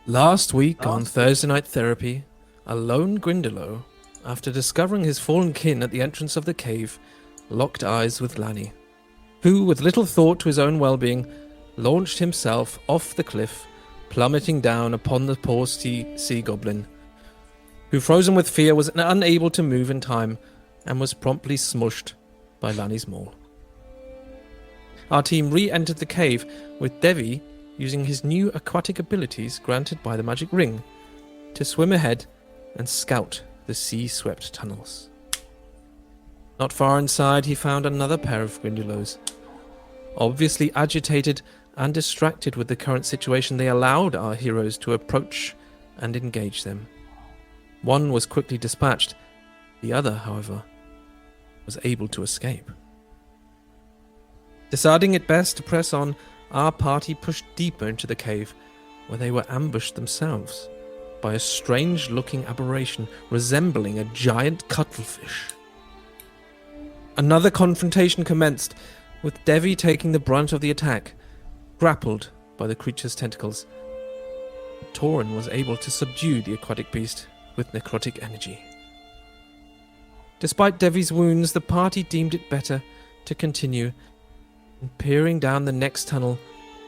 Last week on Thursday Night Therapy, a lone Grindylow, after discovering his fallen kin at the entrance of the cave, locked eyes with Lani, who, with little thought to his own well-being, launched himself off the cliff, plummeting down upon the poor sea goblin, who, frozen with fear, was unable to move in time and was promptly smushed by Lani's maul. Our team re-entered the cave, with Devvie using his new aquatic abilities granted by the magic ring to swim ahead and scout the sea-swept tunnels. Not far inside, he found another pair of Grindylows. Obviously agitated and distracted with the current situation, they allowed our heroes to approach and engage them. One was quickly dispatched. The other, however, was able to escape. Deciding it best to press on, our party pushed deeper into the cave, where they were ambushed themselves by a strange-looking aberration resembling a giant cuttlefish. Another confrontation commenced, with Devvie taking the brunt of the attack, grappled by the creature's tentacles. Torrin was able to subdue the aquatic beast with necrotic energy. Despite Devvie's wounds, the party deemed it better to continue. And peering down the next tunnel,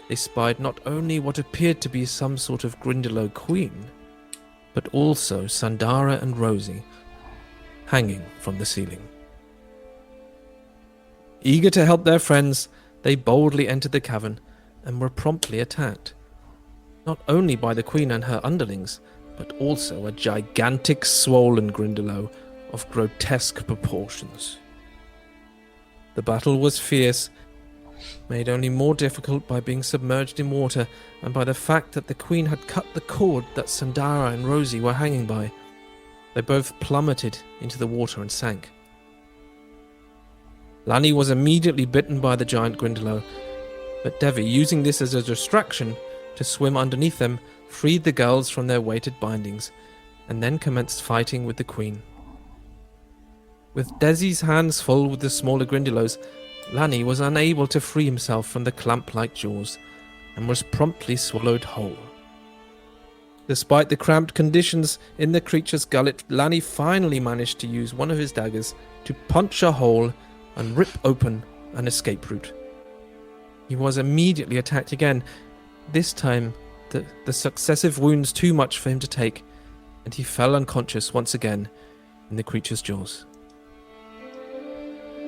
they spied not only what appeared to be some sort of Grindylow queen, but also Sandara and Rosie, hanging from the ceiling. Eager to help their friends, they boldly entered the cavern and were promptly attacked, not only by the queen and her underlings, but also a gigantic swollen Grindylow of grotesque proportions. The battle was fierce, made only more difficult by being submerged in water and by the fact that the queen had cut the cord that Sandara and Rosie were hanging by. They both plummeted into the water and sank. Lani was immediately bitten by the giant Grindylow, but Devvie, using this as a distraction to swim underneath them, freed the girls from their weighted bindings, and then commenced fighting with the queen. With Desi's hands full with the smaller Grindylows, Lani was unable to free himself from the clamp-like jaws, and was promptly swallowed whole. Despite the cramped conditions in the creature's gullet, Lani finally managed to use one of his daggers to punch a hole and rip open an escape route. He was immediately attacked again, this time the successive wounds too much for him to take, and he fell unconscious once again in the creature's jaws.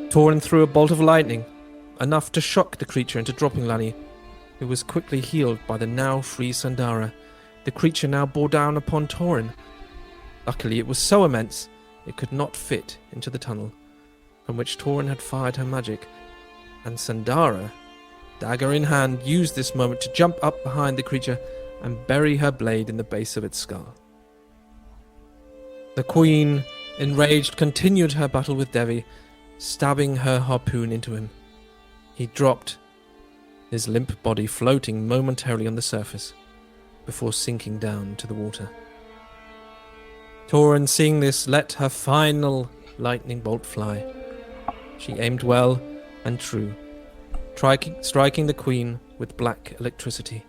Torrin threw a bolt of lightning, enough to shock the creature into dropping Lani, who was quickly healed by the now free Sandara. The creature now bore down upon Torrin. Luckily, it was so immense it could not fit into the tunnel from which Torrin had fired her magic, and Sandara, dagger in hand, used this moment to jump up behind the creature and bury her blade in the base of its skull. The queen, enraged, continued her battle with Devvie, stabbing her harpoon into him. He dropped, his limp body floating momentarily on the surface before sinking down to the water. Torrin, seeing this, let her final lightning bolt fly. She aimed well and true, striking the queen with black electricity.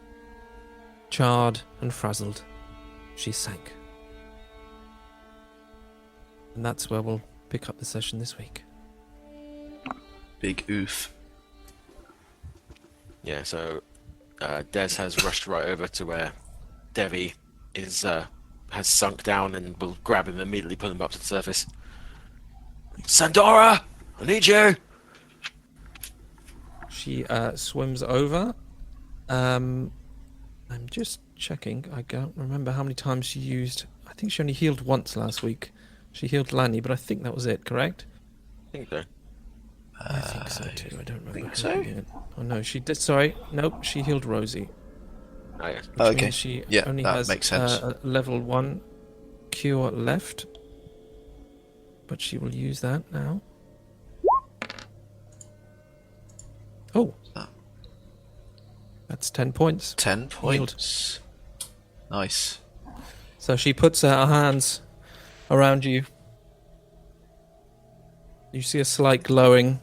Charred and frazzled, she sank. And that's where we'll pick up the session this week. Big oof. Yeah, so Des has rushed right over to where Devvie is has sunk down and will grab him and immediately pull him up to the surface. Sandara, I need you. She swims over. I'm just checking. I don't remember how many times she used. I think she only healed once last week. She healed Lani, but I think that was it, correct? I think so. I think so too. I don't remember. Think so? Oh no, she did. Sorry, nope. She healed Rosie. Oh, yeah. Which Okay. means she Yeah, only that has makes sense. a level 1 cure left, but she will use that now. Oh, Oh. that's 10 points. 10 points. Nice. So she puts her hands around you. You see a slight glowing,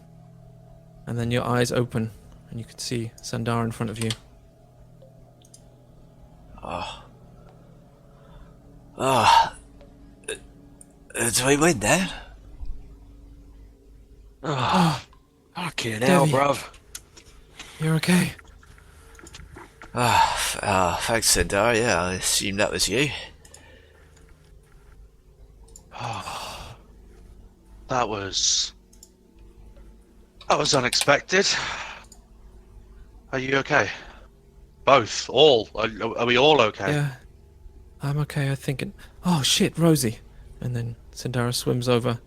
and then your eyes open, and you can see Sandara in front of you. Oh, Ah, do we win then? Fucking hell, Devvie. bruv. You're okay? Thanks, Sindar. Yeah, I assume that was you. That was unexpected. Are you okay? Both, all. Are we all okay? Yeah. I'm okay, I think. Oh shit, Rosie. And then Sindara swims over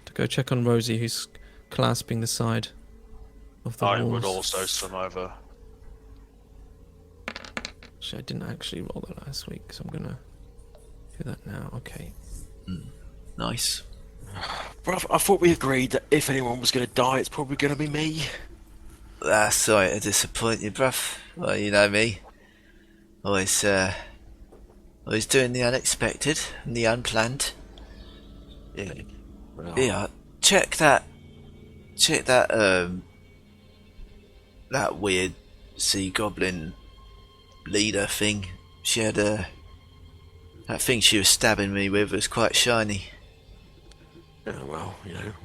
to go check on Rosie, who's clasping the side of the I walls. would also swim over. Actually, I didn't actually roll that last week, so I'm gonna do that now. Okay. Nice. Bruv, I thought we agreed that if anyone was going to die, it's probably going to be me. Sorry to disappoint you, bruv. Well, you know me. Always doing the unexpected and the unplanned. Yeah. Well, Yeah, check that that weird sea goblin leader thing. She had that thing she was stabbing me with was quite shiny. well,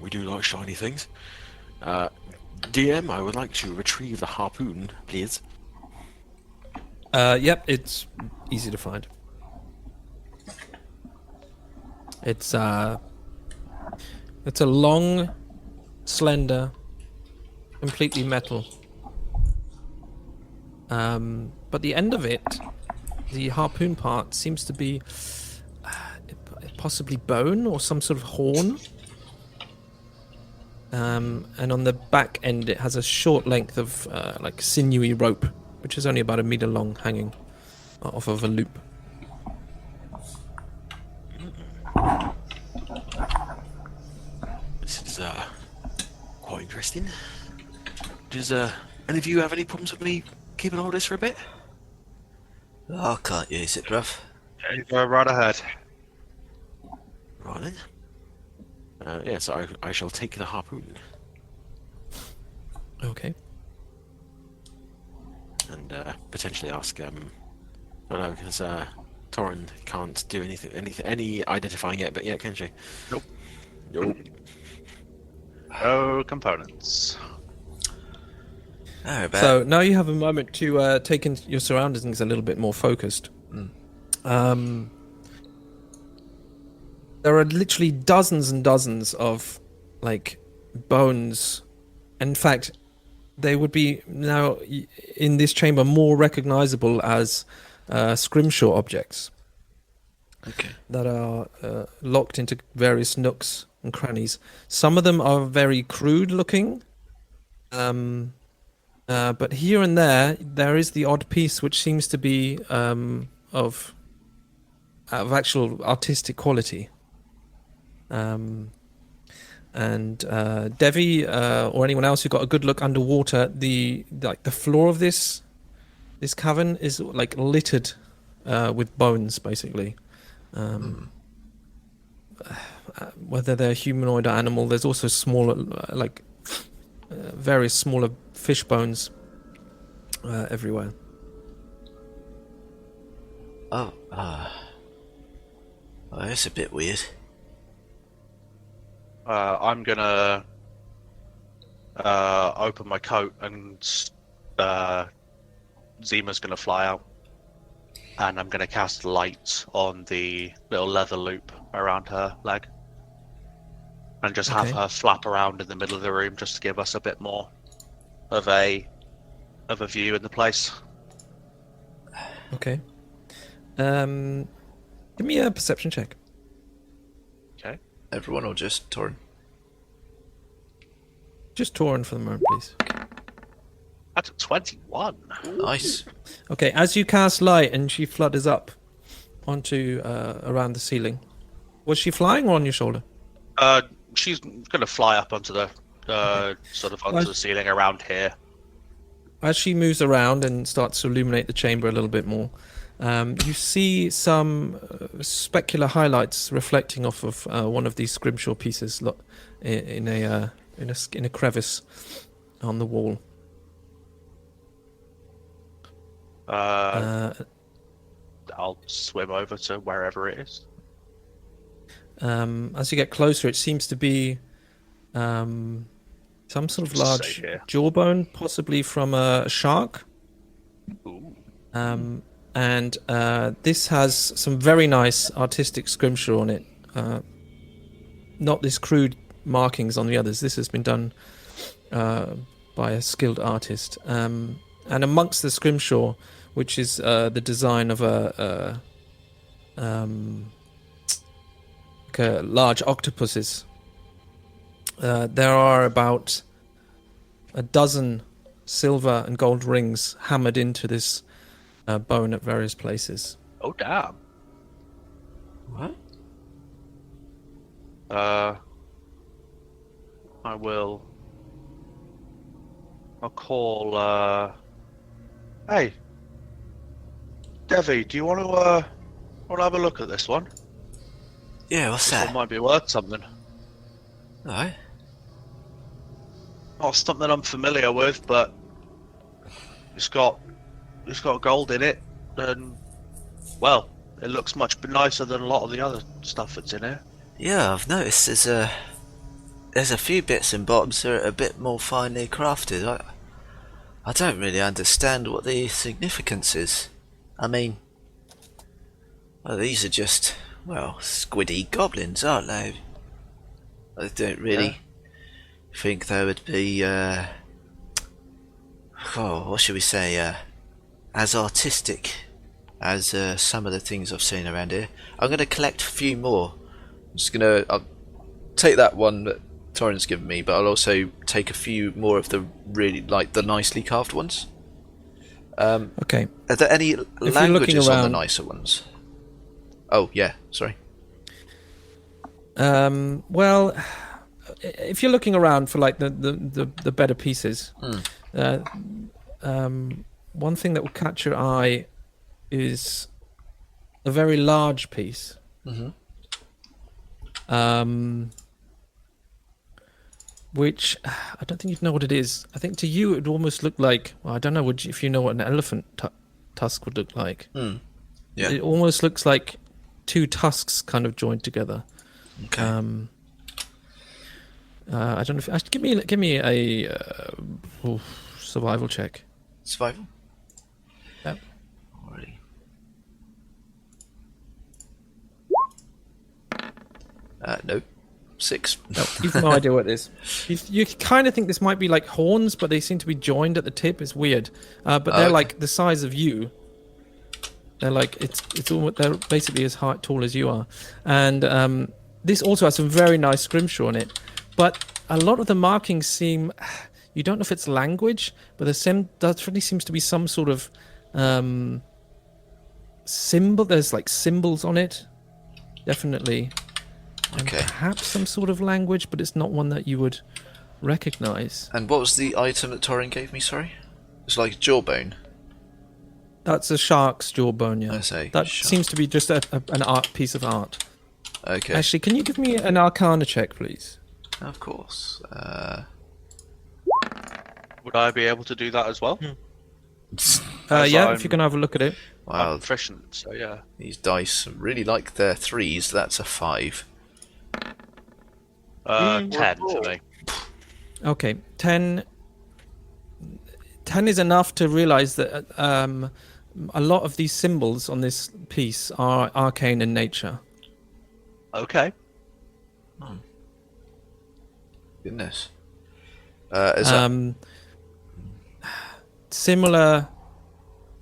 we do like shiny things. DM, I would like to retrieve the harpoon, please. Yep, it's easy to find. It's a long, slender, completely metal. But the end of it, the harpoon part, seems to be possibly bone or some sort of horn. And on the back end, it has a short length of like sinewy rope, which is only about 1 meter long, hanging off of a loop. This is quite interesting. Does any of you have any problems with me keeping all this for a bit? Oh, I can't use it, bruv. Okay, go right ahead. Right then. Yes, I shall take the harpoon Okay. and potentially ask. I don't know, because Torrin can't do any identifying yet, but yeah, can she? Nope. Nope. No components. How about So now you have a moment to take in your surroundings a little bit more focused. There are literally dozens and dozens of like bones. In fact, they would be now in this chamber more recognizable as scrimshaw objects okay. that are locked into various nooks and crannies. Some of them are very crude looking. But here and there is the odd piece which seems to be of actual artistic quality. And Devvie or anyone else who got a good look underwater, the floor of this cavern is like littered with bones, basically. Whether they're humanoid or animal, there's also smaller, various smaller fish bones everywhere. Oh, that's a bit weird. I'm gonna open my coat and Zima's gonna fly out. And I'm gonna cast light on the little leather loop around her leg. And just have Okay. her flap around in the middle of the room just to give us a bit more of a view in the place. Okay. Give me a perception check. Okay. Everyone or just Torrin? Just Torrin for the moment, please. That's a 21. Nice. Okay, as you cast light and she flutters up onto around the ceiling. Was she flying or on your shoulder? She's gonna fly up onto the sort of onto Well, the ceiling around here. As she moves around and starts to illuminate the chamber a little bit more, you see some specular highlights reflecting off of one of these scrimshaw pieces in a crevice on the wall. I'll swim over to wherever it is. As you get closer, it seems to be some sort of large Safe here. jawbone, possibly from a shark. Ooh. And this has some very nice artistic scrimshaw on it. Not this crude markings on the others. This has been done by a skilled artist. And amongst the scrimshaw, which is the design of a large octopuses, there are about a dozen silver and gold rings hammered into this bone at various places. Oh, damn. What? I'll call, hey, Devvie, do you want to have a look at this one? Yeah, what's This that? one might be worth something. Alright. Not something I'm familiar with, but it's got gold in it, and well, it looks much nicer than a lot of the other stuff that's in here. Yeah, I've noticed there's a few bits and bobs that are a bit more finely crafted. I don't really understand what the significance is. I mean, well, these are just, well, squiddy goblins, aren't they? I don't really think they would be, what should we say, as artistic as some of the things I've seen around here. I'm going to collect a few more. I'll take that one that Torrin's given me, but I'll also take a few more of the really, like, the nicely carved ones. Okay. Are there any languages on the around- nicer ones? Oh, yeah, sorry. Well, if you're looking around for like the better pieces, one thing that will catch your eye is a very large piece. Which I don't think you'd know what it is. I think to you it would almost look like, well, I don't know if you know what an elephant tusk would look like. Yeah. It almost looks like two tusks kind of joined together. Okay. I don't know if give me a survival check. Survival? Yep. Already. No. 6. No, you've no idea what it is. You kind of think this might be like horns, but they seem to be joined at the tip. It's weird, but they're Okay. like the size of you. They're like it's almost, they're basically as tall as you are, and this also has some very nice scrimshaw on it. But a lot of the markings seem, you don't know if it's language, but there definitely seems to be some sort of symbol. There's like symbols on it, definitely. And Okay. perhaps some sort of language, but it's not one that you would recognize. And what was the item that Torrin gave me, sorry? It's like a jawbone. That's a shark's jawbone, yeah. I say. That shark. seems to be just an piece of art. Okay. Actually, can you give me an Arcana check, please? Of course. Would I be able to do that as well? Yeah, I'm- if you can have a look at it. Wow, I'm proficient, so yeah. these dice really like their 3s. That's a 5. 10 for me. Okay, 10 is enough to realize that a lot of these symbols on this piece are arcane in nature. Okay. Goodness. Is that... Similar.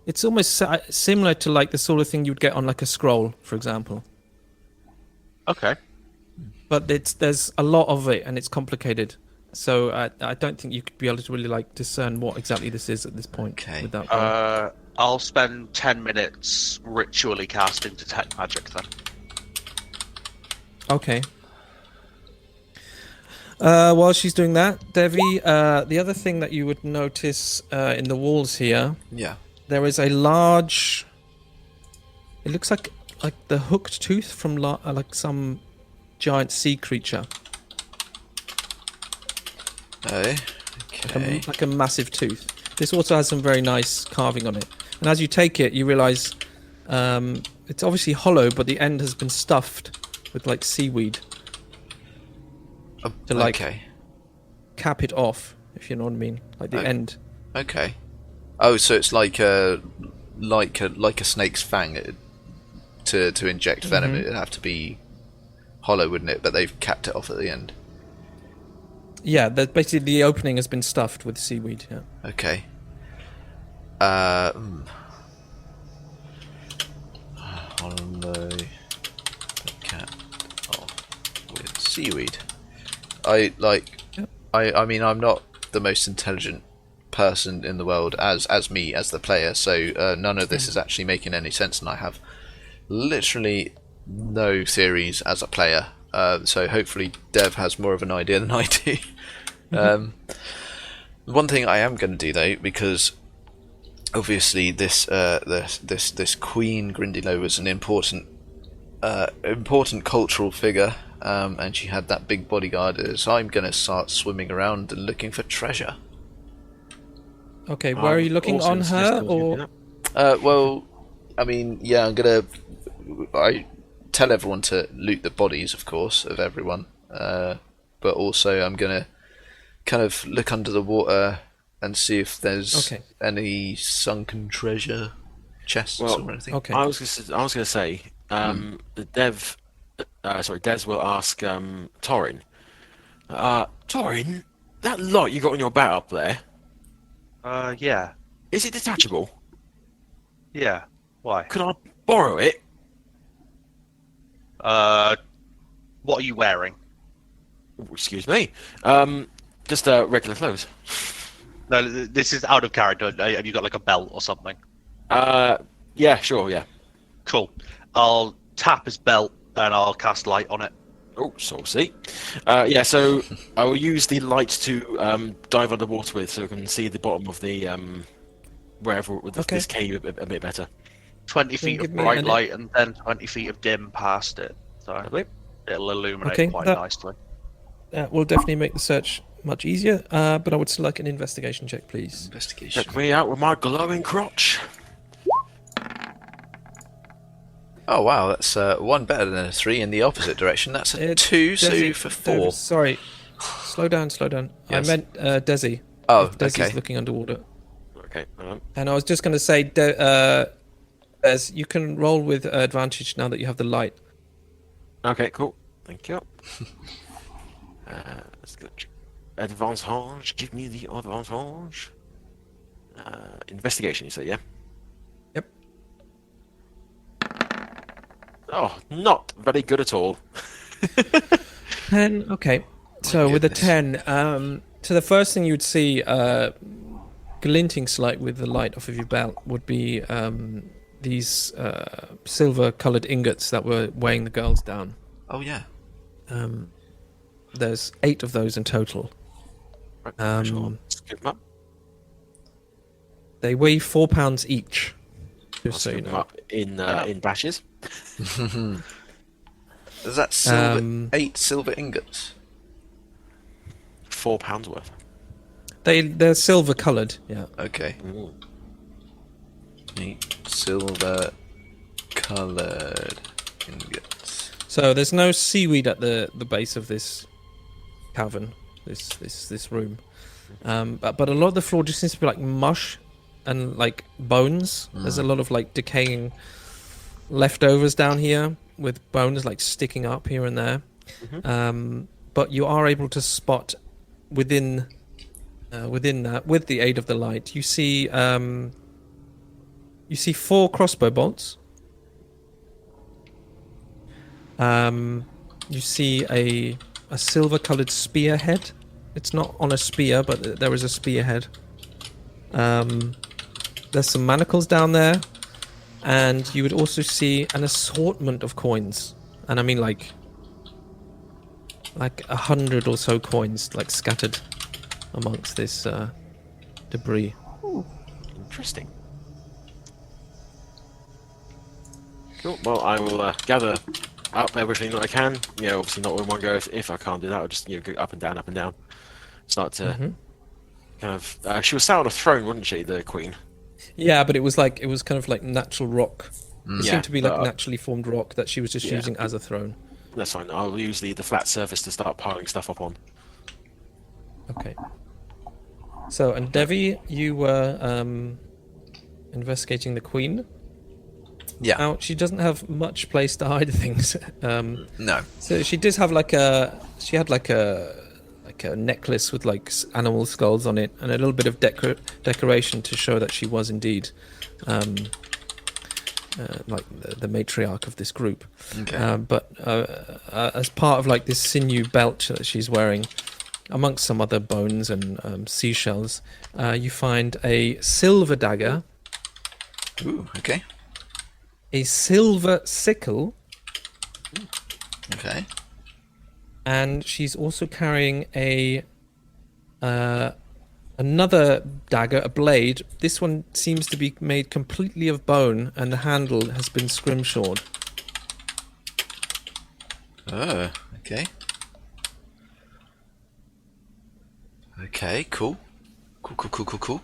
It's almost similar to like the sort of thing you'd get on like a scroll, for example. Okay. But there's a lot of it and it's complicated. So I don't think you could be able to really like discern what exactly this is at this point. Okay. Without I'll spend 10 minutes ritually casting Detect Magic then. Okay. While she's doing that, Devvie, the other thing that you would notice in the walls here, Yeah. there is a large. It looks like the hooked tooth from like some giant sea creature, Oh, okay. like a massive tooth. This also has some very nice carving on it. And as you take it, you realise It's obviously hollow, but the end has been stuffed with like seaweed to like Okay. cap it off, if you know what I mean. Like the end. Okay. Oh, so it's like a snake's fang. To inject venom, it'd have to be hollow, wouldn't it? But they've capped it off at the end. Yeah, basically the opening has been stuffed with seaweed. Yeah. Okay. Hollow capped off with seaweed. I mean, I'm not the most intelligent person in the world as the player, so none of this is actually making any sense, and I have literally no theories as a player. So hopefully Dev has more of an idea than I do. One thing I am going to do though, because obviously this Queen Grindilo was an important cultural figure, and she had that big bodyguard. So I'm going to start swimming around and looking for treasure. Okay, where are you looking, on her or? Well, I mean, yeah, I tell everyone to loot the bodies, of course, of everyone. But also I'm gonna kind of look under the water and see if there's any sunken treasure chests or anything. Okay. I was gonna say, Des will ask Torrin. Torrin, that lot you got on your back up there. Yeah. Is it detachable? Yeah. Why? Could I borrow it? What are you wearing? Excuse me. Just regular clothes. No, this is out of character. Have you got like a belt or something? Yeah, sure, yeah. Cool. I'll tap his belt and I'll cast light on it. Oh, saucy. Yeah, so I will use the light to dive underwater with, so I can see the bottom of the wherever with this cave a bit better. 20 feet of bright light and then 20 feet of dim past it. So it'll illuminate quite nicely. That will definitely make the search much easier, but I would still like an investigation check, please. Investigation. Check me out with my glowing crotch. Oh wow, that's one better than a 3 in the opposite direction. That's a 2, so for 4. Sorry, slow down. Yes. I meant Desi. Oh, Desi's looking underwater. Okay. And I was just going to say, Des, you can roll with advantage now that you have the light. Okay, cool. Thank you. Let's go. Advantage. Give me the advantage. Investigation, you say, yeah? Yep. Oh, not very good at all. 10. Okay. So with a 10, so the first thing you'd see, glinting slight with the light off of your belt, would be these silver-coloured ingots that were weighing the girls down. Oh yeah. There's 8 of those in total. Right, sure. Scoop them up. They weigh 4 pounds each. I'll scoop them up in batches. Is that silver? 8 silver ingots. 4 pounds worth. They're silver coloured. Yeah. Okay. Ooh. 8 silver coloured ingots. So there's no seaweed at the base of this cavern, this room, but a lot of the floor just seems to be like mush and like bones. There's a lot of like decaying leftovers down here with bones like sticking up here and there. But you are able to spot within that, with the aid of the light, you see 4 crossbow bolts. You see a silver-coloured spearhead. It's not on a spear, but there is a spearhead. There's some manacles down there, and you would also see an assortment of coins, and I mean like 100 or so coins, like scattered amongst this debris. Ooh, interesting. Cool. Well, I will gather up everything that I can. Yeah, obviously not in one go. If I can't do that, I'll just go up and down. Start to kind of. She was sat on a throne, wasn't she, the queen? Yeah, but it was kind of like natural rock It Yeah, seemed to be like but- naturally formed rock that she was just Yeah. using as a throne. That's fine. I'll use the flat surface to start piling stuff up on. Okay. So, and Devvie, you were investigating the queen. Yeah. Now, she doesn't have much place to hide things. No. So she does have she had like a necklace with like animal skulls on it and a little bit of decoration to show that she was indeed like the matriarch of this group. Okay. But as part of like this sinew belt that she's wearing, amongst some other bones and seashells, you find a silver dagger, Ooh. Okay. a silver sickle, Okay. and she's also carrying another dagger, a blade. This one seems to be made completely of bone, and the handle has been scrimshawed. Oh. Okay. Okay. Cool. Cool.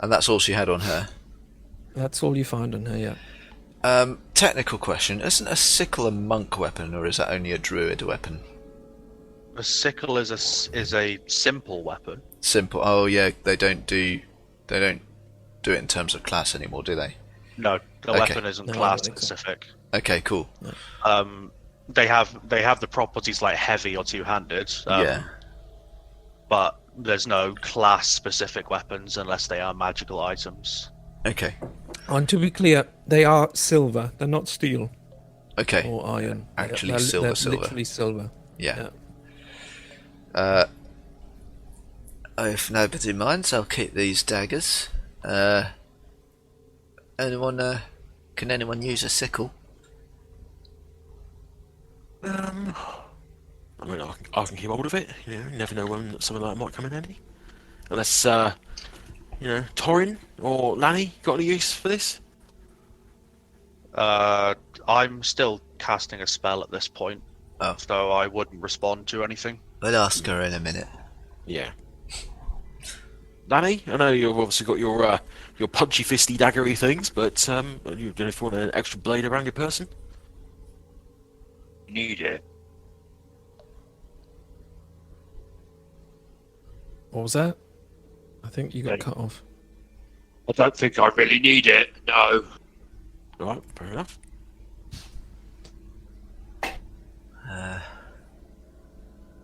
And that's all she had on her. That's all you find on her, yeah. Technical question: isn't a sickle a monk weapon, or is that only a druid weapon? A sickle is a simple weapon. Simple. Oh yeah, they don't do it in terms of class anymore, do they? No, the Okay. weapon isn't No, I class don't think so. specific. Okay, cool. They have the properties like heavy or two-handed. Yeah. But there's no class specific weapons unless they are magical items. Okay. And to be clear, they are silver. They're not steel Okay. or iron. Actually they're silver. literally silver. Yeah. If nobody minds, I'll keep these daggers. Anyone? Can anyone use a sickle? I mean, I can keep hold of it. You never know when something like that might come in handy. Unless, Torrin or Lani got any use for this? I'm still casting a spell at this point, Oh. so I wouldn't respond to anything. We'll ask her in a minute. Yeah. Lani, I know you've obviously got your punchy fisty daggery things, but you don't know if you want an extra blade around your person? Need it. What was that? I think you got Okay. cut off. I don't think I really need it. No. Alright, fair enough.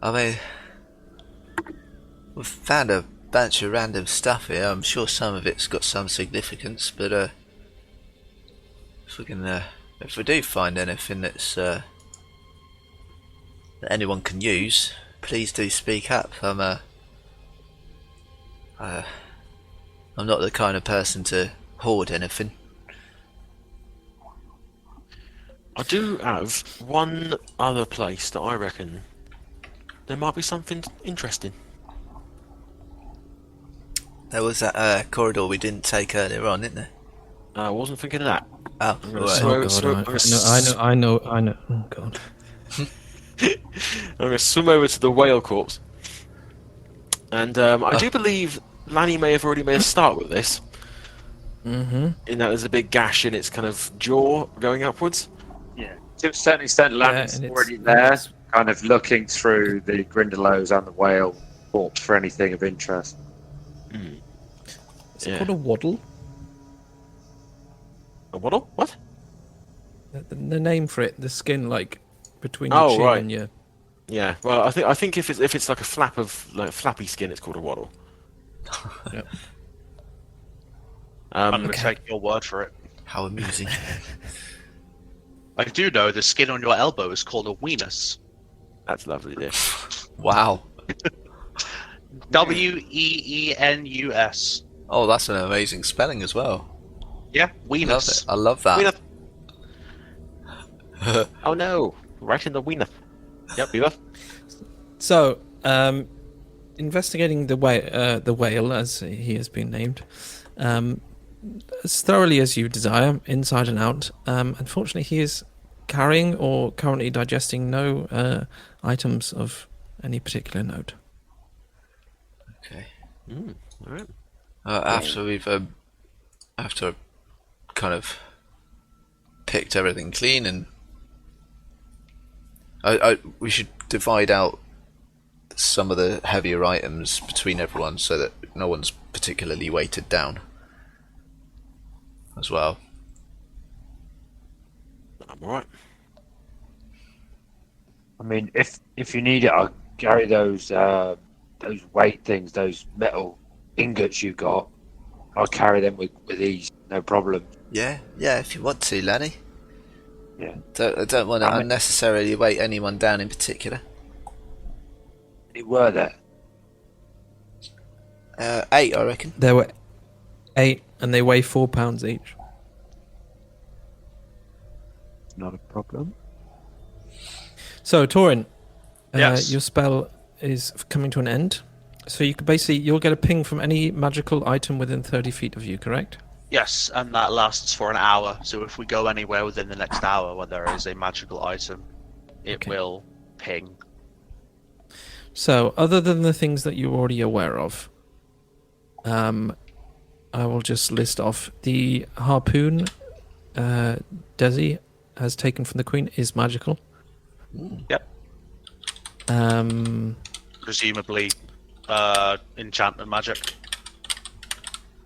I mean, we've found a bunch of random stuff here. I'm sure some of it's got some significance, but if we do find anything that's that anyone can use, please do speak up. I'm not the kind of person to hoard anything. I do have one other place that I reckon there might be something interesting. There was that corridor we didn't take earlier on, isn't there? I wasn't thinking of that. Oh, gonna right. swear- Oh God, I know. Oh God. I'm going to swim over to the whale corpse. And I do believe Lani may have already made a start with this. Mm-hmm. In that there's a big gash in its kind of jaw going upwards. Yeah, to a certain extent, Lani's and it's- already there, kind of looking through the Grindelows and the whale corpse for anything of interest. Is it Yeah. called a waddle? A waddle? What? The name for it, the skin like between your Oh, chin right. and your. Yeah. Well, I think if it's like a flap of like flappy skin, it's called a waddle. Yep. I'm going to Okay. take your word for it. How amusing. I do know the skin on your elbow is called a weenus. That's lovely, dear. Wow. Weenus. Oh, that's an amazing spelling as well. Yeah, Love weenus. it. I love that. Weenus. Oh no! Right in the weenus. Yep, you are. So, investigating the whale, as he has been named, as thoroughly as you desire, inside and out. Unfortunately, he is carrying or currently digesting no items of any particular note. Okay. Alright. After kind of picked everything clean, and we should divide out some of the heavier items between everyone so that no one's particularly weighted down as well. I'm alright. I mean, if you need it, I'll carry those weight things, those metal ingots you got. I'll carry them with ease, no problem. Yeah, if you want to, Lanny. Yeah. I don't want to unnecessarily weight anyone down in particular. It were there. 8, I reckon. There were 8, and they weigh 4 pounds each. Not a problem. So, Torrin, Yes. your spell is coming to an end. So you'll get a ping from any magical item within 30 feet of you, correct? Yes, and that lasts for an hour. So if we go anywhere within the next hour where there is a magical item, it Okay. will ping. So, other than the things that you're already aware of, I will just list off the harpoon Devvie has taken from the Queen is magical. Yep. Presumably, enchantment magic.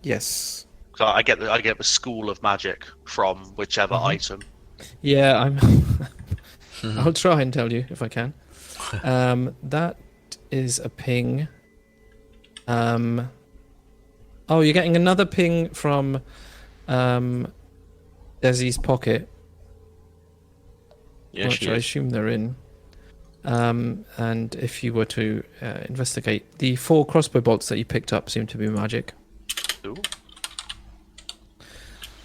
Yes. So I get the school of magic from whichever item. Yeah, I'll try and tell you if I can. That is a ping. Oh, you're getting another ping from Desi's pocket, Yeah, which she I is. assume they're in. And if you were to investigate, the 4 crossbow bolts that you picked up seem to be magic. Ooh.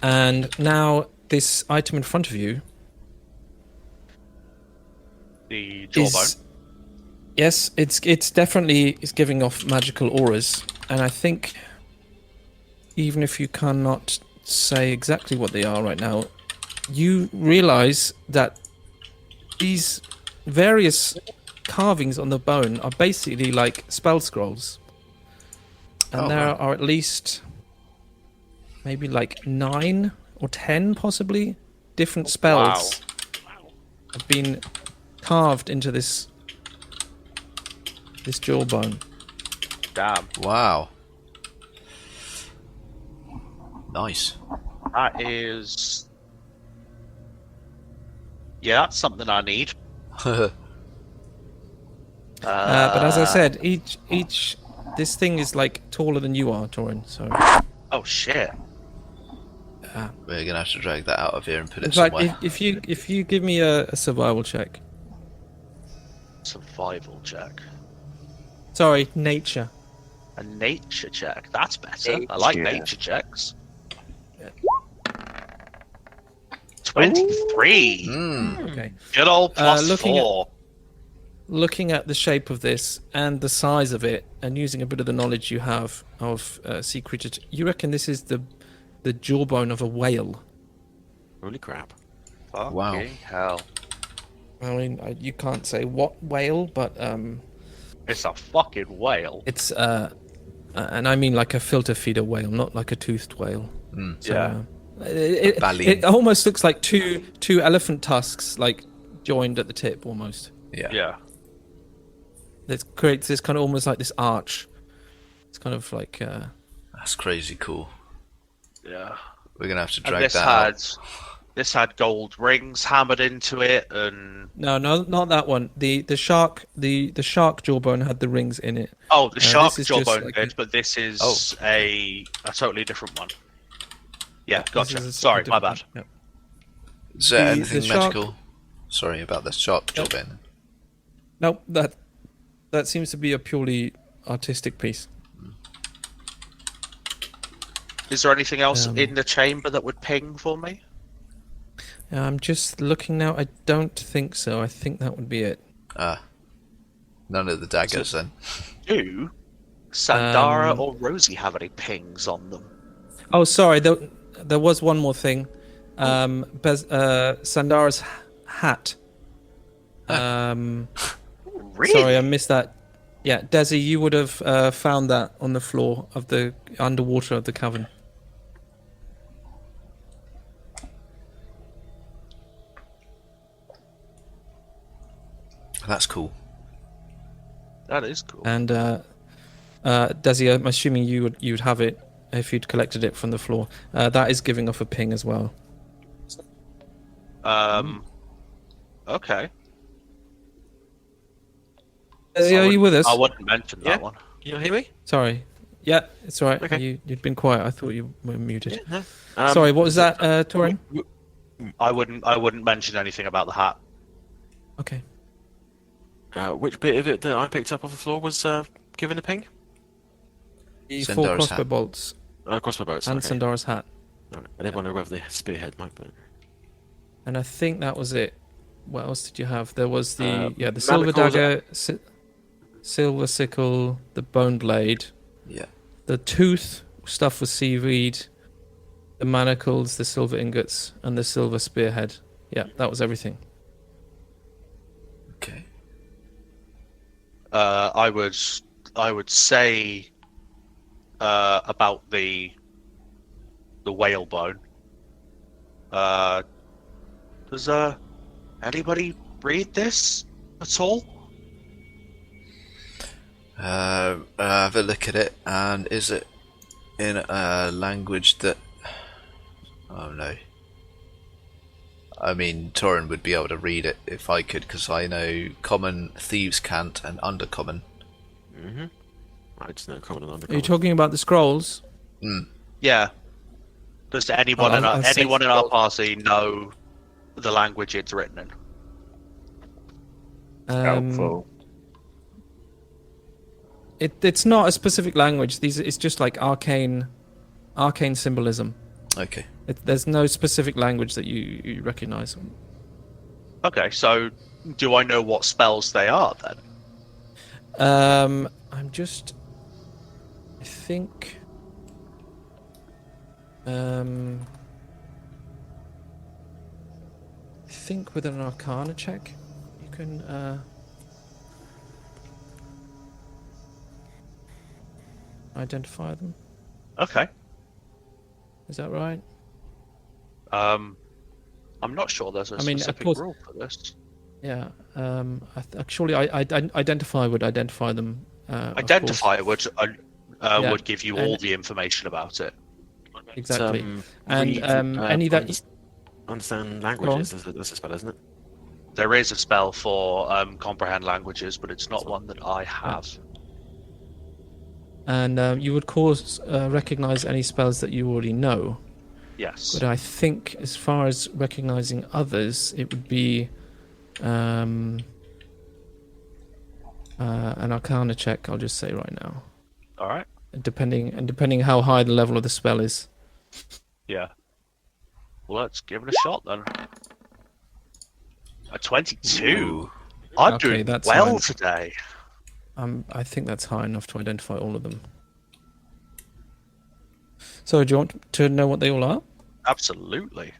And now this item in front of you The jawbone. yes, it's definitely giving off magical auras, and I think even if you cannot say exactly what they are right now, you realize that these various carvings on the bone are basically like spell scrolls, and there are at least maybe like 9 or 10 possibly different spells have been carved into this jawbone. Damn. Wow. Nice. That is. Yeah, that's something I need. But as I said, each this thing is like taller than you are, Torrin. So Oh shit. We're gonna have to drag that out of here and put in it fact, somewhere. if you give me a survival check, Survival check. sorry, nature. A nature check. That's better. I like Nature. nature checks. 23. Okay. Good old plus looking at- 4. Looking at the shape of this and the size of it, and using a bit of the knowledge you have of sea creatures, you reckon this is the jawbone of a whale? Holy crap. Fucking Wow. hell. I mean, you can't say what whale, but It's a fucking whale. it's and I mean like a filter feeder whale, not like a toothed whale. So, Yeah. Baleen. it almost looks like two elephant tusks, like joined at the tip, almost. Yeah. It creates this kind of almost like this arch. It's kind of like That's crazy cool. Yeah. We're gonna have to And drag this that had out. this had gold rings hammered into it, and no, not that one. The shark jawbone had the rings in it. oh, the shark this is just jawbone like did, but this is Oh. a totally different one. Yeah, This gotcha. is a Sorry, my bad. different- yep. Is there the anything shark- magical? Sorry about the shark Nope. job in. Nope, that seems to be a purely artistic piece. Is there anything else in the chamber that would ping for me? I'm just looking now. I don't think so. I think that would be it. None of the daggers then. Do Sandara or Rosie have any pings on them? Oh, sorry. There was one more thing. Sandara's hat. Really? Sorry, I missed that. Yeah, Desi, you would have found that on the floor of the underwater of the cavern. That's cool. That is cool. And Desi, I'm assuming you'd have it if you'd collected it from the floor. That is giving off a ping as well. Okay. Desi, are you with us? I wouldn't mention Yeah. that one. You hear me? Sorry. Yeah, it's all right. Okay. You'd been quiet. I thought you were muted. No. Sorry, what was that, Torrin? I wouldn't mention anything about the hat. Okay. Which bit of it that I picked up off the floor was given a ping? The Sandara's 4 hat. crossbow bolts Crossbow boats. and Okay. Sandara's hat. Alright. I didn't wonder whether the spearhead might be. And I think that was it. What else did you have? There was the the silver manacles- dagger, silver sickle, the bone blade, Yeah. the tooth stuffed with seaweed, the manacles, the silver ingots, and the silver spearhead. Yeah, that was everything. Okay. I would say about the whalebone. Does anybody read this at all? Have a look at it, and is it in a language that... Oh no. I mean, Torrin would be able to read it if I could, because I know common, thieves can't, and undercommon. Mm-hmm. I just know common and Are you undercommon. talking about the scrolls? Yeah. Does anyone I'll say in our party know the language it's written in? Helpful. It's not a specific language. It's just like arcane symbolism. Okay. There's no specific language that you recognize. Okay, so do I know what spells they are then? I think. I think with an Arcana check, you can. Identify them. Okay. Is that right? I'm not sure there's a I mean, of specific course- rule for this. Yeah. Actually, I identify would identify them. of Identify course. would give you all and- the information about it. Exactly. And And any that understand languages. That's a spell, isn't it? There is a spell for comprehend languages, but it's not one that I have. and you would recognize any spells that you already know. Yes. But I think, as far as recognizing others, it would be an Arcana check. I'll just say right now, All right. depending how high the level of the spell is. Yeah. Well, let's give it a shot then. A 22. Ooh. I'm Okay, doing that's well fine. today. I think that's high enough to identify all of them. So, do you want to know what they all are? Absolutely.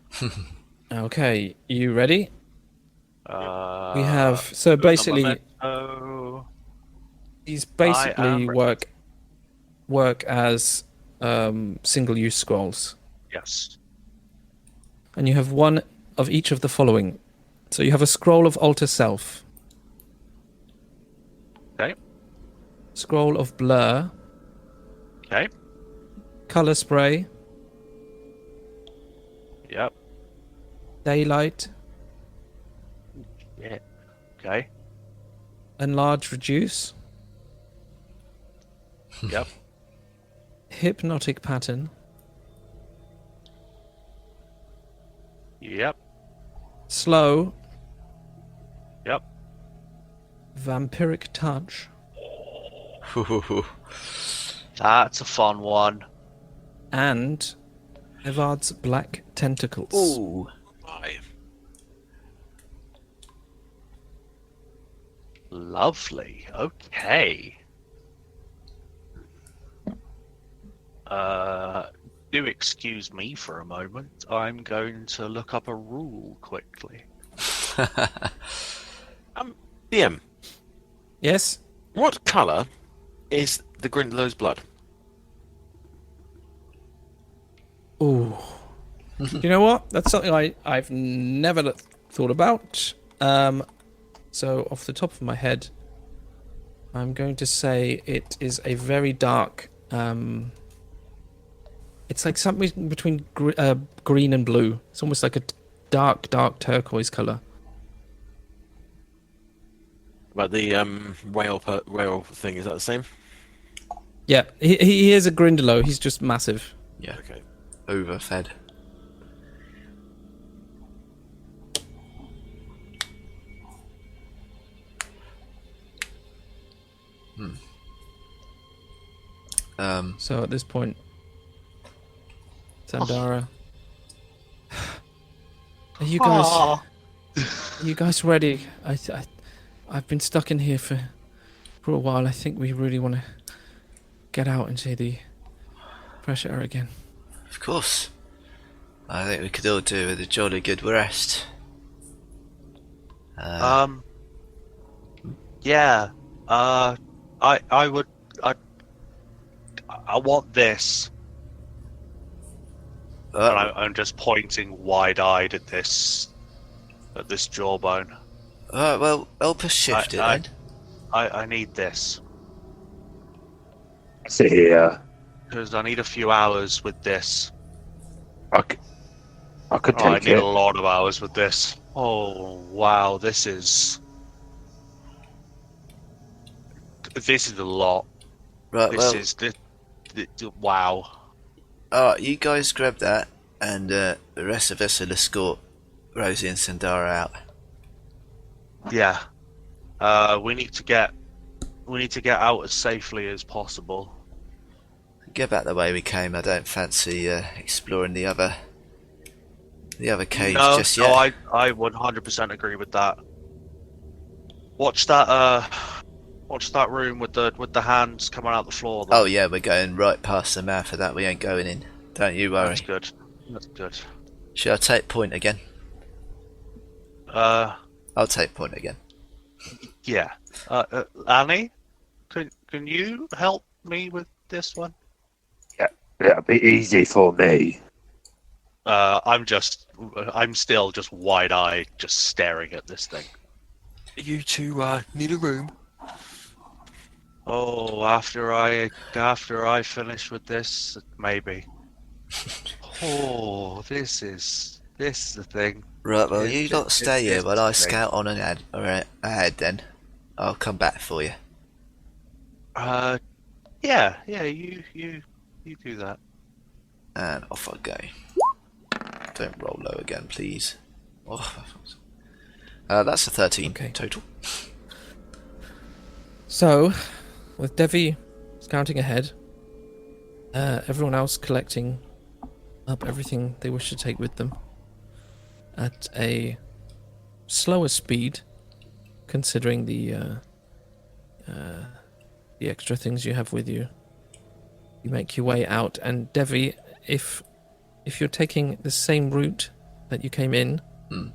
Okay, you ready? We have so a basically memento. these I basically am ready. work as single-use scrolls, Yes. and you have one of each of the following. So you have a scroll of alter self, Okay. scroll of blur, Okay. color spray, Yep. daylight, Yeah. Okay. enlarge, reduce, Yep. hypnotic pattern, Yep. slow, Yep. vampiric touch, That's a fun one. and Evard's black tentacles. Ooh. Lovely. Okay. Do excuse me for a moment. I'm going to look up a rule quickly. DM, Yes. what colour is the Grindelow's blood? Ooh. You know what? That's something I've never thought about. So, off the top of my head, I'm going to say it is a very dark. It's like something between green and blue. It's almost like a dark turquoise color. But the whale thing, is that the same? Yeah, he is a Grindylow. He's just massive. Yeah. Okay. Overfed. So at this point, Sandara, are you guys? Aw. Are you guys ready? I've been stuck in here for a while. I think we really want to get out into the fresh air again. Of course. I think we could all do with a jolly good rest. Yeah. I want this. And I'm just pointing wide-eyed at this jawbone. Well, help us shift it then. I need this Sit here. because I need a few hours with this. I could I take need it. a lot of hours with this. Oh wow, this is a lot. Right, This well, is wow. alright, you guys grab that, and the rest of us will escort Rosie and Sandara out. Yeah. We need to get out as safely as possible. Get back the way we came. I don't fancy exploring the other caves just yet. No, I 100% agree with that. Watch that room with the hands coming out the floor. Oh yeah, we're going right past the mouth of that. We ain't going in. Don't you worry. That's good. That's good. Shall I take point again? I'll take point again. Yeah. Annie, can you help me with this one? It'll be easy for me. I'm still just wide-eyed, just staring at this thing. You two need a room. Oh, after I finish with this, maybe. Oh, this is the thing. Right, well, you lot stay here while I This thing. scout on ahead then. I'll come back for you. Yeah, you do that. And off I go. Don't roll low again, please. Oh, that's a 13 Okay. total. So, with Devvie scouting ahead, everyone else collecting up everything they wish to take with them at a slower speed, considering the extra things you have with you. You make your way out, and Devvie, if you're taking the same route that you came in, and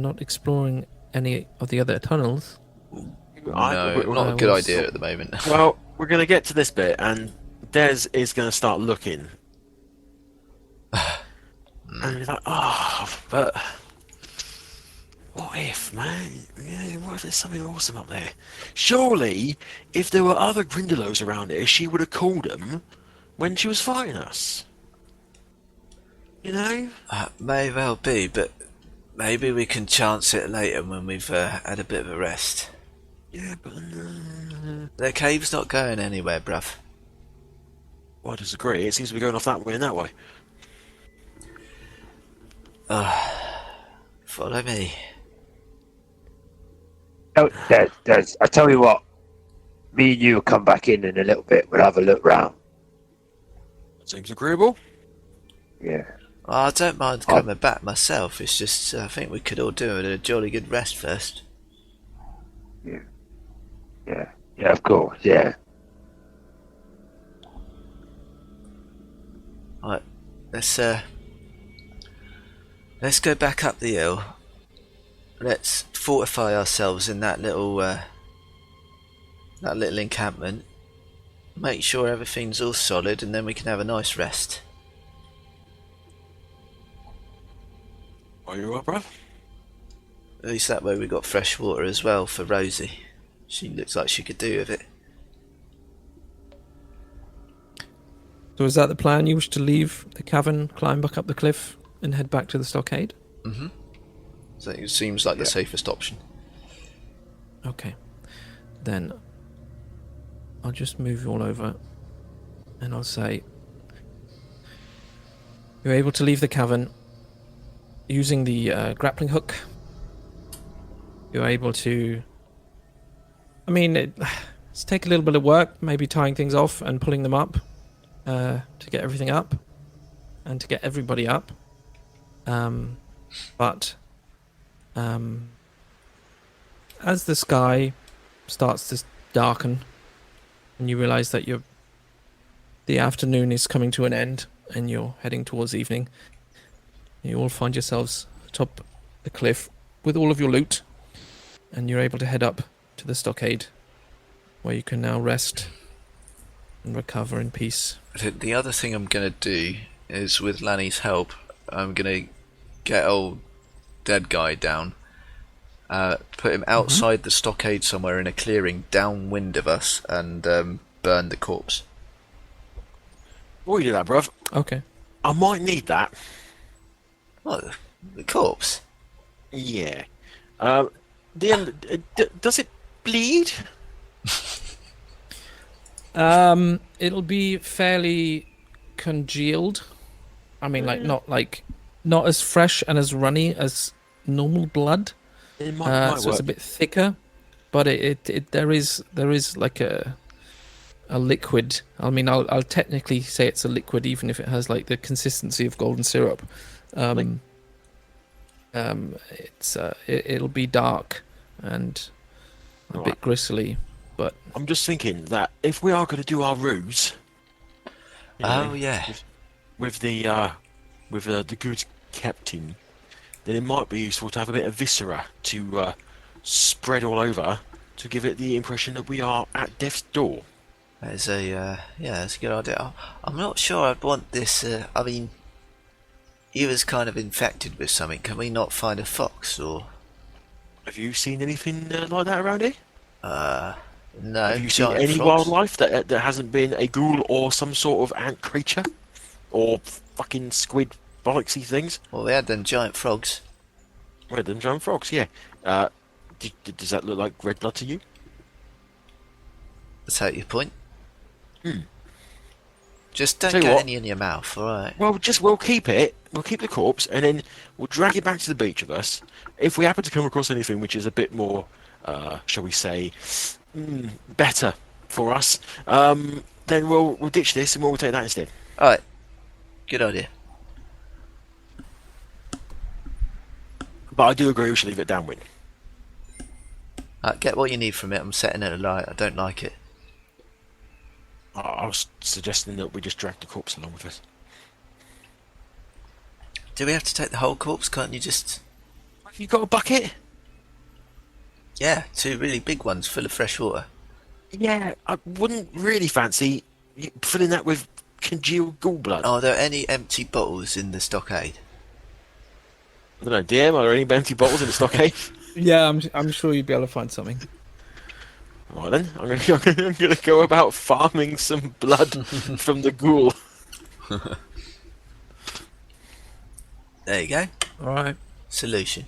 not exploring any of the other tunnels, No, not a good idea at the moment. Well, we're going to get to this bit, and Des is going to start looking. And he's like, but what if, man? Yeah, what if there's something awesome up there? Surely, if there were other Grindylows around here, she would have called them when she was fighting us. You know? May well be, but maybe we can chance it later when we've had a bit of a rest. Yeah, but The cave's not going anywhere, bruv. well, I disagree. It seems to be going off that way and that way. Follow me. Oh, Des, I tell you what. Me and you will come back in a little bit. We'll have a look round. Seems agreeable. Yeah. I don't mind coming back myself. It's just I think we could all do a jolly good rest first. Yeah, of course, yeah. Right, let's go back up the hill. Let's fortify ourselves in that little encampment. Make sure everything's all solid, and then we can have a nice rest. Are you up, bruv? At least that way we got fresh water as well for Rosie. She looks like she could do with it. So is that the plan? You wish to leave the cavern, climb back up the cliff, and head back to the stockade? Mm-hmm. So it seems like the safest option. Okay. Then I'll just move you all over, and I'll say you're able to leave the cavern using the grappling hook. You're able to... I mean, it's take a little bit of work, maybe tying things off and pulling them up to get everything up and to get everybody up. But as the sky starts to darken and you realize that the afternoon is coming to an end and you're heading towards evening, you all find yourselves atop the cliff with all of your loot, and you're able to head up to the stockade where you can now rest and recover in peace. The other thing I'm going to do is, with Lanny's help, I'm going to get old dead guy down, put him outside the stockade somewhere in a clearing downwind of us, and burn the corpse. Before you do that, bruv, Okay. I might need that. What? The corpse? Yeah. Does it bleed? It'll be fairly congealed. I mean, not as fresh and as runny as normal blood. It might So it's a bit thicker, but there is like a liquid. I mean, I'll technically say it's a liquid, even if it has like the consistency of golden syrup. It'll be dark and a bit gristly, but I'm just thinking that if we are going to do our ruse, with the good captain, then it might be useful to have a bit of viscera to spread all over to give it the impression that we are at death's door. That's that's a good idea. I'm not sure I'd want this. I mean, he was kind of infected with something. Can we not find a fox or? Have you seen anything like that around here? No. Have you seen giant any frogs? wildlife that hasn't been a ghoul or some sort of ant creature? Or fucking squid bollocksy things? Well, we had them giant frogs. Red and giant frogs, yeah. Does that look like red blood to you? I take your point. Just don't Tell you get what. any in your mouth, alright? Well, we'll keep it. We'll keep the corpse, and then we'll drag it back to the beach of us. If we happen to come across anything which is a bit more, shall we say, better for us, then we'll ditch this and we'll take that instead. Alright. Good idea. But I do agree we should leave it downwind. Get what you need from it. I'm setting it alight. I don't like it. I was suggesting that we just drag the corpse along with us. Do we have to take the whole corpse? Can't you just... Have you got a bucket? Yeah, 2 really big ones full of fresh water. Yeah, I wouldn't really fancy filling that with congealed ghoul blood. Are there any empty bottles in the stockade? I don't know, DM, are there any empty bottles in the stockade? yeah, I'm sure you'd be able to find something. Right then, I'm gonna go about farming some blood from the ghoul. There you go. All right. Solution.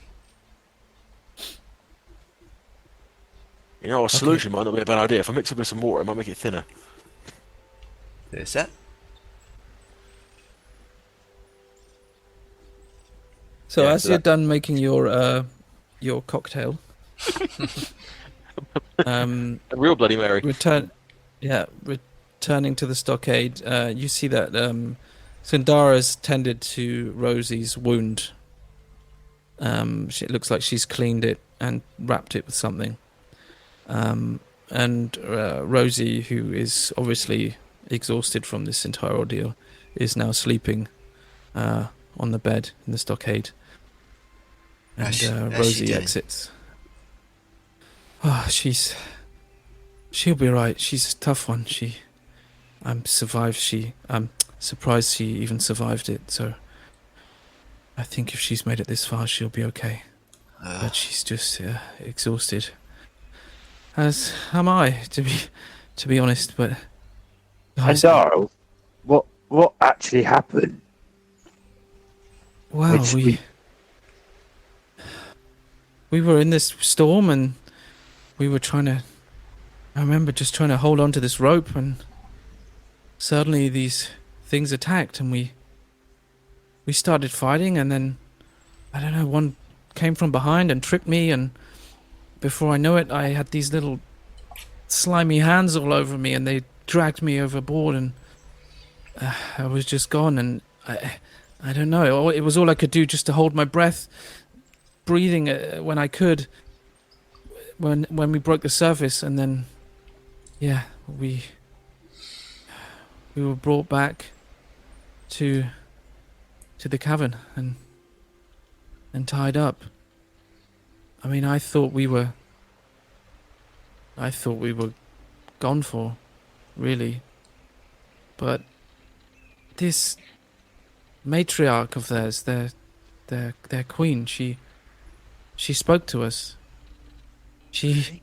You know, a solution might not be a bad idea. If I mix it with some water, it might make it thinner. There's that. So Yeah, as so you're that- done making your cocktail, A real Bloody Mary. returning to the stockade, you see that Sindara's tended to Rosie's wound. It looks like she's cleaned it and wrapped it with something. And Rosie, who is obviously exhausted from this entire ordeal, is now sleeping on the bed in the stockade. And How's she Rosie doing? exits. Oh, she'll be right. She's a tough one. I'm surprised she even survived it. So I think if she's made it this far, she'll be okay. but she's just exhausted. As am I, to be honest. But guys, Pandaro, what actually happened? well, we were in this storm and we were trying to. I remember just trying to hold on to this rope, and suddenly these things attacked, and we started fighting, and then I don't know, one came from behind and tripped me, and before I know it, I had these little slimy hands all over me, and they dragged me overboard, and I was just gone, and I don't know. It was all I could do, just to hold my breath, breathing when I could. When we broke the surface, and then, yeah, we were brought back to the cavern and tied up. I mean, I thought we were gone for, really. But this matriarch of theirs, their queen, she spoke to us. She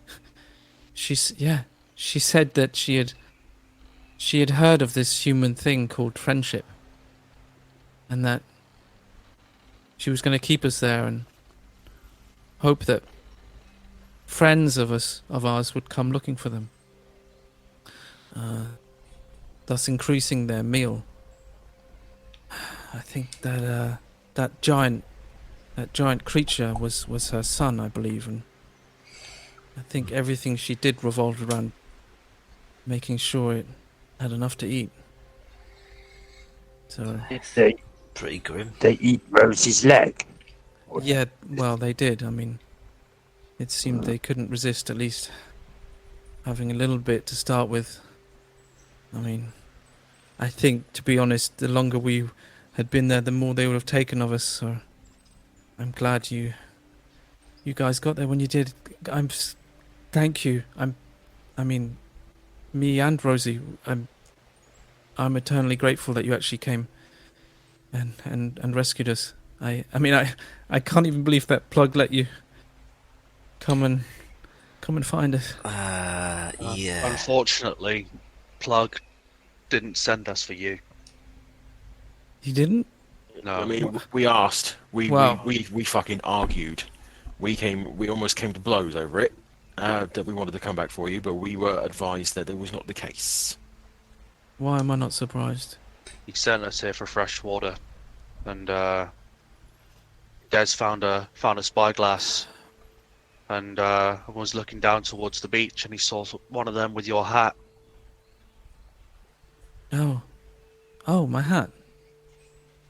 said that she had heard of this human thing called friendship, and that she was going to keep us there and hope that friends of ours would come looking for them, thus increasing their meal. I think that that giant creature was her son, I believe, and I think everything she did revolved around making sure it had enough to eat. So They Pretty grim. eat Rose's leg. yeah, well, they did. I mean, it seemed they couldn't resist at least having a little bit to start with. I mean, I think, to be honest, the longer we had been there, the more they would have taken of us. So I'm glad you guys got there when you did. Thank you. I mean, me and Rosie, I'm eternally grateful that you actually came and rescued us. I mean, I can't even believe that Plug let you come and find us. Yeah. Unfortunately, Plug didn't send us for you. You didn't? No. I mean, we asked. We fucking argued. We almost came to blows over it. That we wanted to come back for you, but we were advised that it was not the case. Why am I not surprised? He sent us here for fresh water, and Des found a spyglass, and was looking down towards the beach, and he saw one of them with your hat. Oh, my hat.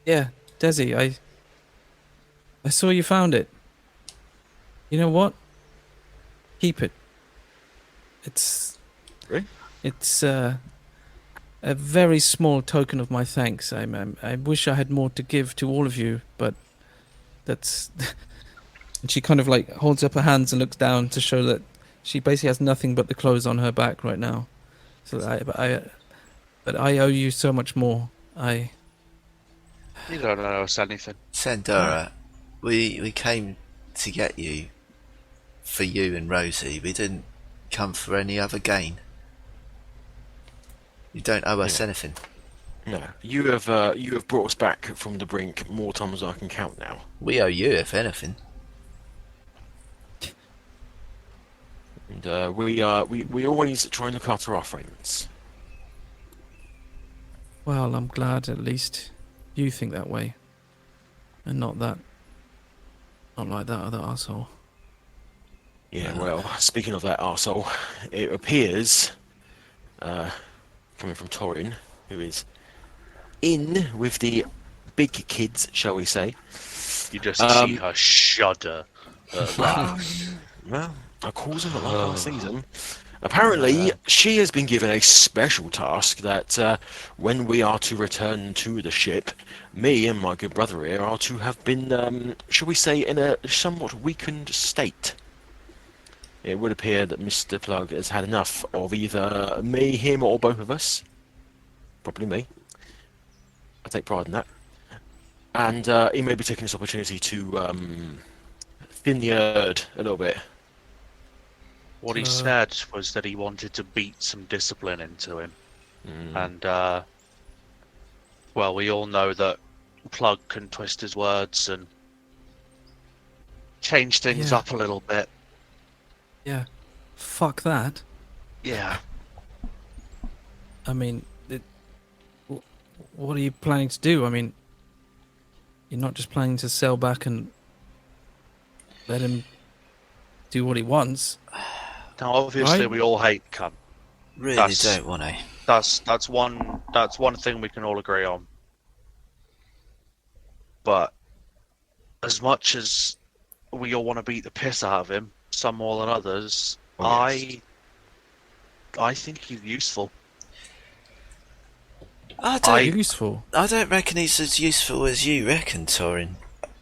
Yeah, Desi, I saw you found it. You know what? Keep it. It's Really? It's a very small token of my thanks. I wish I had more to give to all of you, but that's. And she kind of like holds up her hands and looks down to show that she basically has nothing but the clothes on her back right now. So but I owe you so much more. You don't owe us anything. Sandora, we came to get you for you and Rosie. We didn't come for any other gain. You don't owe us anything. No, you have brought us back from the brink more times than I can count now. We owe you, if anything. And we always try and look after our friends. Well, I'm glad at least you think that way, and not like that other arsehole. Yeah, well, speaking of that arsehole, it appears, coming from Torrin, who is in with the big kids, shall we say. You just see her shudder at that. Well, I calls her like I sees them. Apparently, she has been given a special task that when we are to return to the ship, me and my good brother here are to have been, shall we say, in a somewhat weakened state. It would appear that Mr. Plug has had enough of either me, him, or both of us. Probably me. I take pride in that. And he may be taking this opportunity to in the herd a little bit. What he said was that he wanted to beat some discipline into him. And, well, we all know that Plug can twist his words and change things Yeah. up a little bit. Yeah. Fuck that. Yeah. I mean, what are you planning to do? I mean, you're not just planning to sail back and let him do what he wants. Now, obviously, Right. we all hate cunt. Really That's- don't want to. That's one thing we can all agree on. But as much as we all want to beat the piss out of him, some more than others, Oh, yes. I think he's useful. I don't. Useful. I don't reckon he's as useful as you reckon, Torrin.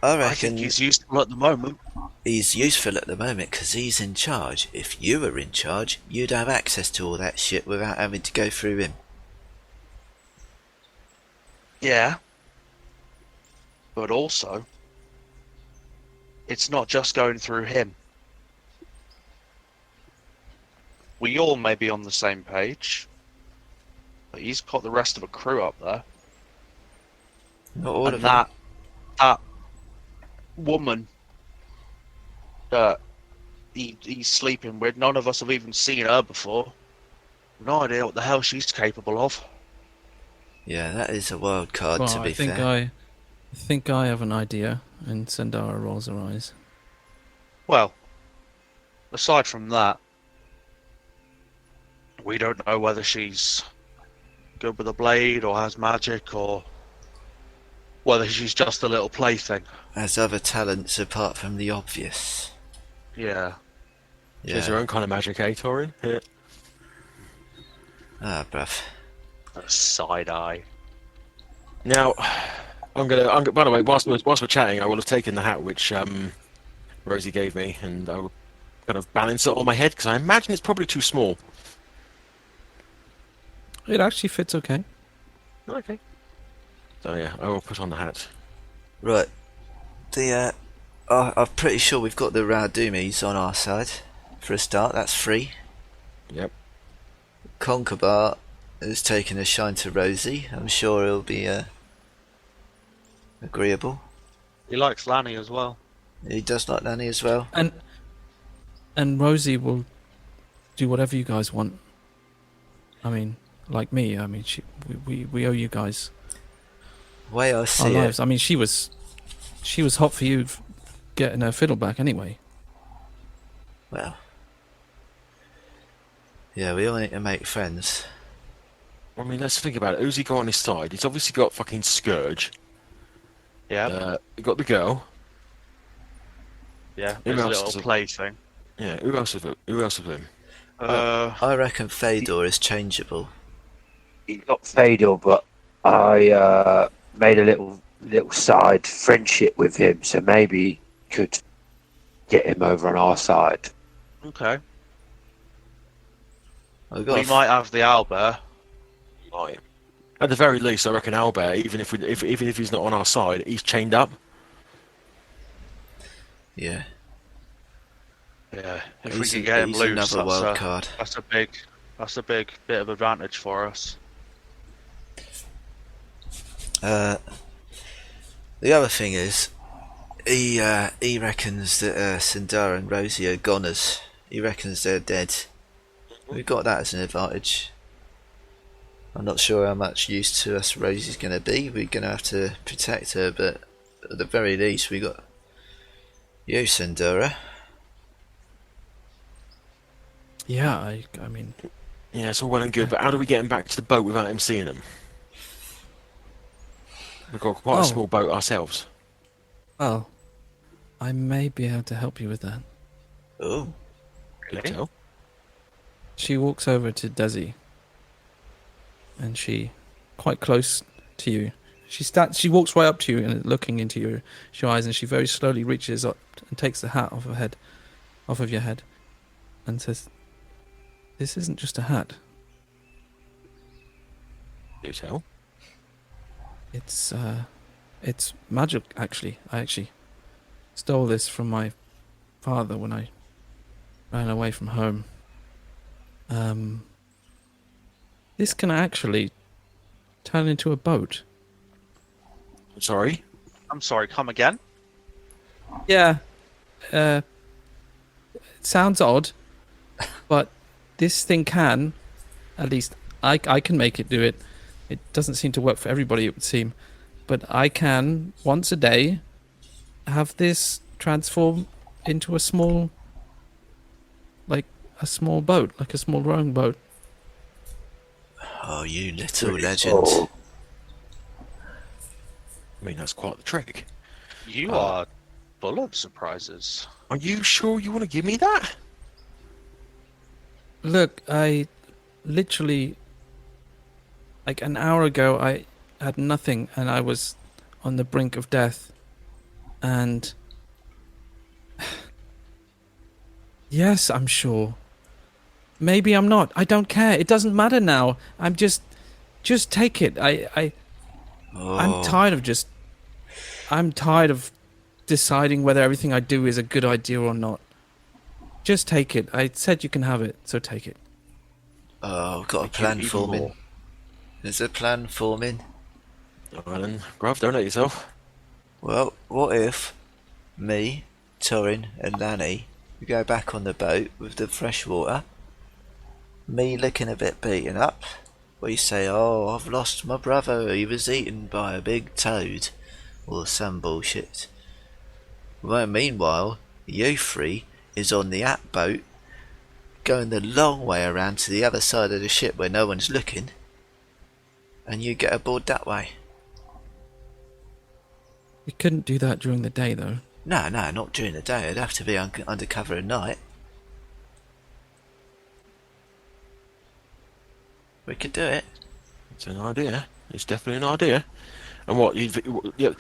I I reckon think he's useful at the moment. he's useful at the moment because he's in charge. If you were in charge, you'd have access to all that shit without having to go through him. Yeah. But also, it's not just going through him. We all may be on the same page, but he's got the rest of a crew up there. Not all And of them. that woman that he's sleeping with, none of us have even seen her before. No idea what the hell she's capable of. Yeah, that is a wild card. Well, to be I think fair. I think I have an idea, and Sandara rolls her eyes. Well, aside from that, we don't know whether she's good with a blade or has magic or whether she's just a little plaything. Has other talents apart from the obvious. Yeah. She has her Yeah. own kind of magic, eh, Torrin? Yeah. Ah, bruv. A side eye. Now, I'm gonna. By the way, whilst we're chatting, I will have taken the hat which Rosie gave me, and I will kind of balance it on my head because I imagine it's probably too small. It actually fits okay. Okay. So yeah, I will put on the hat. Right. I'm pretty sure we've got the Raudumis on our side. For a start, that's free. Yep. Conkerbar has taken a shine to Rosie. I'm sure he'll be agreeable. He likes Lanny as well. He does like Nanny as well. And Rosie will do whatever you guys want. I mean, like me. I mean, we owe you guys Way I our see lives. it, I mean, she was hot for you getting her fiddle back anyway. well, yeah, we all need to make friends. I mean, let's think about it. Who's he got on his side? He's obviously got fucking Scourge. Yeah. He got the girl. Yeah. Who His else little is it? plaything. Yeah. Who else of him? I reckon Fedor is changeable. He got Fedor, but I made a little side friendship with him, so maybe could get him over on our side. Okay. I've got We might have the owlbear. Right. At the very least, I reckon Albert, even if he's not on our side, he's chained up. Yeah. Yeah. If He's we can get him loose, another wild card. that's a big bit of advantage for us. The other thing is, he reckons that Sindara and Rosie are goners. He reckons they're dead. We've got that as an advantage. I'm not sure how much use to us Rosie's going to be. We're going to have to protect her, but at the very least, we got you, Sindara. Yeah, I mean, Yeah, it's all well and good, but how do we get him back to the boat without him seeing him? We've got quite Oh. a small boat ourselves. well, I may be able to help you with that. Oh, Good tell. She walks over to Desi, and she, quite close to you, she walks right up to you and looking into your eyes, and she very slowly reaches up and takes the hat off of your head, and says, "This isn't just a hat. Do tell. It's magic. Actually, I actually stole this from my father when I ran away from home. This can actually turn into a boat. Sorry? I'm sorry, come again? Yeah. It sounds odd, but this thing can, at least I can make it do it. It doesn't seem to work for everybody, it would seem. But I can, once a day, have this transform into a small boat, like a small rowing boat. Oh, you little Pretty legend. cool. I mean, that's quite the trick. You are full of surprises. Are you sure you want to give me that? Look, I literally, like an hour ago, I had nothing and I was on the brink of death. And yes, I'm sure. Maybe I'm not. I don't care. It doesn't matter now. I'm just take it. I'm tired of deciding whether everything I do is a good idea or not. Just take it. I said you can have it, so take it. Oh, I've got a plan forming. There's a plan forming. Alright then, Gruff, don't let yourself. Well, what if me, Torrin, and Lani we go back on the boat with the fresh water? Me looking a bit beaten up. We say, oh, I've lost my brother. He was eaten by a big toad, or some bullshit. Well, meanwhile, you three is on the app boat, going the long way around to the other side of the ship where no one's looking, and you get aboard that way. We couldn't do that during the day, though. No, not during the day. It'd have to be undercover at night. We could do it. It's an idea. It's definitely an idea. And what you? Yeah.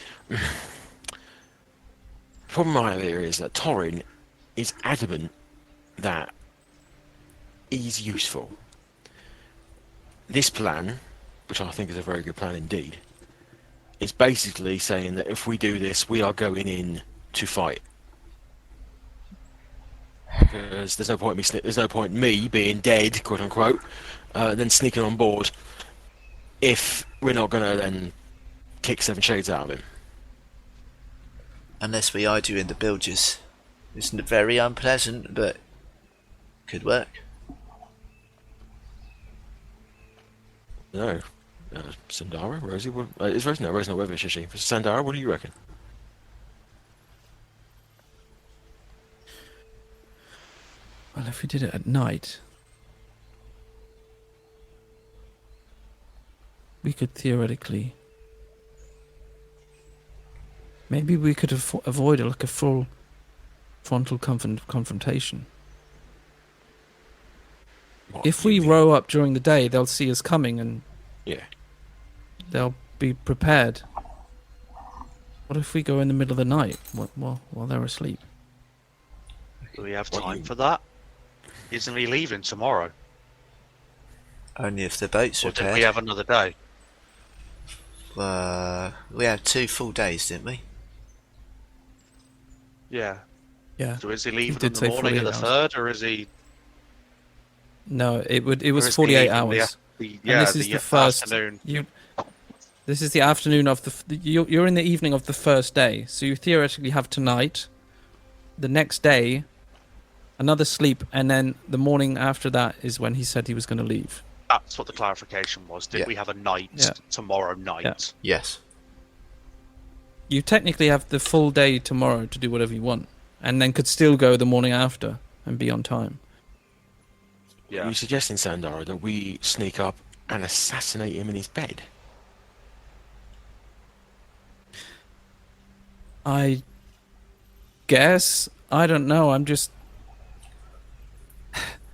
Problem I have here is that Torrin is adamant that he's useful. This plan, which I think is a very good plan indeed, is basically saying that if we do this, we are going in to fight. Because there's no point me being dead, quote unquote, then sneaking on board if we're not going to then kick seven shades out of him. Unless we hide you in the bilges. It's very unpleasant, but could work. No. Sandara? Rosie? Is Rosie? No, Rosie's not with us, is she? Sandara, what do you reckon? Well, if we did it at night, we could theoretically... Maybe we could avoid a full frontal confrontation. What, If you we think- row up during the day, they'll see us coming and Yeah. they'll be prepared. What if we go in the middle of the night while they're asleep? Do we have What time you- for that? Isn't he leaving tomorrow? Only if the boat's Or did repaired. we have another day? We had 2 full days, didn't we? Yeah. Yeah. So is he leaving did in say the morning of the 48 hours. 3rd, or is he... No, it or was is 48 he leaving hours. The And this is the first. afternoon. This is the afternoon of you're in the evening of the first day, so you theoretically have tonight, the next day, another sleep, and then the morning after that is when he said he was going to leave. That's what the clarification was. Did Yeah. we have a night Yeah. tomorrow night? Yeah. Yes. You technically have the full day tomorrow to do whatever you want, and then could still go the morning after and be on time. Yeah. Are you suggesting, Sandara, that we sneak up and assassinate him in his bed? I guess. I don't know. I'm just...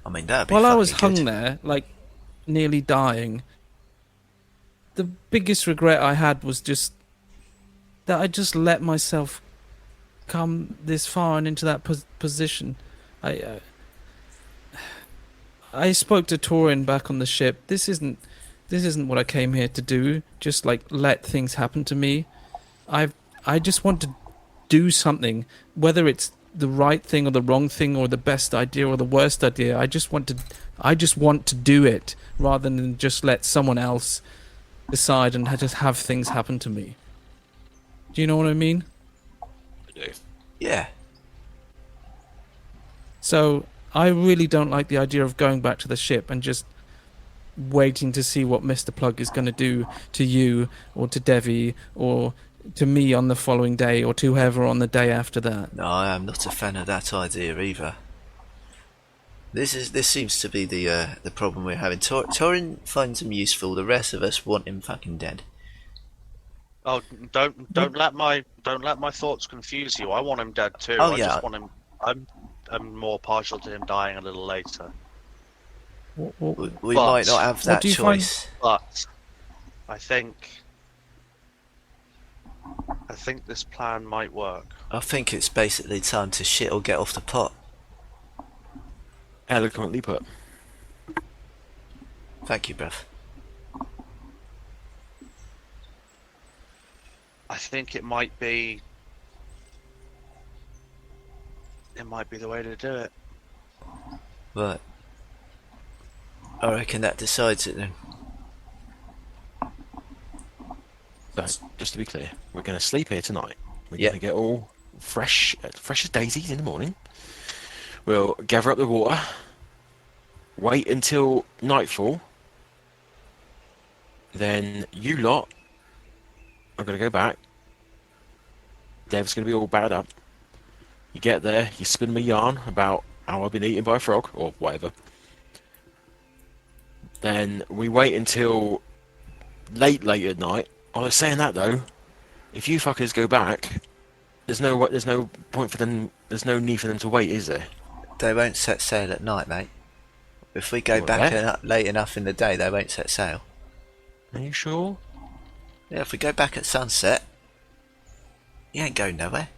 I mean, that'd be While I was fucking hung good. there, like, nearly dying, the biggest regret I had was just that I just let myself come this far and into that position. I spoke to Torrin back on the ship. This isn't what I came here to do. Just like let things happen to me. I just want to do something, whether it's the right thing or the wrong thing or the best idea or the worst idea. I just want to do it rather than just let someone else decide and just have things happen to me. Do you know what I mean? I do. Yeah. So I really don't like the idea of going back to the ship and just waiting to see what Mr. Plug is going to do to you or to Devvie or to me on the following day or to whoever on the day after that. No, I am not a fan of that idea either. This seems to be the problem we're having. Torrin finds him useful. The rest of us want him fucking dead. Oh, don't let my thoughts confuse you. I want him dead too. Oh, I yeah. just want him. I'm more partial to him dying a little later. We But might not have that do you find- choice. But I think this plan might work. I think it's basically time to shit or get off the pot. Eloquently put. Thank you, bruv. I think it might be the way to do it. Right. I reckon that decides it then. So, just to be clear, we're going to sleep here tonight. We're Yeah. going to get all fresh as daisies in the morning. We'll gather up the water, wait until nightfall. Then you lot are going to go back. Dev's going to be all battered up. You get there, you spin me yarn about how I've been eaten by a frog, or whatever. Then we wait until late at night. I was saying that though, if you fuckers go back, there's no point for them. There's no need for them to wait, is there? They won't set sail at night, mate. If we go What, back there? late enough in the day, they won't set sail. Are you sure? Yeah, if we go back at sunset, you ain't going nowhere.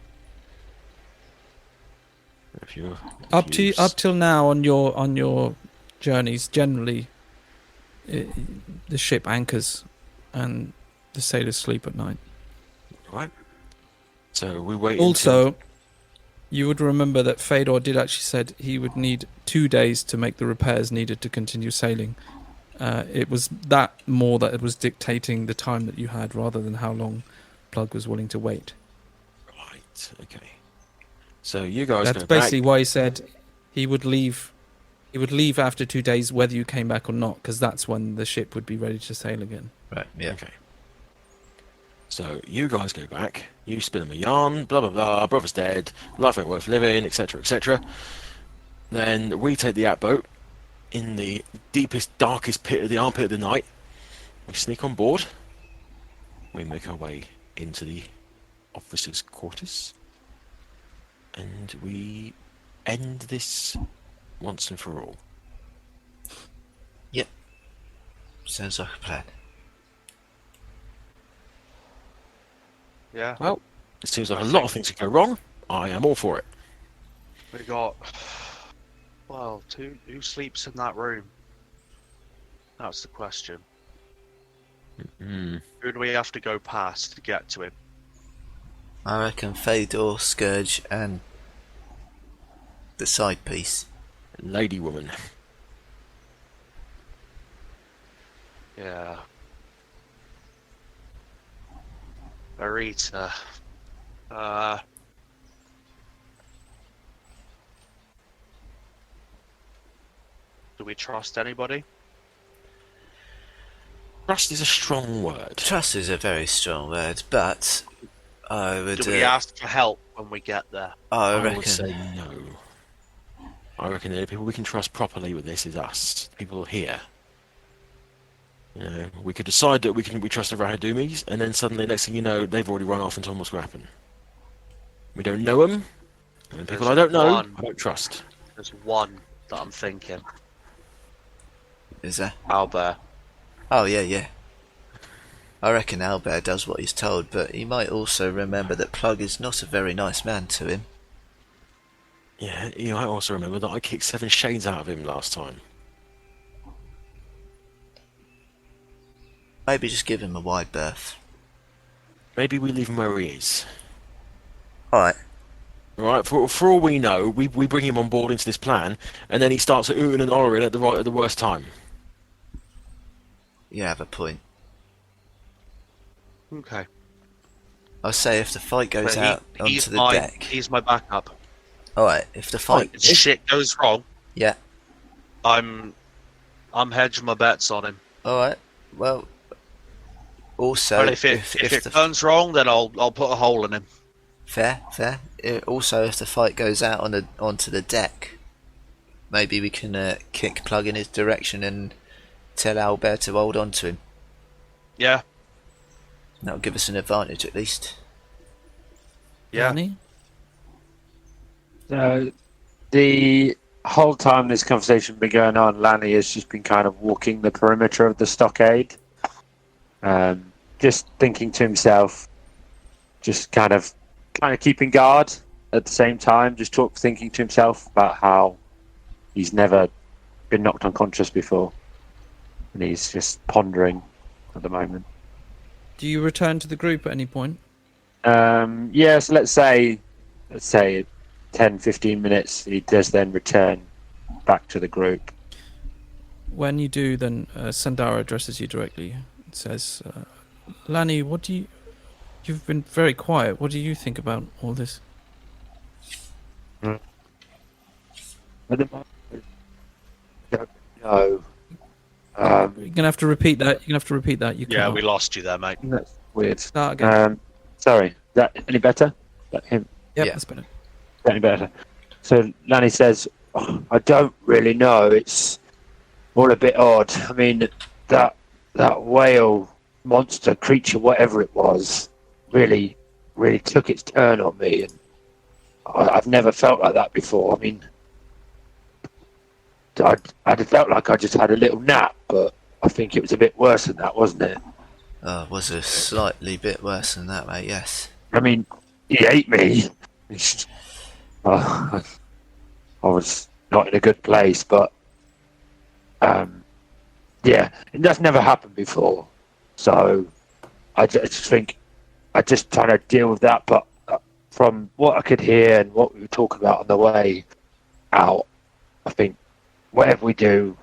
If you Up till now on your journeys, generally, the ship anchors and the sailors sleep at night. right. So we wait. Also, you would remember that Fedor did actually said he would need 2 days to make the repairs needed to continue sailing. It was that more that it was dictating the time that you had rather than how long Plug was willing to wait. Right. Okay. So you guys That's go basically back. why he said he would leave. He would leave after 2 days, whether you came back or not, because that's when the ship would be ready to sail again. Right, yeah. Okay. So you guys go back. You spin them a yarn. Blah blah blah. Brother's dead. Life ain't worth living, etc., etc. Then we take the outboat in the deepest, darkest pit of the armpit of the night. We sneak on board. We make our way into the officers' quarters, and we end this once and for all. Yep. Sounds like a plan. Yeah. Well, it seems like a lot of things could go wrong. I am all for it. We got. Well, who sleeps in that room? That's the question. Mm. Who do we have to go past to get to him? I reckon Fedor, Scourge, and the side piece. Lady woman. Yeah. Arita. Do we trust anybody? Trust is a strong word. Trust is a very strong word, but I would. Do we ask for help when we get there? I I reckon. would say no. I reckon the only people we can trust properly with this is us, people here. You know, we could decide that we trust the Rahadumis, and then suddenly, next thing you know, they've already run off and told us what's going to happen. We don't know them, and people I don't know, I don't trust. There's one that I'm thinking. Is there? Albert. Oh yeah. I reckon Albert does what he's told, but he might also remember that Plug is not a very nice man to him. Yeah, you might also remember that I kicked 7 shades out of him last time. Maybe just give him a wide berth. Maybe we leave him where he is. Alright. Right, for all we know, we bring him on board into this plan, and then he starts oohing and ahhing at the worst time. You have a point. Okay. I'll say if the fight goes But out he's onto the deck. He's my backup. Alright, if the fight... If shit goes wrong, Yeah, I'm hedging my bets on him. alright. Well, also... And if it turns wrong, then I'll put a hole in him. Fair. Also, if the fight goes out onto the deck, maybe we can kick Plug in his direction and tell Albert to hold on to him. Yeah. That'll give us an advantage at least. Yeah. Lani? The whole time this conversation been going on, Lani has just been kind of walking the perimeter of the stockade, just thinking to himself, just kind of keeping guard at the same time, just thinking to himself about how he's never been knocked unconscious before, and he's just pondering at the moment. Do you return to the group at any point? Yeah, so let's say 10-15 minutes, he does then return back to the group. When you do, then Sandara addresses you directly and says, Lani, you've been very quiet. What do you think about all this? At the moment, I don't know. You're going to have to repeat that. You Yeah, can't. we lost you there, mate. That's weird. Start again. Sorry, is that any better? Is that him? Yep, yeah. that's better. Any better? So Lani says, I don't really know. It's all a bit odd. I mean, that whale monster creature, whatever it was, really took its turn on me, and I've never felt like that before. I mean, I'd felt like I just had a little nap, but I think it was a bit worse than that, wasn't it? It was a slightly bit worse than that, mate, yes. I mean, he ate me. I was not in a good place, but yeah, that's never happened before. So I just think I just try to deal with that. But from what I could hear and what we were talking about on the way out, I think whatever we do,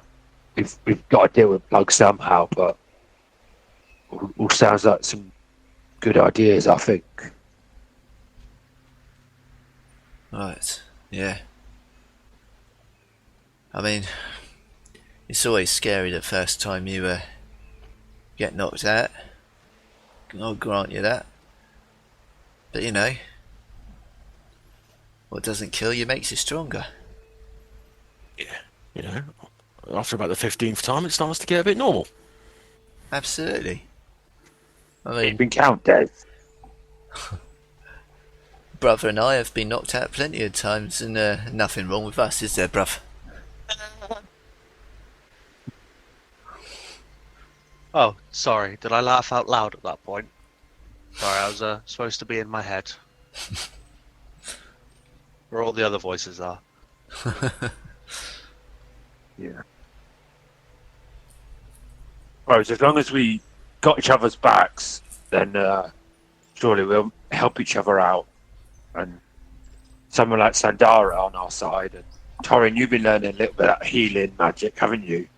we've got to deal with Plug somehow. But all sounds like some good ideas, I think. Right, yeah. I mean, it's always scary the first time you get knocked out. I'll grant you that. But you know, what doesn't kill you makes you stronger. Yeah, you know, after about the 15th time, it starts to get a bit normal. Absolutely. I You mean, can count, Dave. brother and I have been knocked out plenty of times, and nothing wrong with us, is there, bruv? Oh, sorry. Did I laugh out loud at that point? Sorry, I was supposed to be in my head. Where all the other voices are. Yeah. Well, as long as we got each other's backs, then surely we'll help each other out. And someone like Sandara on our side, and Torrin, you've been learning a little bit of healing magic, haven't you?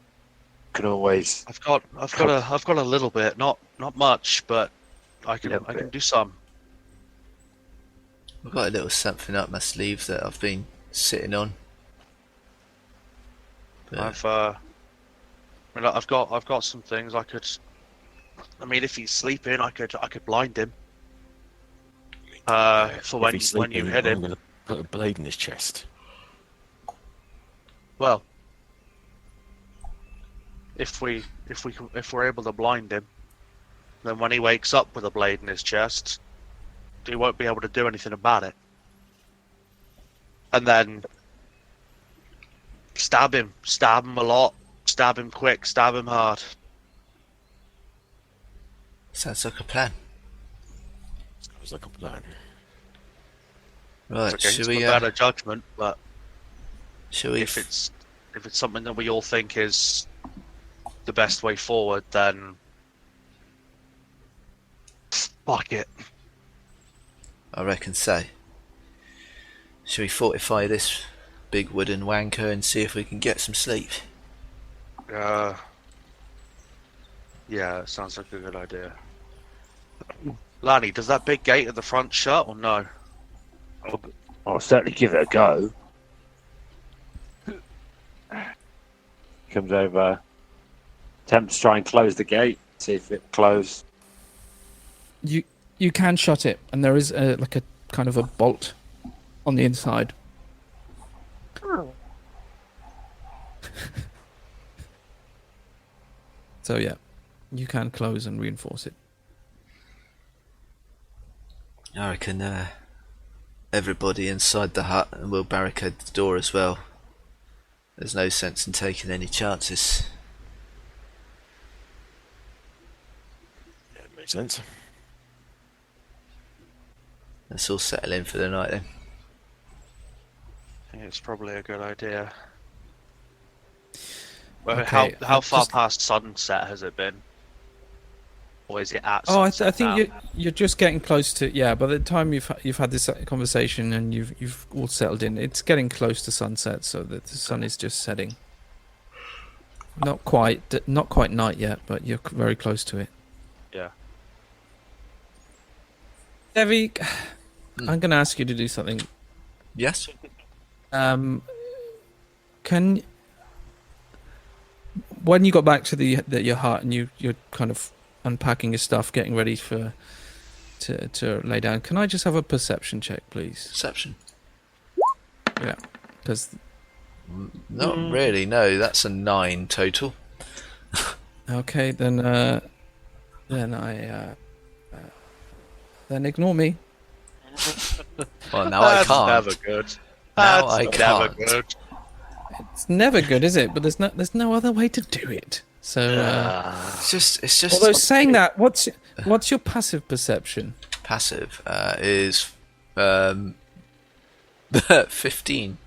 Can always. I've got a little bit, not much, but I can do some. I've got a little something up my sleeve that I've been sitting on. But I've got some things I could. I mean, if he's sleeping, I could blind him. For If when he's you sleeping, hit I'm him. going to put a blade in his chest. Well, if we're able to blind him, then when he wakes up with a blade in his chest, he won't be able to do anything about it. And then stab him a lot, stab him quick, stab him hard. sounds like a plan. It was like a plan. Right, It's against should we? my better judgment, but Should we? if it's something that we all think is the best way forward, then fuck it. I reckon so. Should we fortify this big wooden wanker and see if we can get some sleep? Yeah, it sounds like a good idea. Lani, does that big gate at the front shut or no? I'll certainly give it a go. Comes over, attempts to try and close the gate, see if it closes. You can shut it, and there is a kind of a bolt on the inside. So yeah, you can close and reinforce it. I reckon everybody inside the hut, and we'll barricade the door as well. There's no sense in taking any chances. Yeah, makes sense. Let's all settle in for the night then. I think it's probably a good idea. Well, Okay, how far just- past sunset has it been? Or is it at Oh, I sunset think now? you're just getting close to, yeah. By the time you've had this conversation and you've all settled in, it's getting close to sunset, so that the sun is just setting. Not quite night yet, but you're very close to it. Yeah. Devvie, I'm going to ask you to do something. Yes? When you got back to your hut and you're kind of unpacking your stuff, getting ready to lay down, can I just have a perception check, please? Perception? Yeah, because Not really, no. That's a 9 total. okay, then ignore me. Well, now I That's can't. never good. Now That's I never can't. good. It's never good, is it? But there's no other way to do it. So, It's just although saying that, what's your passive perception? passive is 15.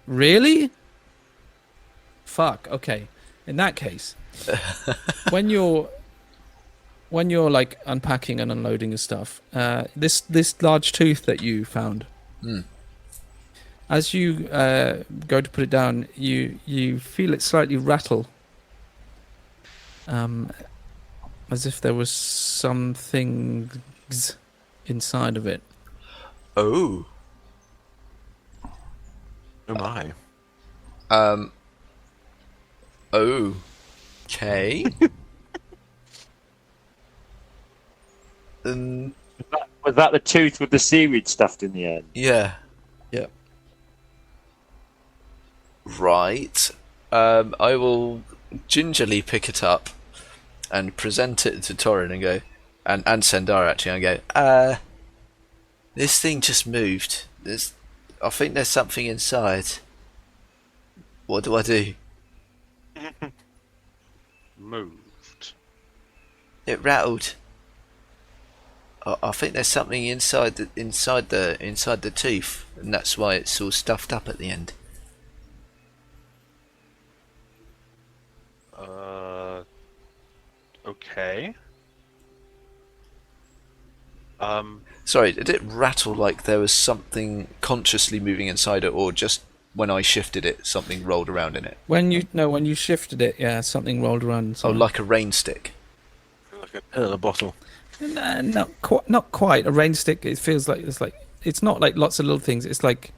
Really? Fuck. Okay. In that case, when you're like unpacking and unloading your stuff, this large tooth that you found, as you go to put it down, you feel it slightly rattle, as if there was some things inside of it. Oh. Oh my. Okay. Was that the tooth with the seaweed stuffed in the end? Yeah. Yeah. Right. I will gingerly pick it up and present it to Torrin and go, and Sendar actually, and go, this thing just moved. I think there's something inside. What do I do? Moved. It rattled. I think there's something inside the tooth, and that's why it's all stuffed up at the end. Okay. Sorry, did it rattle like there was something consciously moving inside it, or just when I shifted it, something rolled around in it? When you shifted it, yeah, something rolled around. Oh, Inside. like a rain stick. Like a pill in a bottle. No, not quite. A rain stick. It feels like it's not like lots of little things. It's like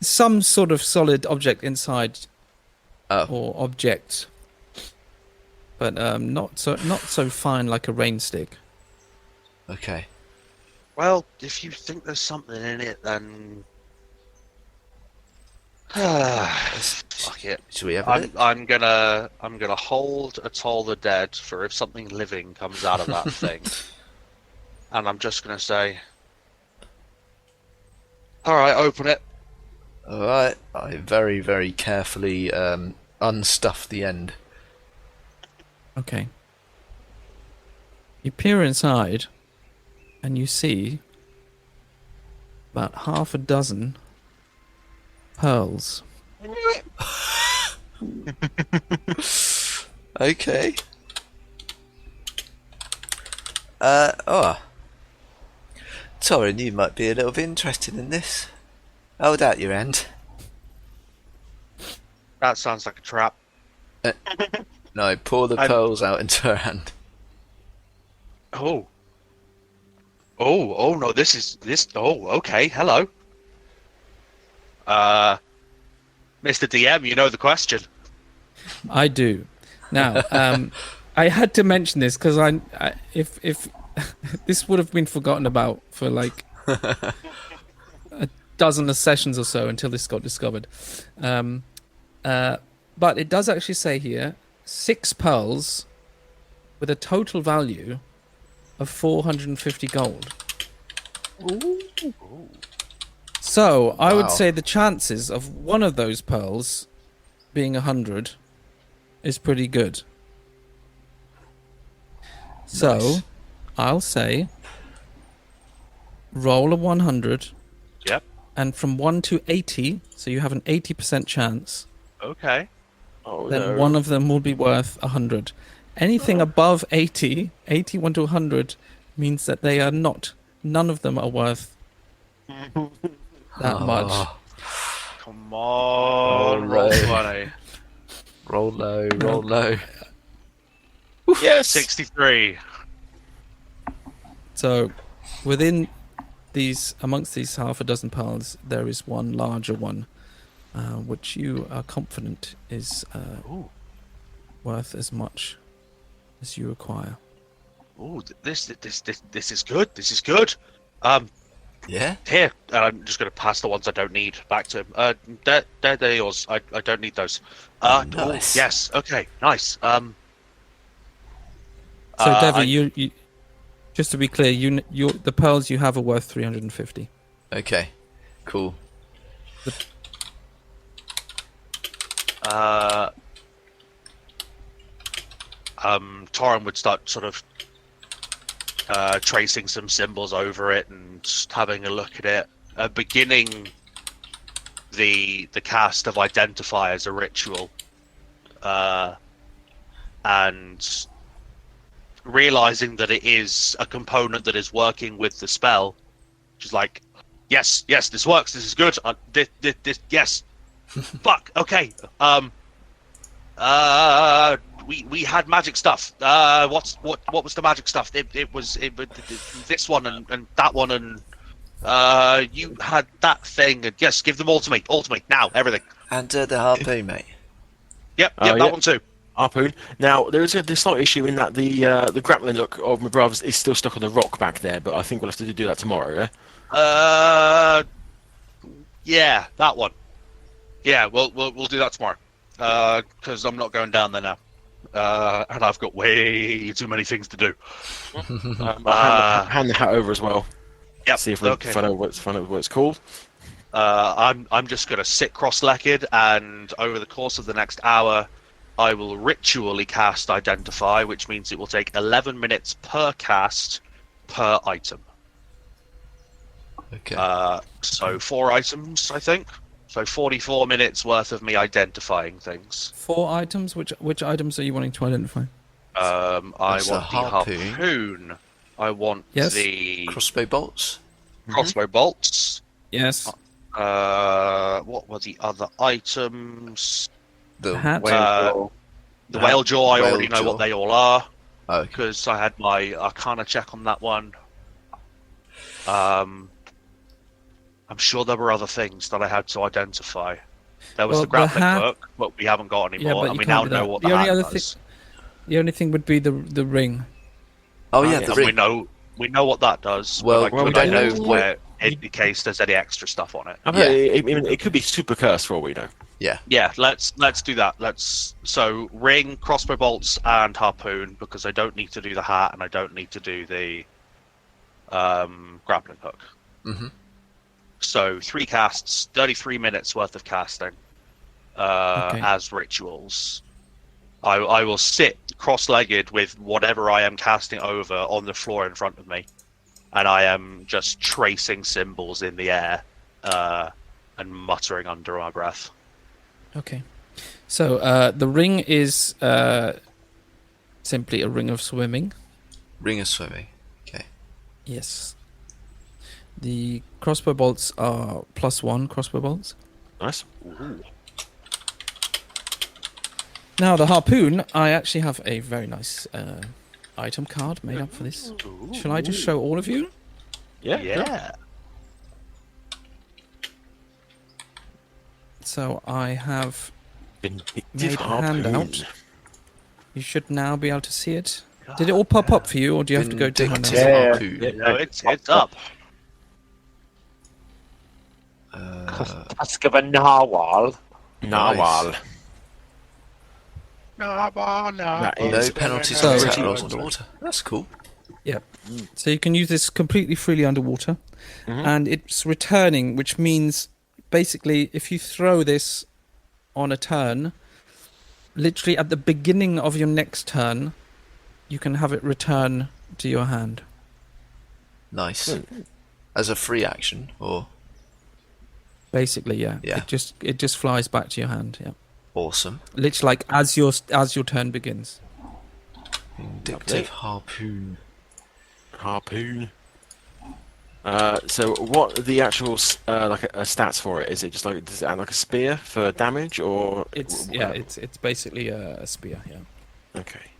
some sort of solid object inside, or objects, but not so fine like a rain stick. Okay. Well, if you think there's something in it, then fuck it. Should we have it? I'm gonna hold Atoll the Dead for if something living comes out of that thing, and I'm just gonna say, all right, open it. Alright, I very, very carefully unstuff the end. Okay. You peer inside, and you see about half a dozen pearls. Okay. Torrin, you might be a little bit interested in this. Hold out your end. That sounds like a trap. No, pour the I'm- pearls out into her hand. Oh. Oh no, this. Oh, okay, hello. Mr. DM, you know the question. I do. Now, I had to mention this because if this would have been forgotten about for like a dozen of sessions or so until this got discovered. But it does actually say here 6 pearls with a total value of 450 gold. Ooh. So I would Wow. say the chances of one of those pearls being 100 is pretty good. So Nice. I'll say roll a 100. Yep. And from 1 to 80, so you have an 80% chance, Okay. Oh, then no. one of them will be worth 100. Anything above 80, 81 to 100, means that they are not. None of them are worth that much. Oh, Come on, Oh, roll right. 20. roll low, roll low. Yes! 63. So within amongst these half a dozen pearls, there is one larger one, which you are confident is worth as much as you require. Ooh, this is good. This is good. Yeah? Here, I'm just going to pass the ones I don't need back to him. They're yours. I don't need those. Nice. Yes. Okay. Nice. So I- Devvie, you just to be clear, the pearls you have are worth 350. Okay, cool. Torrin would start sort of tracing some symbols over it and just having a look at it, beginning the cast of Identify as a ritual, and realizing that it is a component that is working with the spell, which is like, yes, this works. This is good. This yes. Fuck. Okay. We had magic stuff. What was the magic stuff? It was this one and that one and you had that thing. And yes, give them all to me now. Everything. And the harpoon, mate. Yep, yeah. that one too. Harpoon. Now, there is a slight issue in that the grappling hook of my brother's is still stuck on the rock back there, but I think we'll have to do that tomorrow, yeah? Yeah, that one. Yeah, we'll do that tomorrow. Because I'm not going down there now. And I've got way too many things to do. I'll hand the hat over as well. Yep. See if we okay. find out what it's called. I'm just gonna sit cross-legged, and over the course of the next hour, I will ritually cast Identify, which means it will take 11 minutes per cast per item. Okay. So 4 items, I think. So 44 minutes worth of me identifying things. 4 items? Which items are you wanting to identify? I That's want a the harpoon. harpoon. I want Yes. the Crossbow bolts? crossbow bolts. Yes. What were the other items? The Hat. The whale jaw, I Whale already know jaw. what they all are, Oh, okay. because I had my Arcana check on that one. I'm sure there were other things that I had to identify. There was Well, the grappling the hat- hook, but we haven't got Yeah, anymore, but and you we can't now do know that. what The the only hat other does. The only thing would be the ring. Oh, yeah, yeah, the And ring. we know what that does. Well, but we I don't couldn't know where in case there's any extra stuff on it. I mean, it could be super cursed for all we know. Yeah. Yeah, let's do that. So ring, crossbow bolts, and harpoon, because I don't need to do the hat and I don't need to do the grappling hook. Mhm. So 3 casts, 33 minutes worth of casting Okay. as rituals. I will sit cross-legged with whatever I am casting over on the floor in front of me, and I am just tracing symbols in the air and muttering under my breath. Okay. So the ring is simply a ring of swimming. Ring of swimming. Okay. Yes. The crossbow bolts are +1 crossbow bolts. Nice. Now, the harpoon, I actually have a very nice item card made up for this. Shall I just show all of you? Yeah. Yeah. So I have Vindictive made a harpoon. handout. You should now be able to see it. Did it all pop up for you, or do you have to go down now? Vindictive Yeah. harpoon. No, it's up. Tusk of a narwhal. Narwhal. No. That No is penalties So- for attack rolls underwater. That's cool. Yep. So you can use this completely freely underwater, and it's returning, which means basically if you throw this on a turn, literally at the beginning of your next turn, you can have it return to your hand. Nice. As a free action, or Basically, yeah. Yeah. It just flies back to your hand. Yeah. awesome. Literally, like as your turn begins. Vindictive harpoon. harpoon. So what are the actual stats for it? Is it just like, does it add like a spear for damage, or It's it's basically a spear. Yeah. okay.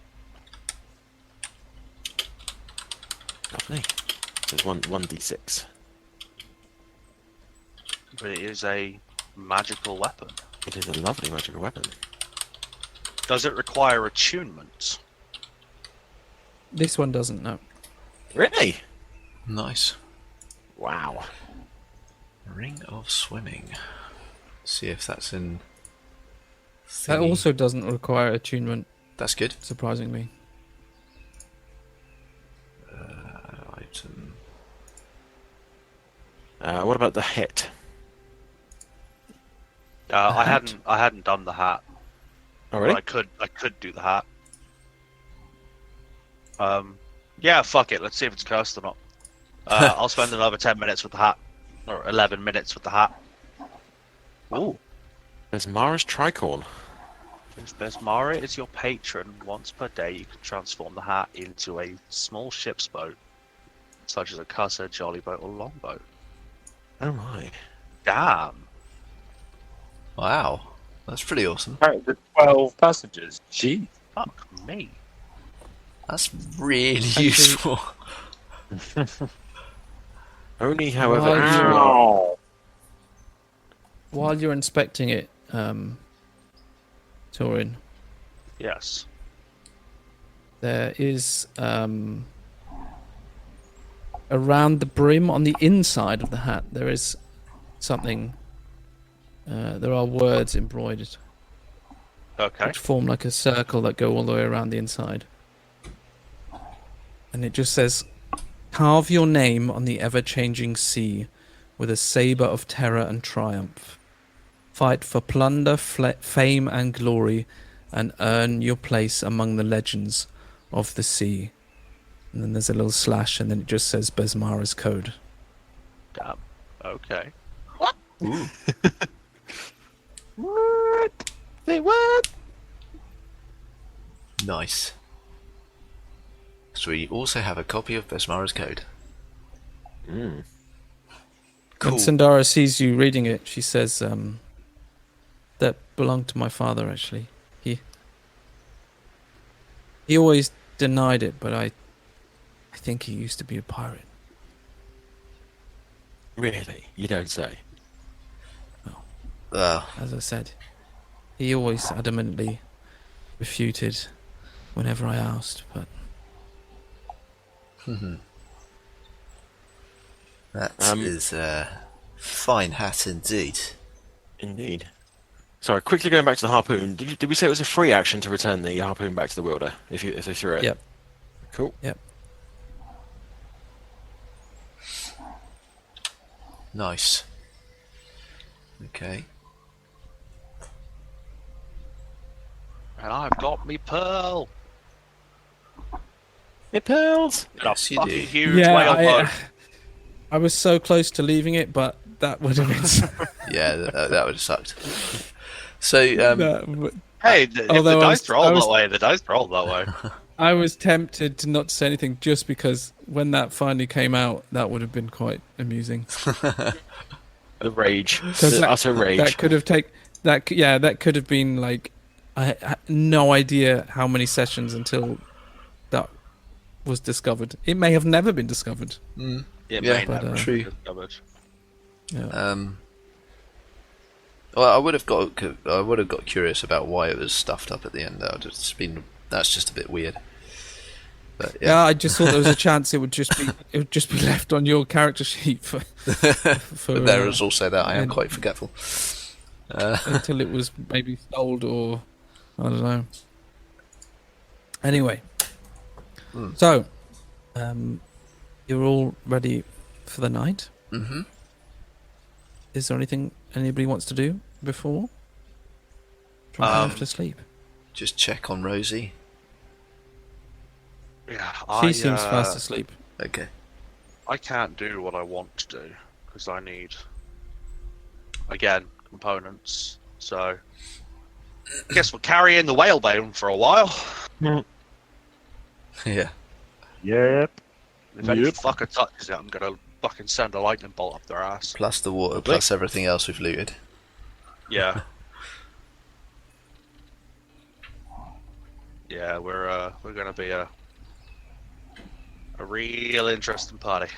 Lovely. So it's one d6. But it is a magical weapon. It is a lovely magical weapon. Does it require attunement? This one doesn't. No. Really? Nice. Wow. Ring of swimming. See if that's in. That thingy. also doesn't require attunement. That's good. Surprisingly. Item. What about the hit? I hat? hadn't done the hat. Oh, But really? I could do the hat. Yeah, fuck it. Let's see if it's cursed or not. I'll spend another 10 minutes with the hat, or 11 minutes with the hat. Ooh. There's Mara's tricorn. Besmara is your patron. Once per day, you can transform the hat into a small ship's boat, such as a cutter, jolly boat, or longboat. Oh my. Damn. Wow. That's pretty awesome. Apparently, 12 passengers. Gee. Fuck me. That's really Actually- useful. Only, however, Well, actual- Oh. While you're inspecting it, Torrin, Yes. there is around the brim on the inside of the hat. There is something. There are words embroidered, Okay. which form like a circle that go all the way around the inside. And it just says, "Carve your name on the ever-changing sea, with a saber of terror and triumph. Fight for plunder, fame, and glory, and earn your place among the legends of the sea." And then there's a little slash, and then it just says Besmara's code. Damn. Okay. What? Say what? Nice. So we also have a copy of Besmara's code. Mm. Cool. When Sandara sees you reading it, she says, "That belonged to my father, actually. He always denied it, but I think he used to be a pirate." Really? You don't say. As I said, he always adamantly refuted whenever I asked, but That is a fine hat indeed. Indeed. Sorry, quickly going back to the harpoon. Did we say it was a free action to return the harpoon back to the wielder if they threw it? Yep. Cool. Yep. Nice. Okay. And I've got me pearl. It pearls. And a Yes, you do. fucking huge whale boat. I was so close to leaving it, but that would have been... Yeah, that would have sucked. So, that would- Hey, if the Although dice roll I was- that way, the dice roll that way. I was tempted to not say anything just because when that finally came out, that would have been quite amusing. The rage. 'Cause The utter rage. That could have that could have been like I had no idea how many sessions until that was discovered. It may have never been discovered. It Yeah, may but, never be true. discovered. Yeah. Well, I would have got curious about why it was stuffed up at the end. That's just a bit weird. But Yeah, I just thought there was a chance it would just be left on your character sheet for but there is also that I am and- quite forgetful. until it was maybe sold or I don't know. Anyway, so you're all ready for the night. Mm-hmm. Is there anything anybody wants to do before? Try off to sleep. Just check on Rosie. Yeah, She seems fast asleep. Okay. I can't do what I want to do because I need, again, components. So, I guess we're carrying the whalebone for a while. Yeah. Yep. If any fucker touches it, I'm gonna fucking send a lightning bolt up their ass. Plus the water, plus everything else we've looted. Yeah. Yeah, we're gonna be a real interesting party.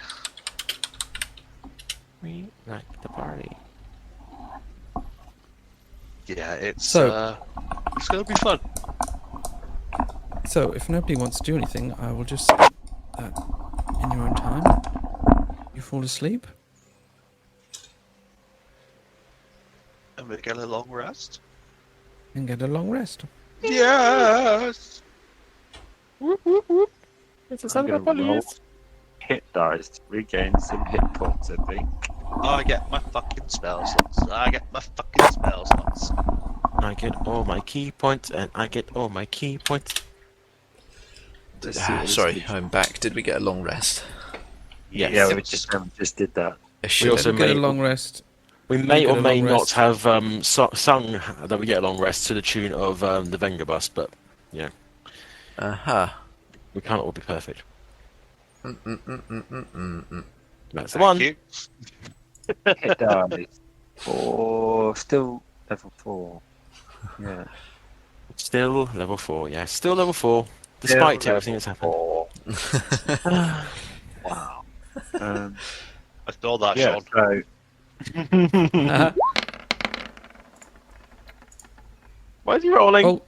We like the party. Yeah, it's So- it's gonna be fun. So, if nobody wants to do anything, I will just skip that in your own time. You fall asleep. And we get a long rest. And get a long rest. Yes. It's I'm gonna roll hit dice to regain some hit points, I think. I get my fucking spell slots. I get my fucking spell slots. I get all my key points, and I get all my key points. Sorry, I'm back. Did we get a long rest? Yes. Yeah, we just did that. Shit. also Get a made- long rest. We may get or a may long not rest. have sung that we get a long rest to the tune of the Venga Bus, but yeah, Aha. we can't all be perfect. That's the Thank one. you. Hit dice. Still level 4. Yeah. Still level 4, yeah. Still level 4, despite Still everything that's happened. level 4. Wow. I saw that, Yeah, Sean. so Why is he rolling? Oh,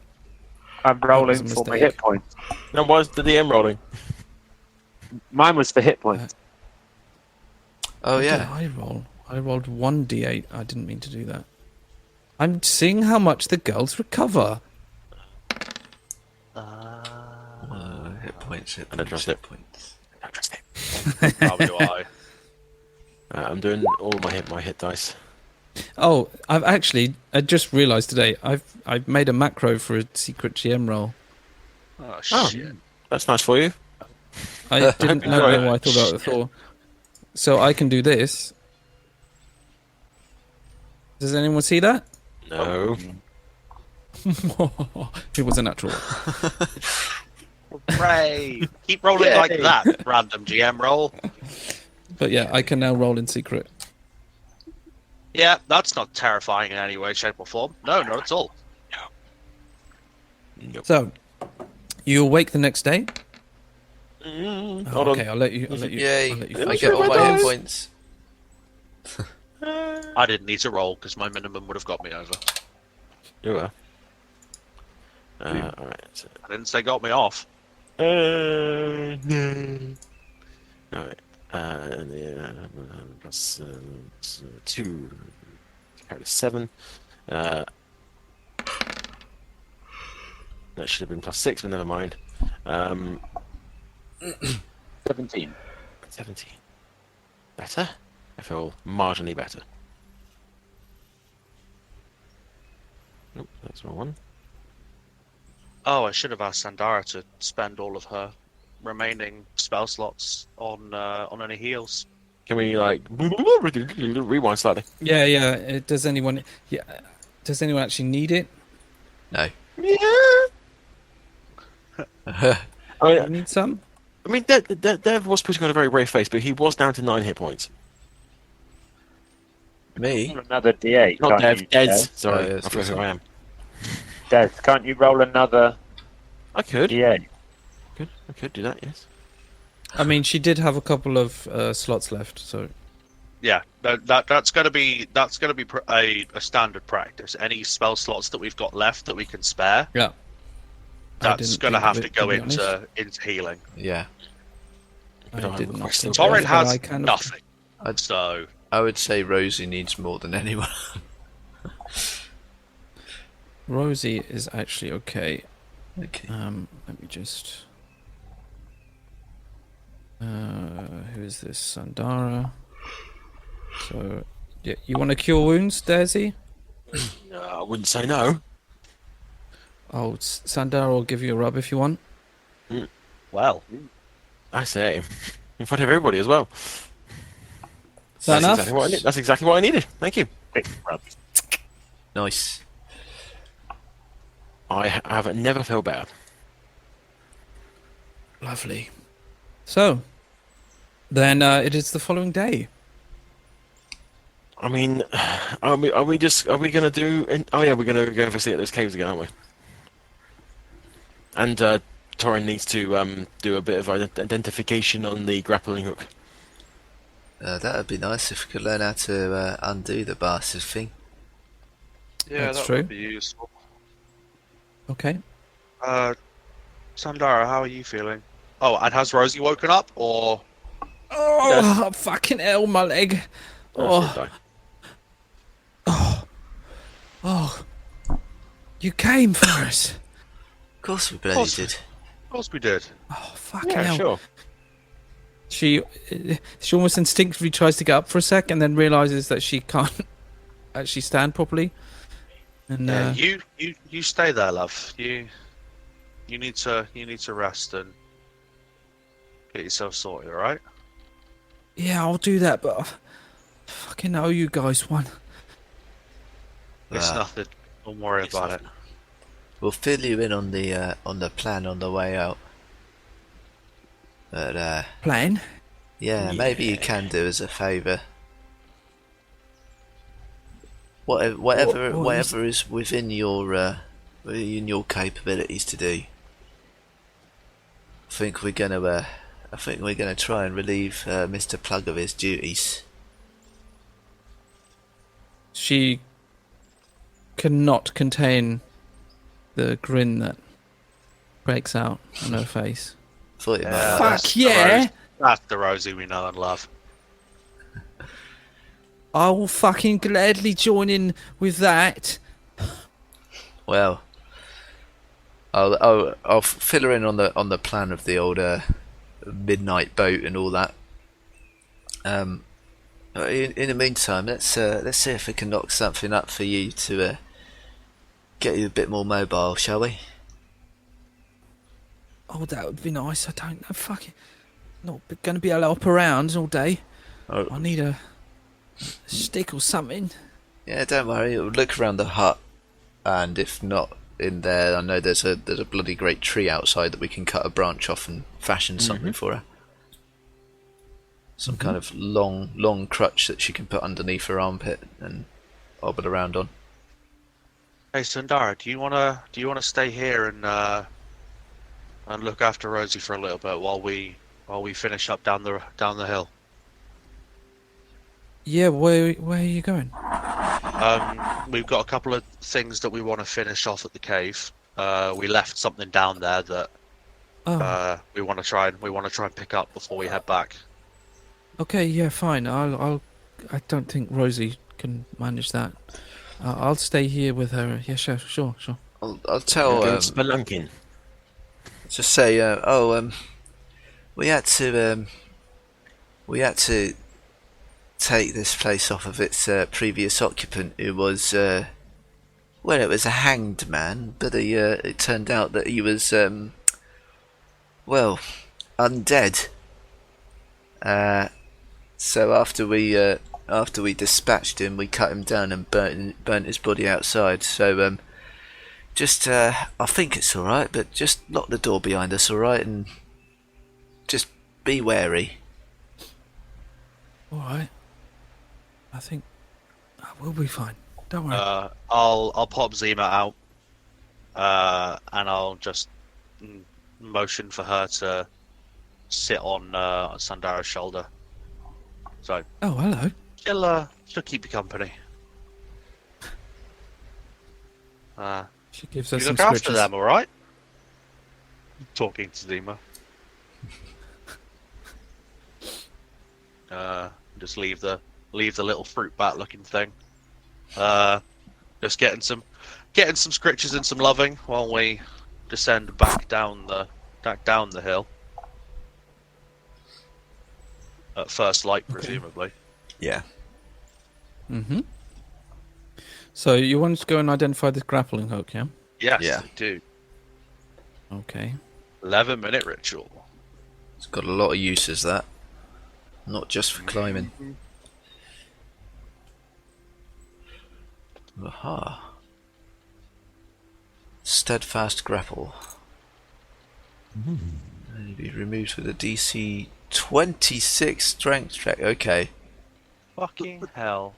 I'm That rolling was a for my mistake. hit points. No, why is the DM rolling? Mine was for hit points. Oh what did yeah. I roll? I rolled 1d8. I didn't mean to do that. I'm seeing how much the girls recover. Hit points. Hit I don't points. trust Hit it. points. Don't trust it. How do I? I'm doing all my hit dice. Oh, I just realised today. I've made a macro for a secret GM roll. Oh, Oh. shit. That's nice for you. I didn't you know enjoy it. why I thought about it before. So I can do this. Does anyone see that? No. It was a natural. Hooray! Keep rolling like that, random GM roll. But yeah, I can now roll in secret. Yeah, that's not terrifying in any way, shape, or form. No, not at all. So, you awake the next day. Hold Okay, on. I'll let you. Yay! I'll let you I finish. get all my my dice. hit points. I didn't need to roll because my minimum would have got me over. You are. Alright. So, I didn't say got me off. alright. Plus 2. Carry 7. That should have been plus 6, but never mind. 17. 17. Better? I feel marginally better. Nope, that's the wrong one. Oh, I should have asked Sandara to spend all of her remaining spell slots on any heals. Can we, like, rewind slightly? Yeah. Does anyone? Yeah. Does anyone actually need it? No. Yeah. You need some? Dev was putting on a very brave face, but he was down to 9 hit points. Me? Another D8. Not can't Dev, you, Dez. Sorry, yes, I forgot who I am. Des, can't you roll another I could. D8? I could do that, yes. I mean, she did have a couple of slots left, so Yeah, that's gonna be a standard practice. Any spell slots that we've got left that we can spare, yeah. that's didn't gonna think of have it, to go be honest. into healing. Yeah. I don't did have a not question. think of Torrin it, but I has kind of- nothing, I'd- so I would say Rosie needs more than anyone. Rosie is actually okay. Okay. Let me just. Who is this? Sandara. So, yeah, you want to cure wounds, Daisy? No, I wouldn't say no. Oh, Sandara will give you a rub if you want. well. I say, in front of everybody as well. Is that enough? That's exactly what I needed. Thank you. Nice. I have never felt better. Lovely. So, then it is the following day. I mean, are we going to do? Oh yeah, we're going to go investigate those caves again, aren't we? And Torrin needs to do a bit of identification on the grappling hook. That would be nice if we could learn how to undo the bastard thing. Yeah, That's that true. would be useful. Okay. Sandara, how are you feeling? Oh, and has Rosie woken up, or? Oh, fucking hell, my leg. Oh. Oh, you came for us. Of course we bloody did. Of course we did. Oh, fucking Yeah, hell. sure. She almost instinctively tries to get up for a sec and then realizes that she can't actually stand properly. And Yeah, you stay there, love. You need to rest and get yourself sorted, all right? yeah, I'll do that, but I fucking owe you guys one. It's Ah. nothing. Don't worry about it. We'll fill you in on the plan on the way out. But Plan? yeah, maybe you can do us a favour. Whatever is within your capabilities to do. I think we're gonna try and relieve Mr. Plug of his duties. She cannot contain the grin that breaks out on her face. Thought you might Yeah, like Fuck that. yeah! That's the Rosie we know and love. I will fucking gladly join in with that. Well, I'll fill her in on the plan of the old midnight boat and all that. In the meantime, let's see if we can knock something up for you to get you a bit more mobile, shall we? Oh, that would be nice. I don't know. Fucking not going to be able to hop around all day. Oh. I need a stick or something. Yeah, don't worry. Look around the hut, and if not in there, I know there's a bloody great tree outside that we can cut a branch off and fashion something for her. Some kind of long crutch that she can put underneath her armpit and hobble around on. Hey, Sandara, do you wanna stay here and look after Rosie for a little bit while we finish up down the hill? Yeah, where are you going? We've got a couple of things that we want to finish off at the cave. We left something down there that Oh, we want to try and pick up before we head back. okay, yeah, fine. I don't think Rosie can manage that. I'll stay here with her. Yeah, sure. I'll tell. Going spelunking. Just say, we had to take this place off of its previous occupant, who was, it was a hanged man, but it turned out that he was, undead. So after we dispatched him, we cut him down and burnt his body outside. So, Just, I think it's alright, but just lock the door behind us, alright? And just be wary. Alright. I think we'll be fine. Don't worry. I'll pop Zima out, and I'll just motion for her to sit on Sandara's shoulder. So Oh, hello. she'll keep you company. She gives You us some look after scritches. them, all right? Talking to Zima. Just leave the little fruit bat looking thing. Just getting some scritches and some loving while we descend back down the hill. At first light, presumably. Yeah. Mm-hmm. So you want to go and identify this grappling hook, yeah? Yes, Yeah. I do. Okay. 11-minute ritual. It's got a lot of uses, that. Not just for climbing. Aha. Steadfast grapple. Only be removed with a DC 26 strength check. Okay. Fucking hell.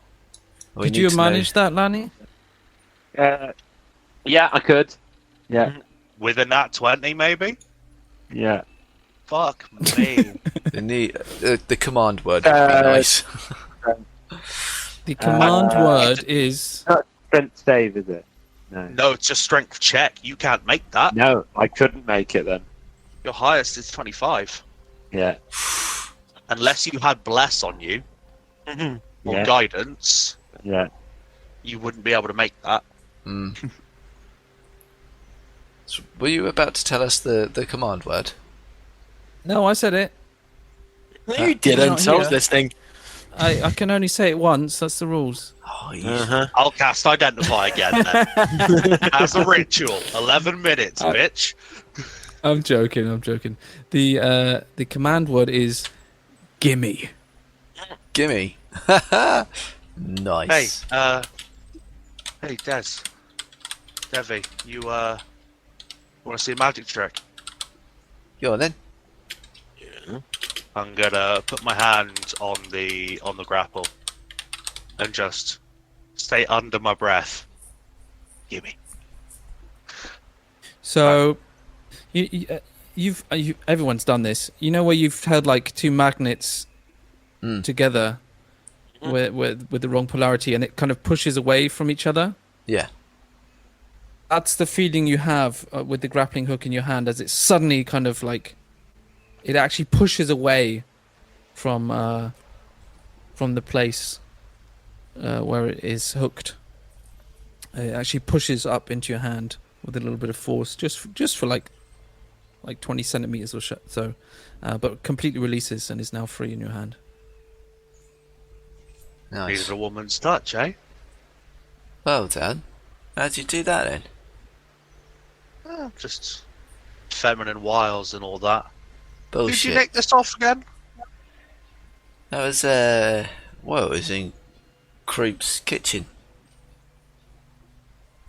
We Did need you to know- manage that, Lanny? Yeah, I could. Yeah, With a nat 20, maybe? yeah. Fuck me. the command word would be nice. The command word is... Not strength save, is it? No. No, it's just strength check. You can't make that. No, I couldn't make it then. Your highest is 25. Yeah. Unless you had bless on you, or Yeah. guidance, Yeah. you wouldn't be able to make that. So were you about to tell us the command word? No, I said it. No, you're you not didn't. I was here. listening. I can only say it once. That's the rules. Oh, you I'll cast Identify again then. As a ritual. 11 minutes, bitch. I'm joking. The command word is gimme. gimme. Nice. Hey, Devvie, you want to see a magic trick? Go on then. I'm gonna put my hand on the grapple and just stay under my breath. Gimme. So, you've everyone's done this. You know where you've held like two magnets together, with the wrong polarity, and it kind of pushes away from each other. Yeah. That's the feeling you have with the grappling hook in your hand, as it suddenly kind of like it actually pushes away from the place where it is hooked. It actually pushes up into your hand with a little bit of force, just for like 20 centimeters or so, but completely releases and is now free in your hand. Nice. Needed a woman's touch, eh? Well done. How'd you do that then? Just feminine wiles and all that. Did you Bullshit. nick this off again? That was it was in Croup's kitchen.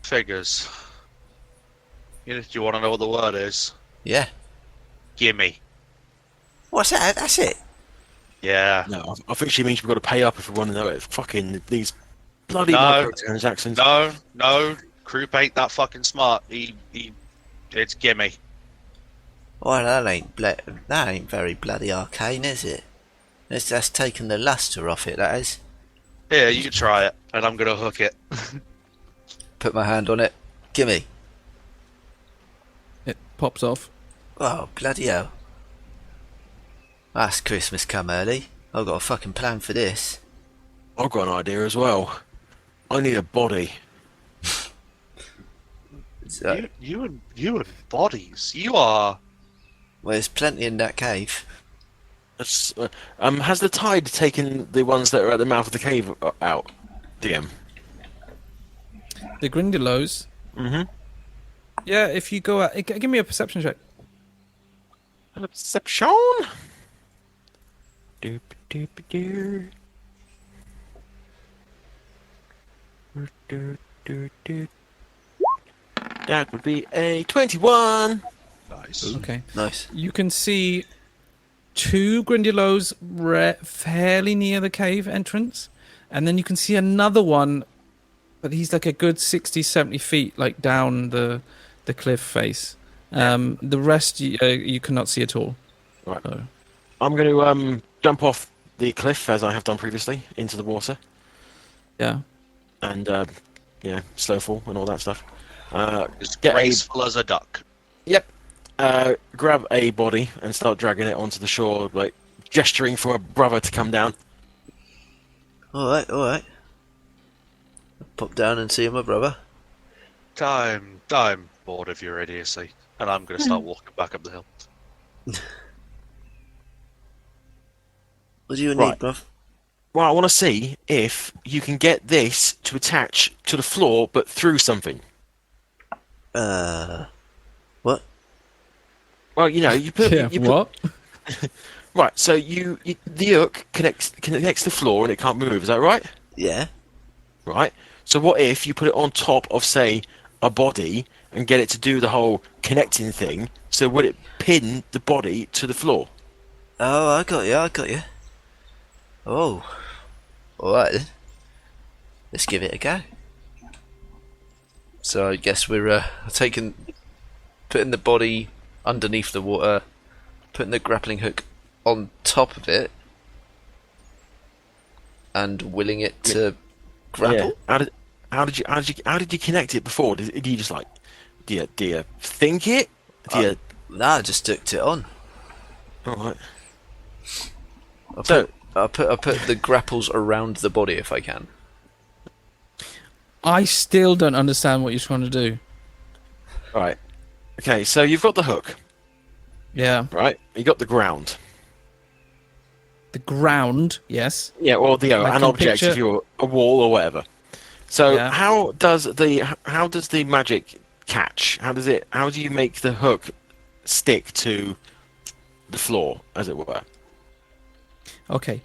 Figures. Do you want to know what the word is? Yeah. Gimme. What's that? That's it. Yeah. No, I think she means we've got to pay up if we want to know it. Fucking these bloody No. microtransactions. No. Croup ain't that fucking smart. It's gimme. Well, that ain't very bloody arcane, is it? That's taken the luster off it, that is. Here, you try it, and I'm gonna hook it. Put my hand on it. Gimme. It pops off. Oh, bloody hell. That's Christmas come early. I've got a fucking plan for this. I've got an idea as well. I need a body. So, You and bodies. You are. well, there's plenty in that cave. That's, has the tide taken the ones that are at the mouth of the cave out? DM. The Grindylows. Mm-hmm. Yeah, if you go out, give me a perception check. Perception. Doop doop doo. Doop doop doop. That would be a 21. Nice. Okay. Nice. You can see 2 Grindylows fairly near the cave entrance, and then you can see another one, but he's like a good 60, 70 feet like down the cliff face. The rest you cannot see at all. Right. So. I'm going to jump off the cliff, as I have done previously, into the water. Yeah. And, slow fall and all that stuff. As Get graceful as a duck. Yep. Grab a body and start dragging it onto the shore, like gesturing for a brother to come down. Alright. Pop down and see my brother. I'm bored of your idiocy, and I'm going to start walking back up the hill. What do you Right. need, bruv? Well, I want to see if you can get this to attach to the floor, but through something. What? Well, you put. Yeah. you put What? Right. So the hook connects the floor and it can't move. Is that right? Yeah. Right. So what if you put it on top of, say, a body and get it to do the whole connecting thing? So would it pin the body to the floor? Oh, I got you. Oh. Alright then. Let's give it a go. So I guess we're putting the body underneath the water, putting the grappling hook on top of it, and willing it to grapple. Yeah. How did you connect it before? Did you just do you think it? Nah, I just hooked it on. All right. I put the grapples around the body if I can. I still don't understand what you're trying to do. All right. Okay. So you've got the hook, Yeah. right? You got the ground. The ground, yes. Yeah. Or I an can object picture- if you're a wall or whatever. So Yeah. how does the magic catch? How do you make the hook stick to the floor, as it were? Okay.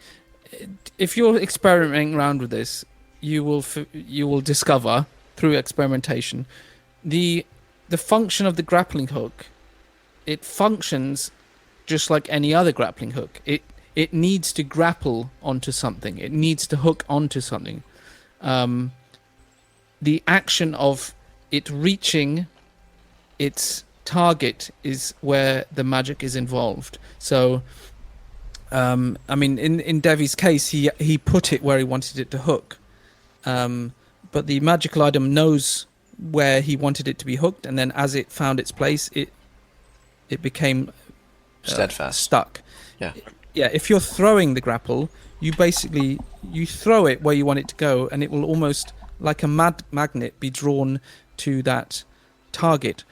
If you're experimenting around with this, you will discover through experimentation the function of the grappling hook. It functions just like any other grappling hook. It needs to grapple onto something. It needs to hook onto something. The action of it reaching its target is where the magic is involved. So, I mean, in Devvie's case, he put it where he wanted it to hook. But the magical item knows where he wanted it to be hooked, and then as it found its place, it became Steadfast. stuck. Yeah. Yeah, if you're throwing the grapple, you throw it where you want it to go, and it will almost like a magnet be drawn to that target.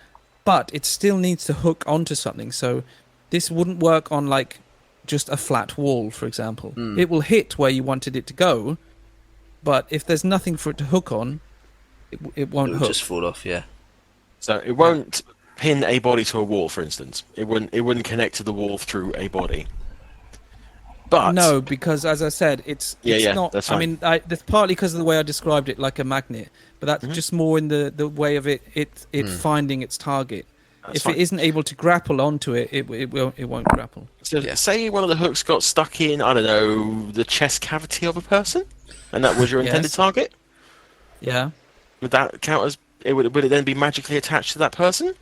But it still needs to hook onto something. So this wouldn't work on like just a flat wall, for example. It will hit where you wanted it to go, but if there's nothing for it to hook on, it won't It'll hook. just fall off, yeah. So it won't pin a body to a wall, for instance. It wouldn't connect to the wall through a body. But No, because as I said, it's not. that's I fine. mean, that's partly because of the way I described it, like a magnet. But that's just more in the way of it finding its target. That's If fine. it isn't able to grapple onto it, it won't grapple. So Yeah. say one of the hooks got stuck in, I don't know, the chest cavity of a person, and that was your intended Yes. target. Yeah. Would that count as? Would it then be magically attached to that person?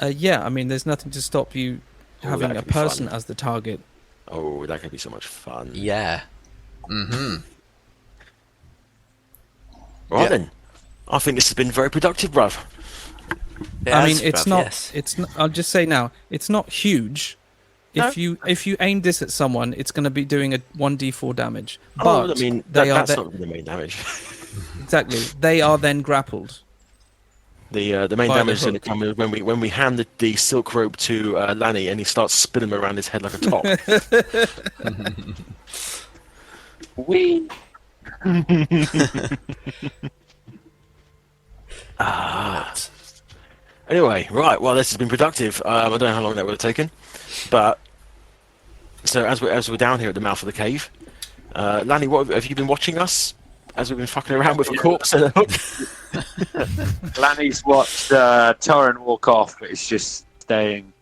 Yeah. I mean, there's nothing to stop you having that a could be fun. person as the target. Oh, that could be so much fun. Yeah. Mm-hmm. Right Yeah. then, I think this has been very productive, bruv. I mean, it's not. Yes. It's. I'll just say now, it's not huge. No. If you aim this at someone, it's going to be doing a 1d4 damage. Oh, But I mean, they are that's not the main damage. exactly. They are then grappled. The main By the damage is going to hook. come when we hand the silk rope to Lani and he starts spinning them around his head like a top. We. Anyway, right. Well, this has been productive. I don't know how long that would have taken, but so as we're down here at the mouth of the cave, Lani, what have you been watching us as we've been fucking around with a corpse and a hook. Lanny's watched Torrin walk off, but it's just staying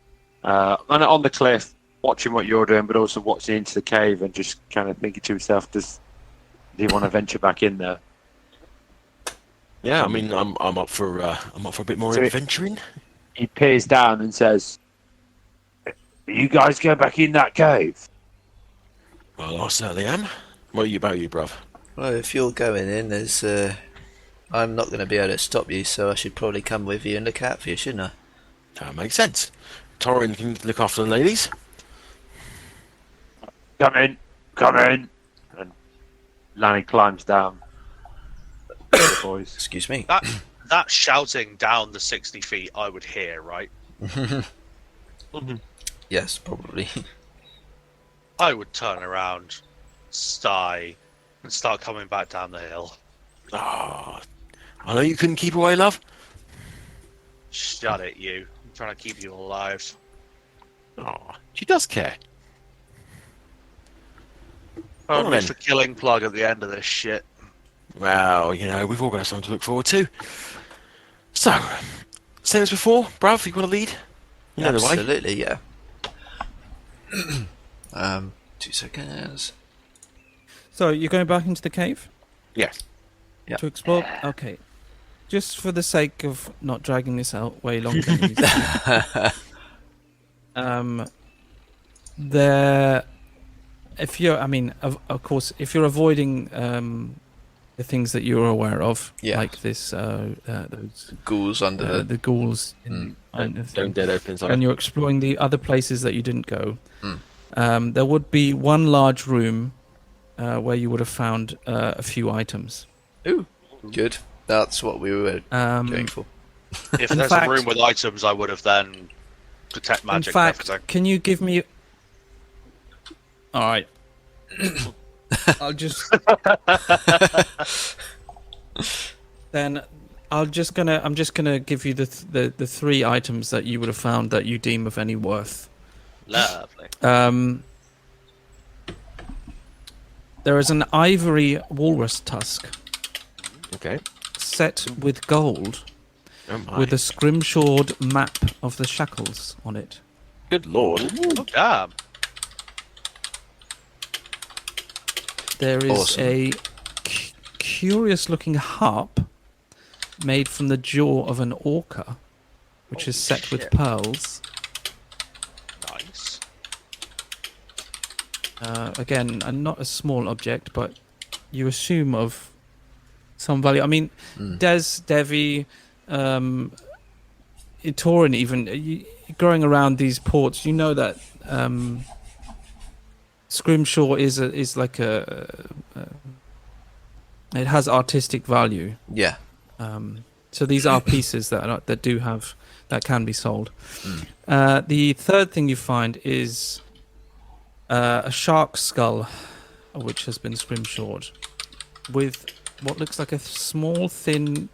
on the cliff, watching what you're doing, but also watching into the cave and just kind of thinking to himself, does he want to venture back in there? Yeah, I mean, I'm up for a bit more adventuring. He peers down and says, "You guys go back in that cave?" Well, I certainly am. What about you, bruv? Well, if you're going in, I'm not going to be able to stop you, so I should probably come with you and look out for you, shouldn't I? That makes sense. Torrin can look after the ladies. Come in. And Lanny climbs down. The boys. Excuse me. That shouting down the 60 feet I would hear, right? Yes, probably. I would turn around, sigh, and start coming back down the hill. Ah, I know you couldn't keep away, love. Shut it, you. I'm trying to keep you alive. Ah, she does care. Only then. for killing plug at the end of this shit. Well, you know, we've all got something to look forward to. So, same as before, bruv, you want to lead? You know the way. Absolutely, yeah. 2 seconds. So you're going back into the cave Yes. Yeah. to explore? Okay. Just for the sake of not dragging this out way longer than it needs to be. There, if you're, I mean, of course, if you're avoiding the things that you're aware of, Yeah. like this, those Ghouls under the ghouls, in, Don't dead opens on and it. you're exploring the other places that you didn't go. There would be one large room where you would have found a few items. Ooh, good. That's what we were going for. If In there's fact- a room with items, I would have then detect magic. In fact, and everything. can you give me? All right. I'll just. Then I'm just gonna give you the three items that you would have found that you deem of any worth. Lovely. There is an ivory walrus tusk Okay. set with gold, Oh my. with a scrimshawed map of the Shackles on it. Good lord. Oh, damn. There is Awesome. a curious-looking harp made from the jaw of an orca, which is set with shit. pearls. Nice. Again, not a small object, but you assume of some value. I mean, Devvie, Torrin, even growing around these ports, you know that Scrimshaw is like it has artistic value. Yeah. So these are pieces that can be sold. The third thing you find is a shark skull, which has been scrimshawed, with what looks like a small, thin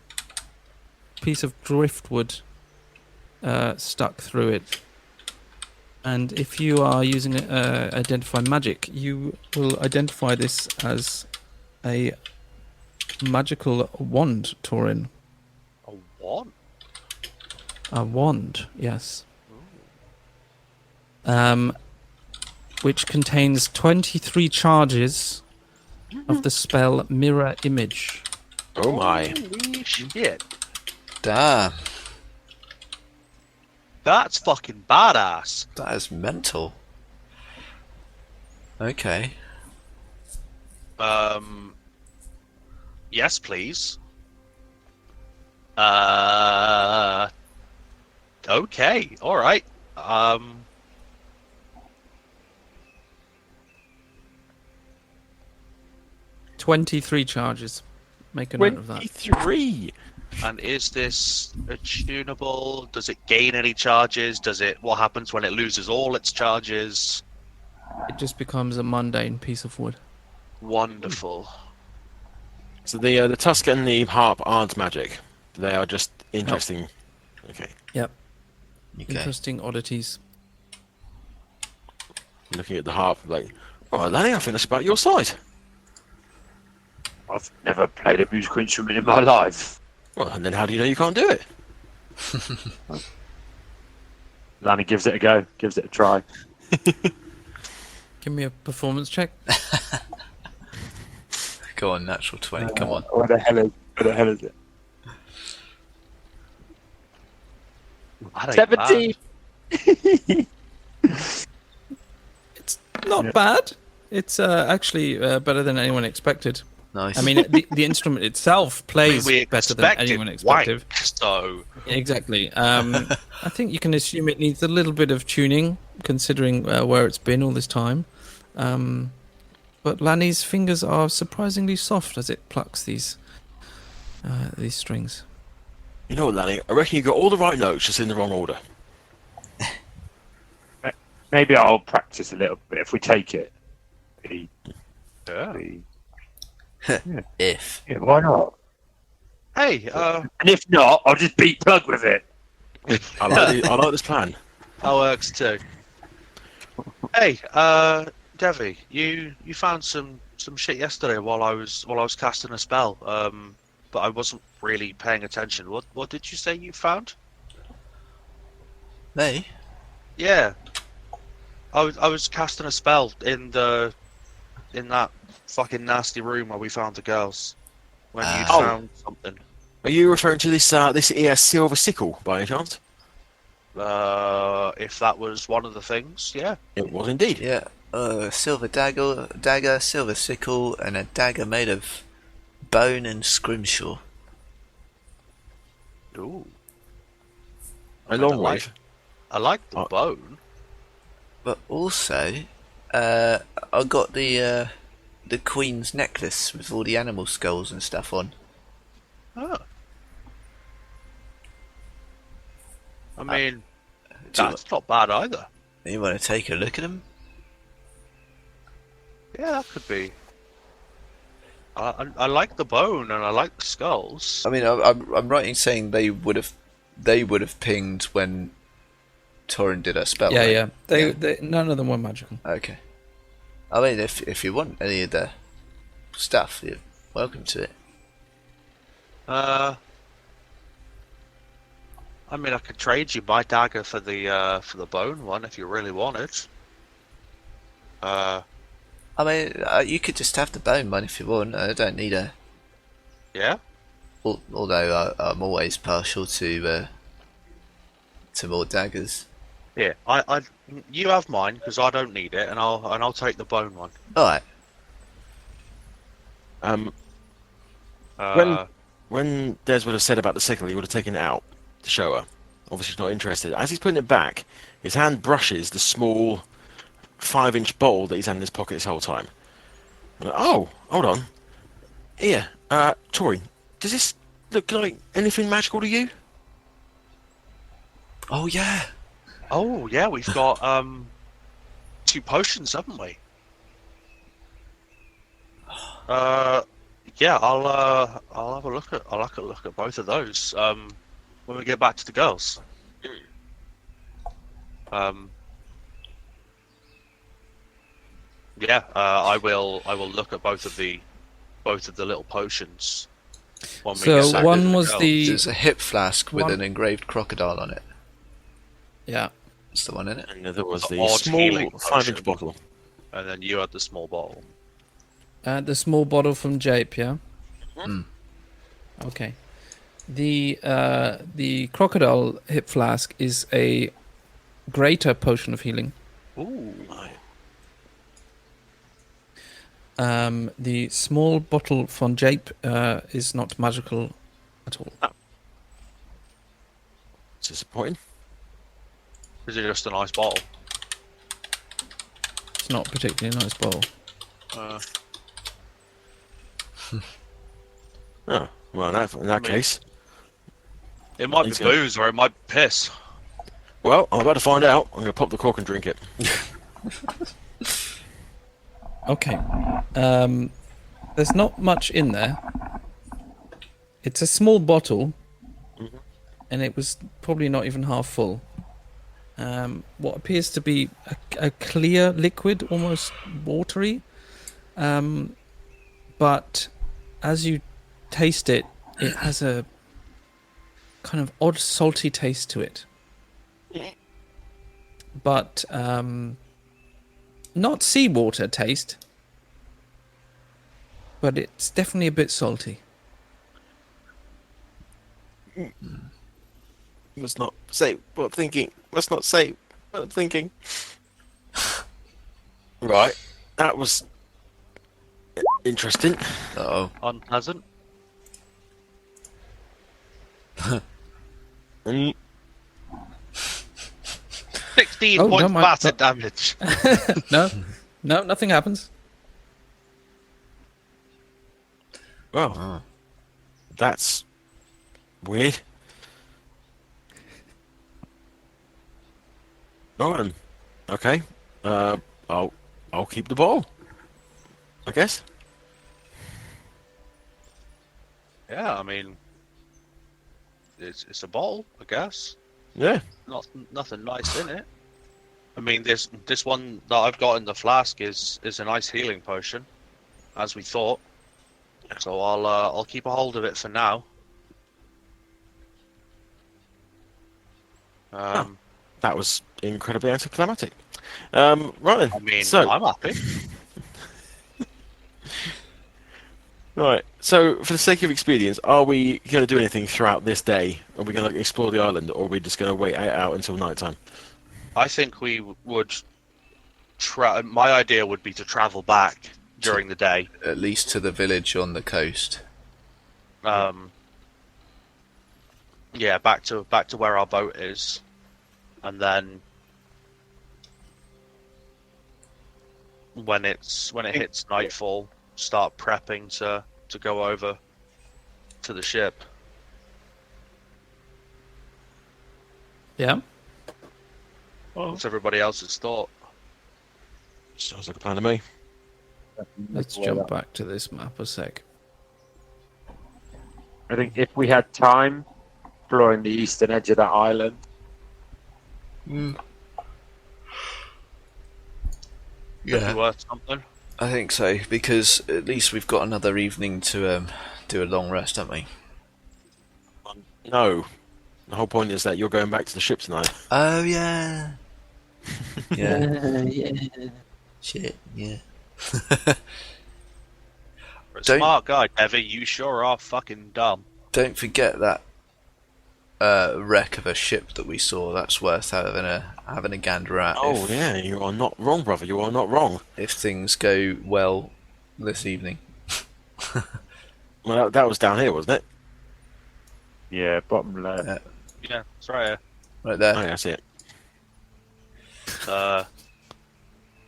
piece of driftwood stuck through it. And if you are using Identify Magic, you will identify this as a magical wand, Torrin. A what? A wand, yes. Which contains 23 charges of the spell Mirror Image. Oh my. Holy shit. Damn. That's fucking badass. That is mental. Okay. Yes, please. Okay, alright. 23 charges. Make a note of that. 23. And is this attunable? Does it gain any charges? What happens when it loses all its charges? It just becomes a mundane piece of wood. Wonderful. So the tusk and the harp aren't magic. They are just interesting. Okay. Yep. Okay. Interesting oddities. Looking at the harp, like, oh, Lanny, I think that's about your size. I've never played a musical instrument in my life. Well, and then how do you know you can't do it? Lani gives it a go, gives it a try. Give me a performance check. Go on, natural 20. Come on. Where the hell is it? That ain't 17. It's not bad. It's actually better than anyone expected. Nice. I mean, the instrument itself plays we better than expected anyone expected. wank, so Exactly. I think you can assume it needs a little bit of tuning, considering where it's been all this time. But Lani's fingers are surprisingly soft as it plucks these strings. You know what, Lani? I reckon you got all the right notes, just in the wrong order. Maybe I'll practice a little bit if we take it. yeah. If. Yeah, why not? Hey, And if not, I'll just beat Plug with it. I like this plan. that works too. Hey, Devvie, you found some shit yesterday while I was casting a spell. But I wasn't really paying attention. What did you say you found? Me? Yeah, I was casting a spell in that fucking nasty room where we found the girls. When you found something. Are you referring to this silver sickle by any chance? If that was one of the things, yeah. It was indeed. Yeah. Silver dagger, silver sickle, and a dagger made of bone and scrimshaw. Ooh. A long way. I like the bone. But also, I got the queen's necklace with all the animal skulls and stuff on. Oh. I mean, do you- that's not bad either. You want to take a look at them? Yeah, that could be. I like the bone and I like the skulls. I mean, I'm right in saying they would have pinged when Torrin did her spell. Yeah, right? yeah. They none of them were magical. Okay. I mean, if you want any of the stuff, you're welcome to it. I mean, I could trade you my dagger for the bone one if you really want it. I mean, you could just have the bone one if you want. I don't need a. Yeah. Although I'm always partial to more daggers. Yeah. You have mine because I don't need it, and I'll take the bone one. All right. When Des would have said about the sickle, he would have taken it out to show her. Obviously, he's not interested. As he's putting it back, his hand brushes the small 5-inch bowl that he's had in his pocket this whole time. Oh, hold on. Here, Torrin, does this look like anything magical to you? Oh yeah. Oh yeah, we've got 2 potions, haven't we? Yeah, I'll have a look at both of those when we get back to the girls. Yeah, I will look at both of the little potions. When we get So back to one the was girls. the There's a hip flask with One- an engraved crocodile on it. yeah. That's the one in it. And there was The the odd small healing 5-inch potion. bottle. And then you had the small bottle. The small bottle from Jape, yeah. Mm. Okay. The crocodile hip flask is a greater potion of healing. Ooh. The small bottle from Jape is not magical at all. It's disappointing. Is it just a nice bottle? It's not particularly a nice bottle. Oh, well, in that case. It might be He's gonna- booze or it might be piss. Well, I'm about to find out. I'm going to pop the cork and drink it. Okay. There's not much in there. It's a small bottle, and it was probably not even half full. What appears to be a clear liquid, almost watery, but as you taste it, it has a kind of odd salty taste to it. But not seawater taste. But it's definitely a bit salty. Let's not say what I'm thinking. Let's not say what I'm thinking. Right. That was interesting. Uh-oh. Unpleasant. Mm, 16 Oh, no, points my- of acid damage. No, nothing happens. well, that's weird. All right. Then. Okay. I'll keep the ball. I guess. Yeah, I mean, it's a bottle, I guess. Yeah. Nothing nice in it. I mean, this one that I've got in the flask is a nice healing potion, as we thought. So I'll keep a hold of it for now. That was incredibly anticlimactic. Right then. I mean, so I'm happy. right. So for the sake of expedience, are we going to do anything throughout this day? Are we going to explore the island, or are we just going to wait out until nighttime? I think we would. My idea would be to travel back during the day. At least to the village on the coast. Yeah, back to where our boat is, and then when it hits nightfall, start prepping to go over to the ship. Yeah. What's everybody else's thought? Sounds like a plan to me. Let's jump back to this map a sec. I think if we had time, exploring the eastern edge of that island. Could be Yeah, worth something. I think so, because at least we've got another evening to do a long rest, haven't we? No. The whole point is that you're going back to the ship tonight. Oh, yeah. Yeah. Shit, yeah. For a Don't- smart guy, Devvie, you sure are fucking dumb. Don't forget that wreck of a ship that we saw. That's worth having a gander at. Oh yeah, you are not wrong, brother. You are not wrong. If things go well this evening. Well, that was down here, wasn't it? Yeah, bottom left. Yeah, it's right here. Right Oh there. yeah, I see it.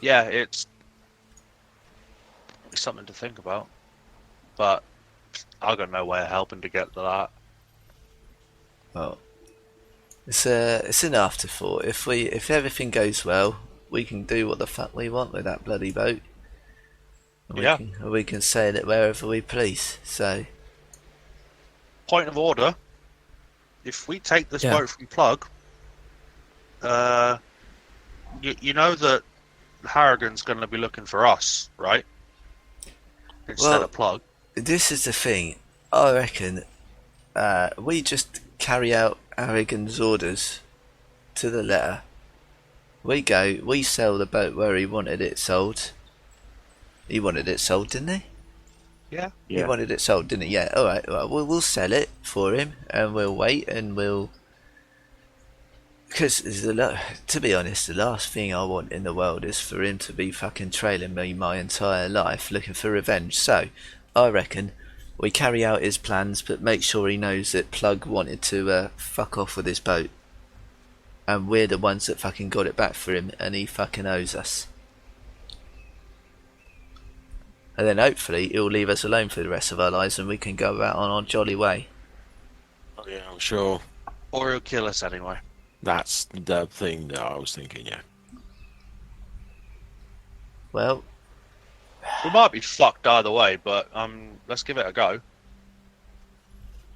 Yeah, it's something to think about, but I got no way of helping to get to that. Well, it's an afterthought. If everything goes well, we can do what the fuck we want with that bloody boat. And Yeah. we can sail it wherever we please. So Point of order: if we take this Yeah. boat from Plug, you know that Harrigan's going to be looking for us, right? Instead Well- of Plug. this is the thing. I reckon we just carry out Harrigan's orders to the letter. We go, we sell the boat where he wanted it sold. He wanted it sold, didn't he? Yeah. He Yeah. wanted it sold, didn't he? Yeah, alright, well, we'll sell it for him, and we'll wait, and we'll... Because, to be honest, the last thing I want in the world is for him to be fucking trailing me my entire life, looking for revenge. So, I reckon we carry out his plans, but make sure he knows that Plug wanted to fuck off with his boat. And we're the ones that fucking got it back for him, and he fucking owes us. And then hopefully he'll leave us alone for the rest of our lives, and we can go out on our jolly way. Oh yeah, I'm sure. Or he'll kill us anyway. That's the thing that I was thinking. Yeah. Well, We might be fucked either way, but let's give it a go.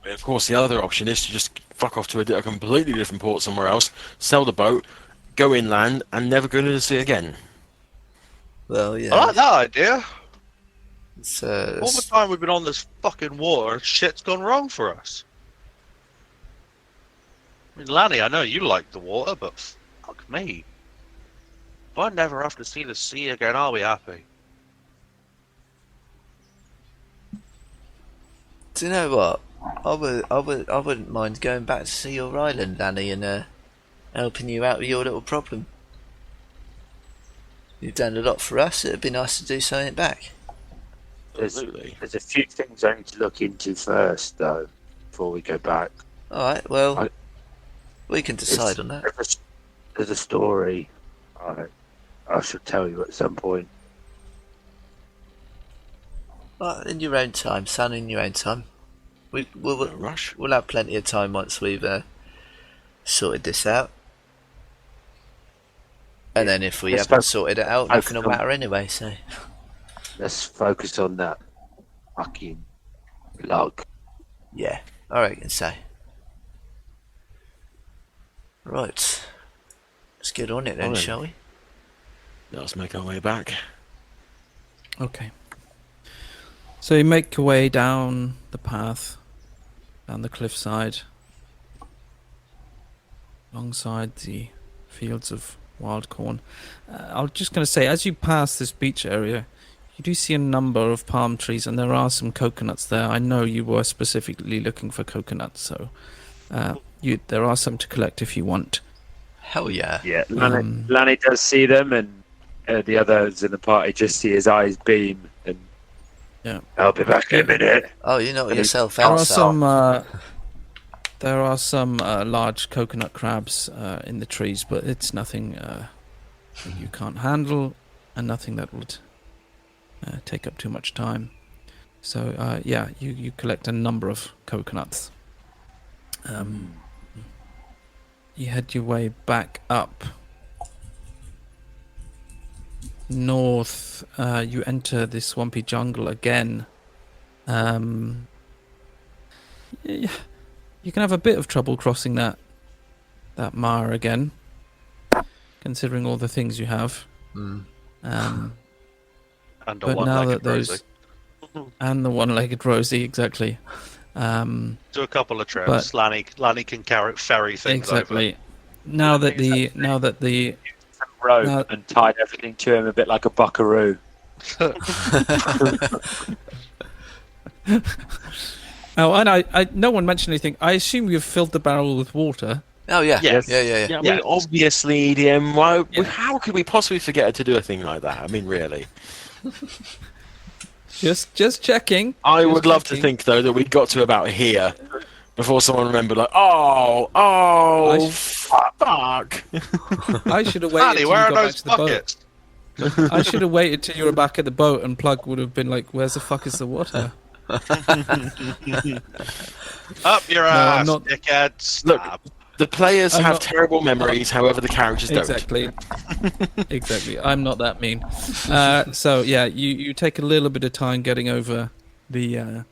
And of course, the other option is to just fuck off to a completely different port somewhere else, sell the boat, go inland, and never go to the sea again. well, I yeah. like that idea. It's, All the time we've been on this fucking water, shit's gone wrong for us. I mean, Lanny, I know you like the water, but fuck me. If I never have to see the sea again, I'll be happy. do you know what? I wouldn't mind going back to see your island, Lanny, and helping you out with your little problem. You've done a lot for us. It'd be nice to do something back. Absolutely. There's a few things I need to look into first, though, before we go back. All right. Well, we can decide on that. There's a story I should tell you at some point. In your own time, son. In your own time. No rush. We'll have plenty of time once we've sorted this out. And then if we haven't sorted it out, nothing will matter anyway. So Let's focus on that fucking log. yeah, I reckon so. Right, let's get on it then, Alright. shall we? Let's make our way back. Okay. So you make your way down the path, down the cliffside, alongside the fields of wild corn. I'm just going to say, as you pass this beach area, you do see a number of palm trees, and there are some coconuts there. I know you were specifically looking for coconuts, so there are some to collect if you want. Hell yeah! Yeah, Lanny does see them, and the others in the party just see his eyes beam, and Yeah. I'll be back in a minute. Oh, you know yourself There out. there are some large coconut crabs in the trees, but it's nothing you can't handle, and nothing that would take up too much time. So yeah, you collect a number of coconuts. You head your way back up north. You enter the swampy jungle again. You can have a bit of trouble crossing that mire again, considering all the things you have. And a But now that one-legged Rosie. and the one-legged Rosie, exactly. Do a couple of trips. Lanny can ferry things Exactly. Now that the Rope and tied everything to him a bit like a buckaroo. Oh, and I no one mentioned anything. I assume you've filled the barrel with water. Oh yeah, Yes. yeah. Yeah, I mean, obviously, DM. How could we possibly forget to do a thing like that? I mean, really. Just checking. I Just would love to checking. think, though, that we got to about here before someone remembered, like, fuck. I should have waited Lanny, till you where got are back those to the boat. buckets? I should have waited till you were back at the boat, and Plug would have been like, "Where's the fuck is the water?" Up your I'm ass, not- dickhead. Look, Stab. the players I'm have not- terrible memories, however, the characters don't. Exactly. Exactly. I'm not that mean. So yeah, you take a little bit of time getting over the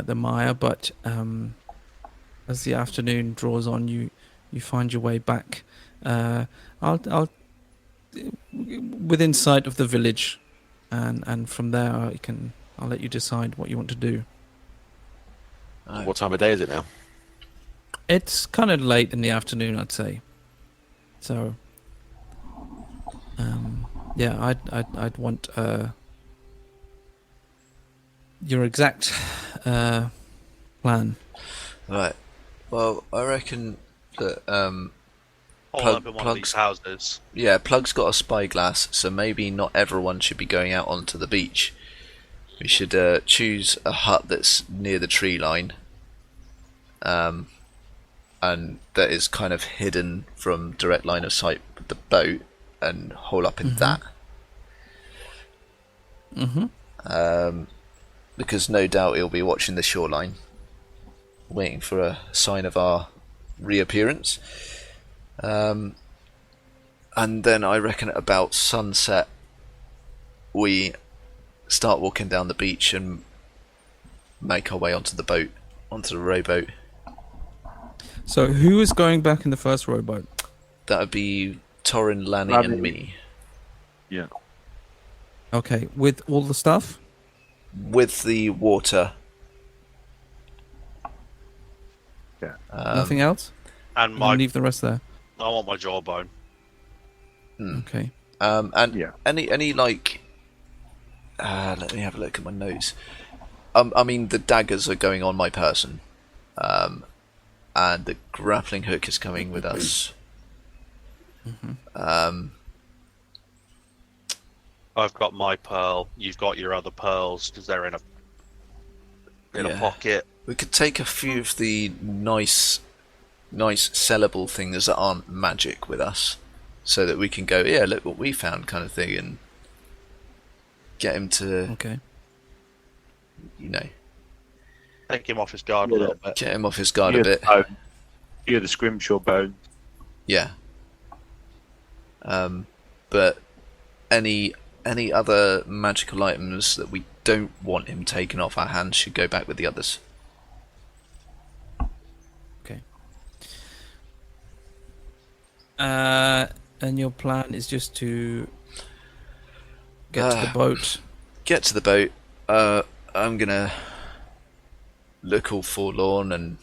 mire, but as the afternoon draws on, you find your way back. I'll within sight of the village, and from there I'll let you decide what you want to do. What time of day is it now? It's kind of late in the afternoon, I'd say. So, yeah, I'd want your exact plan. Right. Well, I reckon that Hold up in one of these houses. yeah, Plug's got a spyglass, so maybe not everyone should be going out onto the beach. We should choose a hut that's near the tree line, and that is kind of hidden from direct line of sight with the boat, and hole up in that. Because no doubt he'll be watching the shoreline, waiting for a sign of our reappearance. And then I reckon at about sunset we start walking down the beach and make our way onto the boat, onto the rowboat. So, who is going back in the first rowboat? That would be Torrin, Lanny, and me. Yeah. Okay, with all the stuff? with the water. Yeah. Nothing else? And And my, leave the rest there. I want my jawbone. Okay. And Yeah. any like, let me have a look at my notes. I mean, the daggers are going on my person, and the grappling hook is coming with us. I've got my pearl. You've got your other pearls because they're in a Yeah. pocket. We could take a few of the nice sellable things that aren't magic with us, so that we can go, yeah, look what we found, kind of thing, and get him to, Okay. you know, Take him off his guard Yeah. a little bit. get him off his guard Few a of the bit. bone- few of the scrimshaw bone. Yeah. But any other magical items that we don't want him taken off our hands should go back with the others. Okay. And your plan is just to get to the boat. Get to the boat. I'm gonna look all forlorn and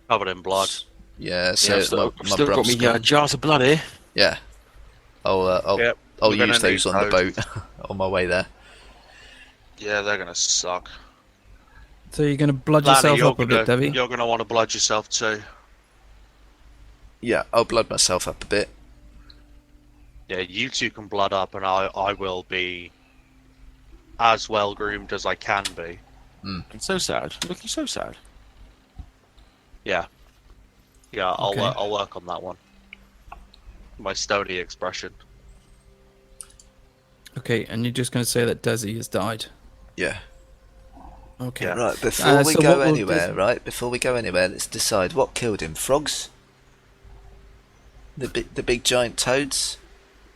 Covered in blood. yeah. So Yeah, my still got bruv's me gone. jars of blood here. Yeah. I'll Yep, I'll we're gonna use those need on the those. boat on my way there. Yeah, they're gonna suck. So you're going to blood Lani, yourself you're up a bit, Devvie? You're gonna want to blood yourself too. Yeah, I'll blood myself up a bit. Yeah, you two can blood up, and I will be as well groomed as I can be. It's so sad. Looking so sad. Yeah, I'll Okay. I'll work on that one. My stony expression. Okay, and you're just going to say that Desi has died. Yeah. Okay. Yeah. Right, before we so go what will anywhere, Des- right? Before we go anywhere, let's decide what killed him. Frogs? The big giant toads?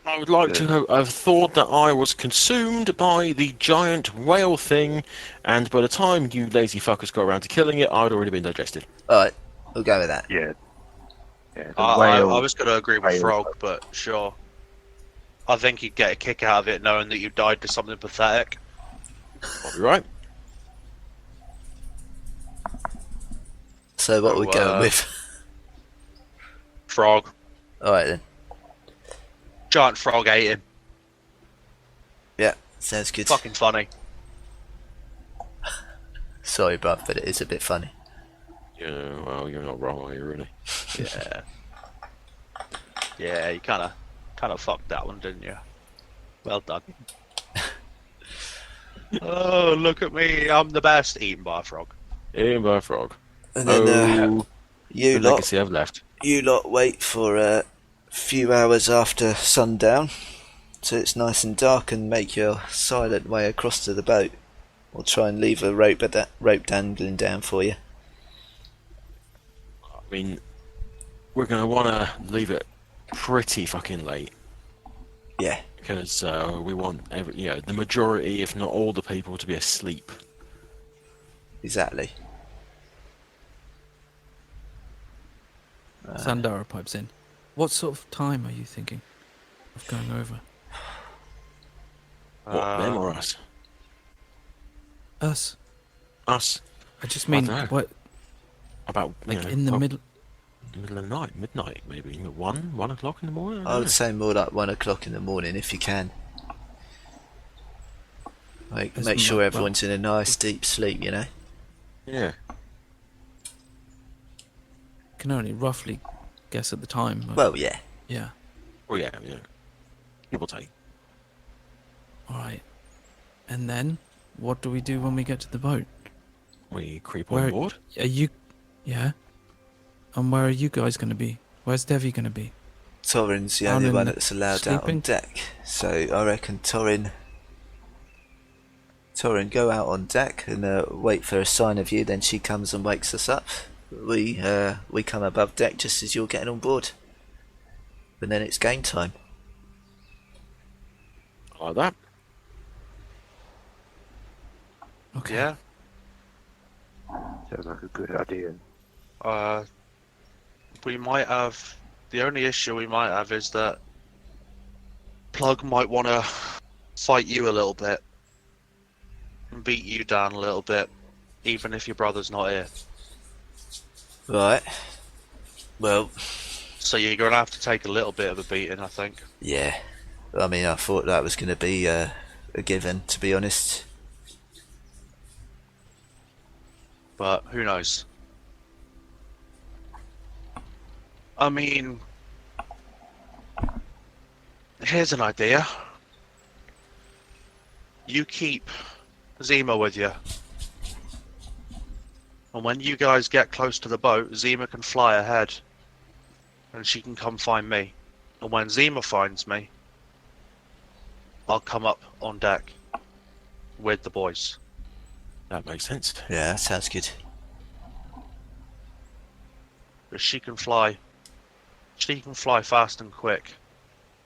I would like to know. I've thought that I was consumed by the giant whale thing, and by the time you lazy fuckers got around to killing it, I'd already been digested. Alright, we'll go with that. Yeah. Yeah. The I whale. was gonna agree with whale. Frog, but sure. I think you'd get a kick out of it knowing that you died to something pathetic. I'll be right. So what are we Oh, going with? Frog. Alright then. Giant frog ate him. Yeah, sounds good. Fucking funny. Sorry, bruv, but it is a bit funny. Yeah, well, you're not wrong, are you, really? Yeah. Yeah, you kinda fucked that one, didn't you? Well done. Oh, look at me, I'm the best, eaten by a frog. Eaten by a frog. And then Oh, you the lot legacy I've left. wait for a few hours after sundown, so it's nice and dark, and make your silent way across to the boat. We'll try and leave a rope dangling down for you. I mean, we're going to want to leave it pretty fucking late. Yeah. Because we want the majority, if not all the people, to be asleep. Exactly. Sandara pipes in. What sort of time are you thinking of going over? What, them or us? Us. Us. I just mean, dunno. what, About, like in the middle? middle of the night, midnight, maybe. 1 o'clock in the morning? I would say more like 1 o'clock in the morning if you can. Make That's sure not- everyone's in a nice deep sleep, you know? Yeah. Can only roughly guess at the time. But Well, yeah. yeah. Oh, yeah. Give or take. All right. And then, what do we do when we get to the boat? We creep Where- on board. Are you? Yeah. And where are you guys going to be? Where's Devvie going to be? Torrin's the Down only in one the- that's allowed out on sleeping? deck. So I reckon Torrin, go out on deck and wait for a sign of you. Then she comes and wakes us up. We come above deck just as you're getting on board. And then it's game time. Like that. Okay. Yeah. Sounds like a good idea. We might have. The only issue we might have is that Plug might want to fight you a little bit. and beat you down a little bit, even if your brother's not here. Right. Well, So you're going to have to take a little bit of a beating, I think. yeah. I mean, I thought that was going to be a given, to be honest. But who knows? I mean, here's an idea. You keep Zima with you. And when you guys get close to the boat, Zima can fly ahead. And she can come find me. And when Zima finds me, I'll come up on deck with the boys. That makes sense. Yeah, that sounds good. But she can fly fast and quick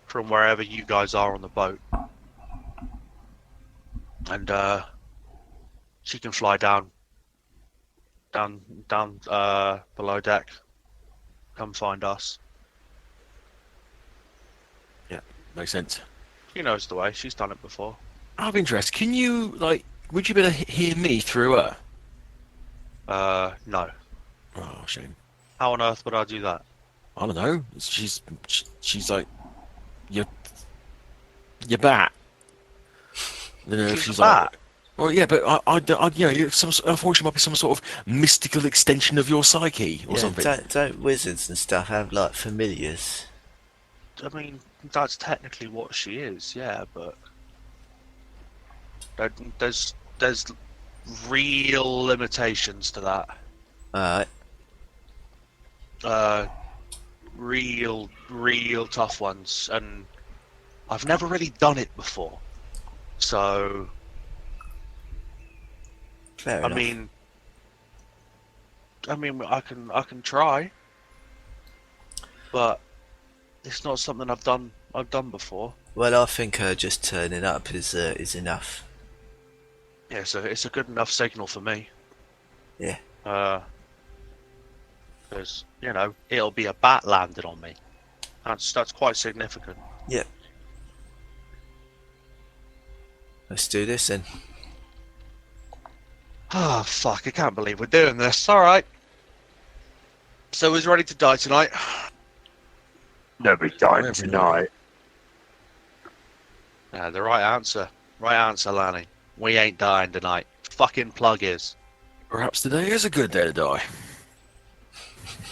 from wherever you guys are on the boat. And she can fly down below deck. Come find us. Yeah, makes sense. She knows the way. She's done it before. Out of interest, can you, like, would you be able to hear me through her? No. Oh, shame. How on earth would I do that? I don't know. She's like your bat. I don't know if she's like. bat? Well, yeah, but I you know, unfortunately, might be some sort of mystical extension of your psyche or Yeah, something. don't wizards and stuff have like familiars? I mean, that's technically what she is, yeah, but there's real limitations to that. Alright. Real tough ones, and I've never really done it before. So, Fair I enough. mean, I can try, but it's not something I've done before. Well, I think just turning up is enough. Yeah, so it's a good enough signal for me. Yeah. Because you know it'll be a bat landed on me. That's quite significant. Yep. Let's do this then. Ah, fuck! I can't believe we're doing this. All right. So who's ready to die tonight? Nobody's dying tonight. Yeah, the right answer. Right answer, Lanny. We ain't dying tonight. Fucking plug is. Perhaps today is a good day to die.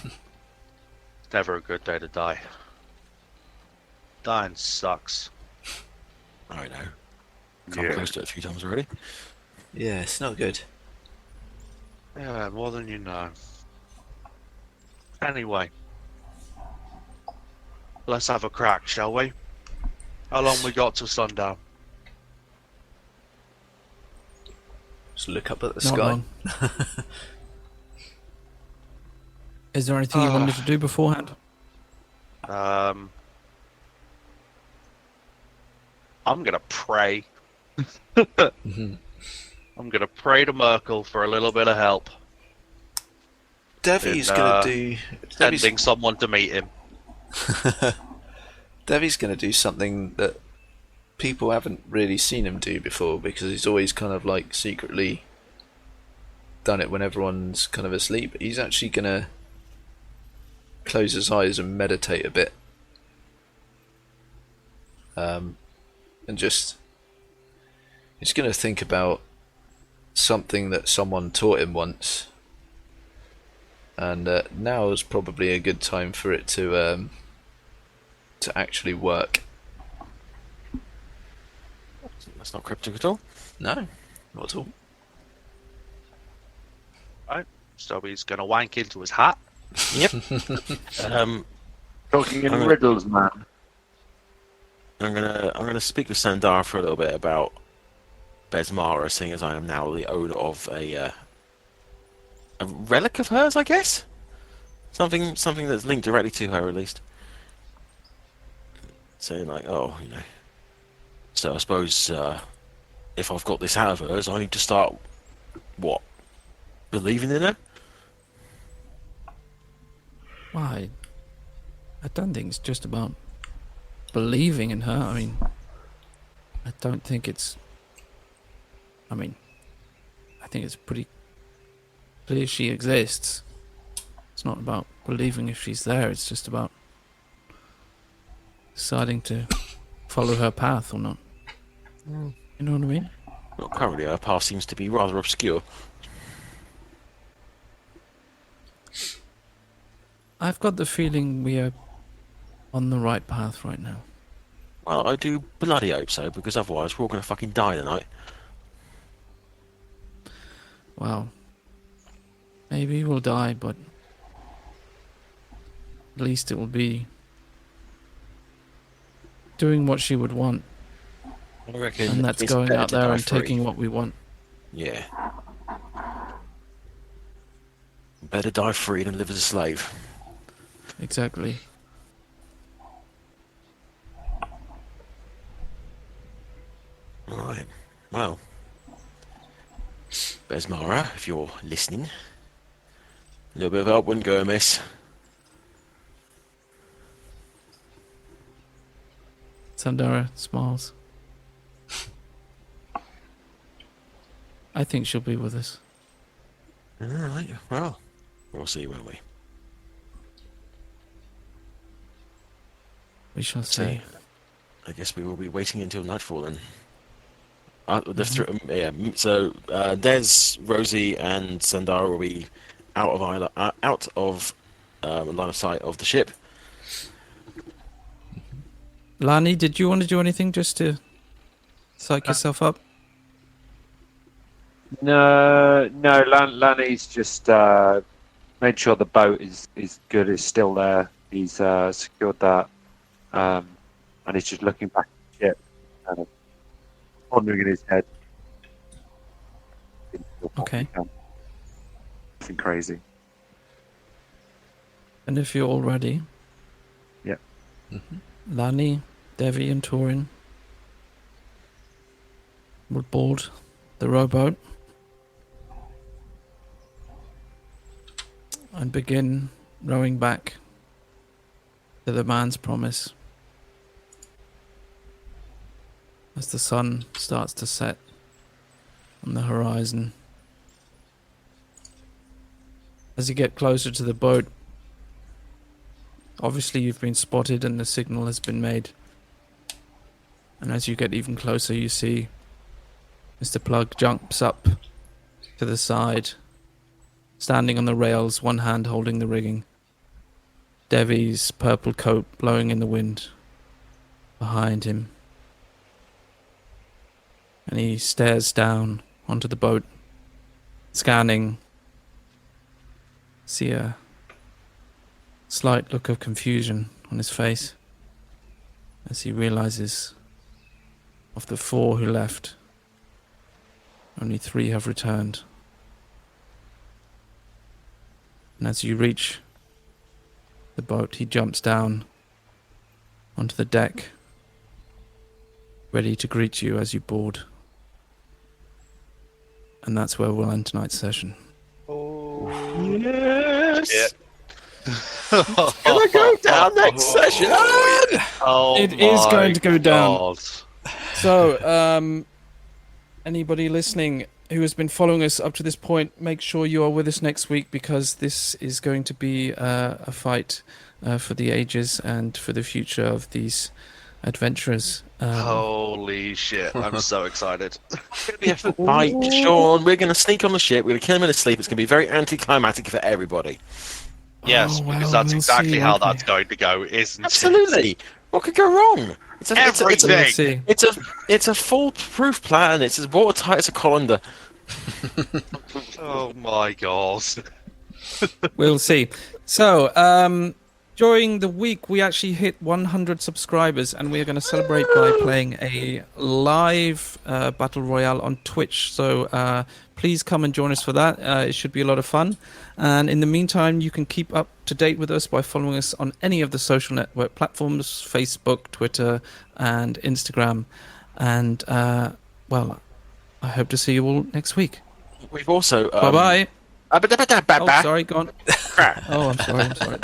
It's never a good day to die. Dying sucks. I know. Come Yeah. close to it a few times already. Yeah, it's not good. Yeah, more than you know. Anyway. Let's have a crack, shall we? How long we got till sundown? Just look up at the Not sky. long. Is there anything you wanted to do beforehand? I'm gonna pray. Mhm. I'm gonna pray to Merkel for a little bit of help. Devvie's And, gonna do. Sending someone to meet him. Devvie's gonna do something that people haven't really seen him do before, because he's always kind of like secretly done it when everyone's kind of asleep. He's actually gonna close his eyes and meditate a bit, and just he's gonna think about something that someone taught him once, and now is probably a good time for it to actually work. That's not cryptic at all. No, not at all. So he's gonna wank into his hat. Um, Talking in I'm gonna- riddles, man. I'm gonna speak with Sandar for a little bit about Besmara, seeing as I am now the owner of a relic of hers, I guess. Something that's linked directly to her, at least. Saying like, oh, you know. So I suppose if I've got this out of hers, I need to start what? Believing in her? Why? I don't think it's just about believing in her. I mean, I don't think it's. I mean, I think it's pretty clear she exists. It's not about believing if she's there, it's just about deciding to follow her path or not. You know what I mean? Well, currently her path seems to be rather obscure. I've got the feeling we are on the right path right now. Well, I do bloody hope so, because otherwise we're all going to fucking die tonight. Well, maybe we'll die, but at least it will be doing what she would want, I reckon and that's it's going better out to there die and free. taking what we want. Yeah. Better die free than live as a slave. Exactly. Alright. Well. Besmara, if you're listening. A little bit of help wouldn't go amiss. Sandara smiles. I think she'll be with us. Alright, well. We'll see, won't we? We shall see. I guess we will be waiting until nightfall then. So Des, Rosie, and Sandara will be out of line of sight of the ship. Lani, did you want to do anything just to psych yourself up? No, Lanny's just made sure the boat is good, is still there. He's secured that, and he's just looking back at the ship, pondering in his head. Okay. Nothing crazy. And if you're all ready, Yeah. Lani, Devvie, and Torrin will board the rowboat and begin rowing back to the man's promise as the sun starts to set on the horizon. As you get closer to the boat, obviously you've been spotted and the signal has been made. And as you get even closer, you see Mr. Plug jumps up to the side, standing on the rails, one hand holding the rigging. Devvie's purple coat blowing in the wind behind him. And he stares down onto the boat, scanning. See a slight look of confusion on his face as he realizes of the 4 who left, only 3 have returned. And as you reach the boat, he jumps down onto the deck, ready to greet you as you board. And that's where we'll end tonight's session. Yes! Gonna go down next session! Oh, It is my going to go down. God. So, anybody listening who has been following us up to this point, make sure you are with us next week, because this is going to be a fight for the ages and for the future of these adventurers. Holy shit, I'm so excited. It's gonna be a fight, Sean. We're gonna sneak on the ship. We're gonna kill him in his sleep. It's gonna be very anticlimactic for everybody. Yes, Oh, because well, that's we'll exactly see, how won't we? that's going to go, isn't Absolutely. What could go wrong? Everything. We'll see. It's a foolproof plan. It's as watertight as a colander. it? Oh my god. We'll see. So, during the week, we actually hit 100 subscribers, and we are going to celebrate by playing a live Battle Royale on Twitch. So, please come and join us for that. It should be a lot of fun. And in the meantime, you can keep up to date with us by following us on any of the social network platforms, Facebook, Twitter, and Instagram. And, well, I hope to see you all next week. We've also Bye-bye. Oh, Oh, sorry, go on. Oh, I'm sorry.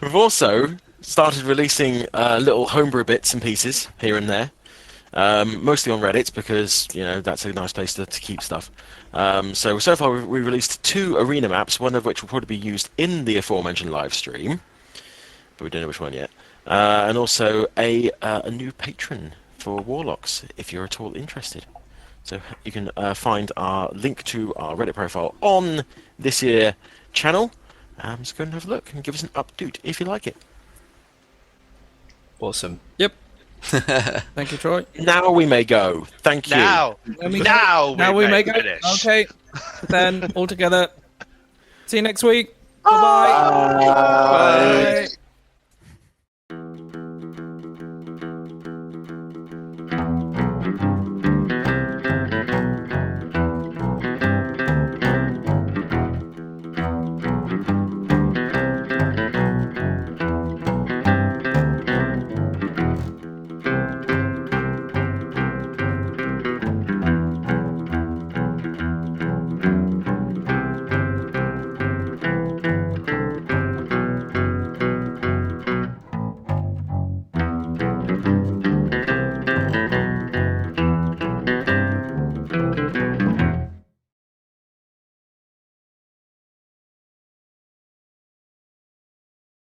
We've also started releasing little homebrew bits and pieces here and there. Mostly on Reddit because that's a nice place to keep stuff. So far we released 2 arena maps, one of which will probably be used in the aforementioned live stream, but we don't know which one yet. And also a new patron for Warlocks, if you're at all interested. So you can find our link to our Reddit profile on this here channel. Just go and have a look and give us an update if you like it. Awesome. Yep. Thank you, Troy. Now we may go. Thank you. Now we may go. finish. Okay. Then all together. See you next week. Bye-bye. Bye. Bye.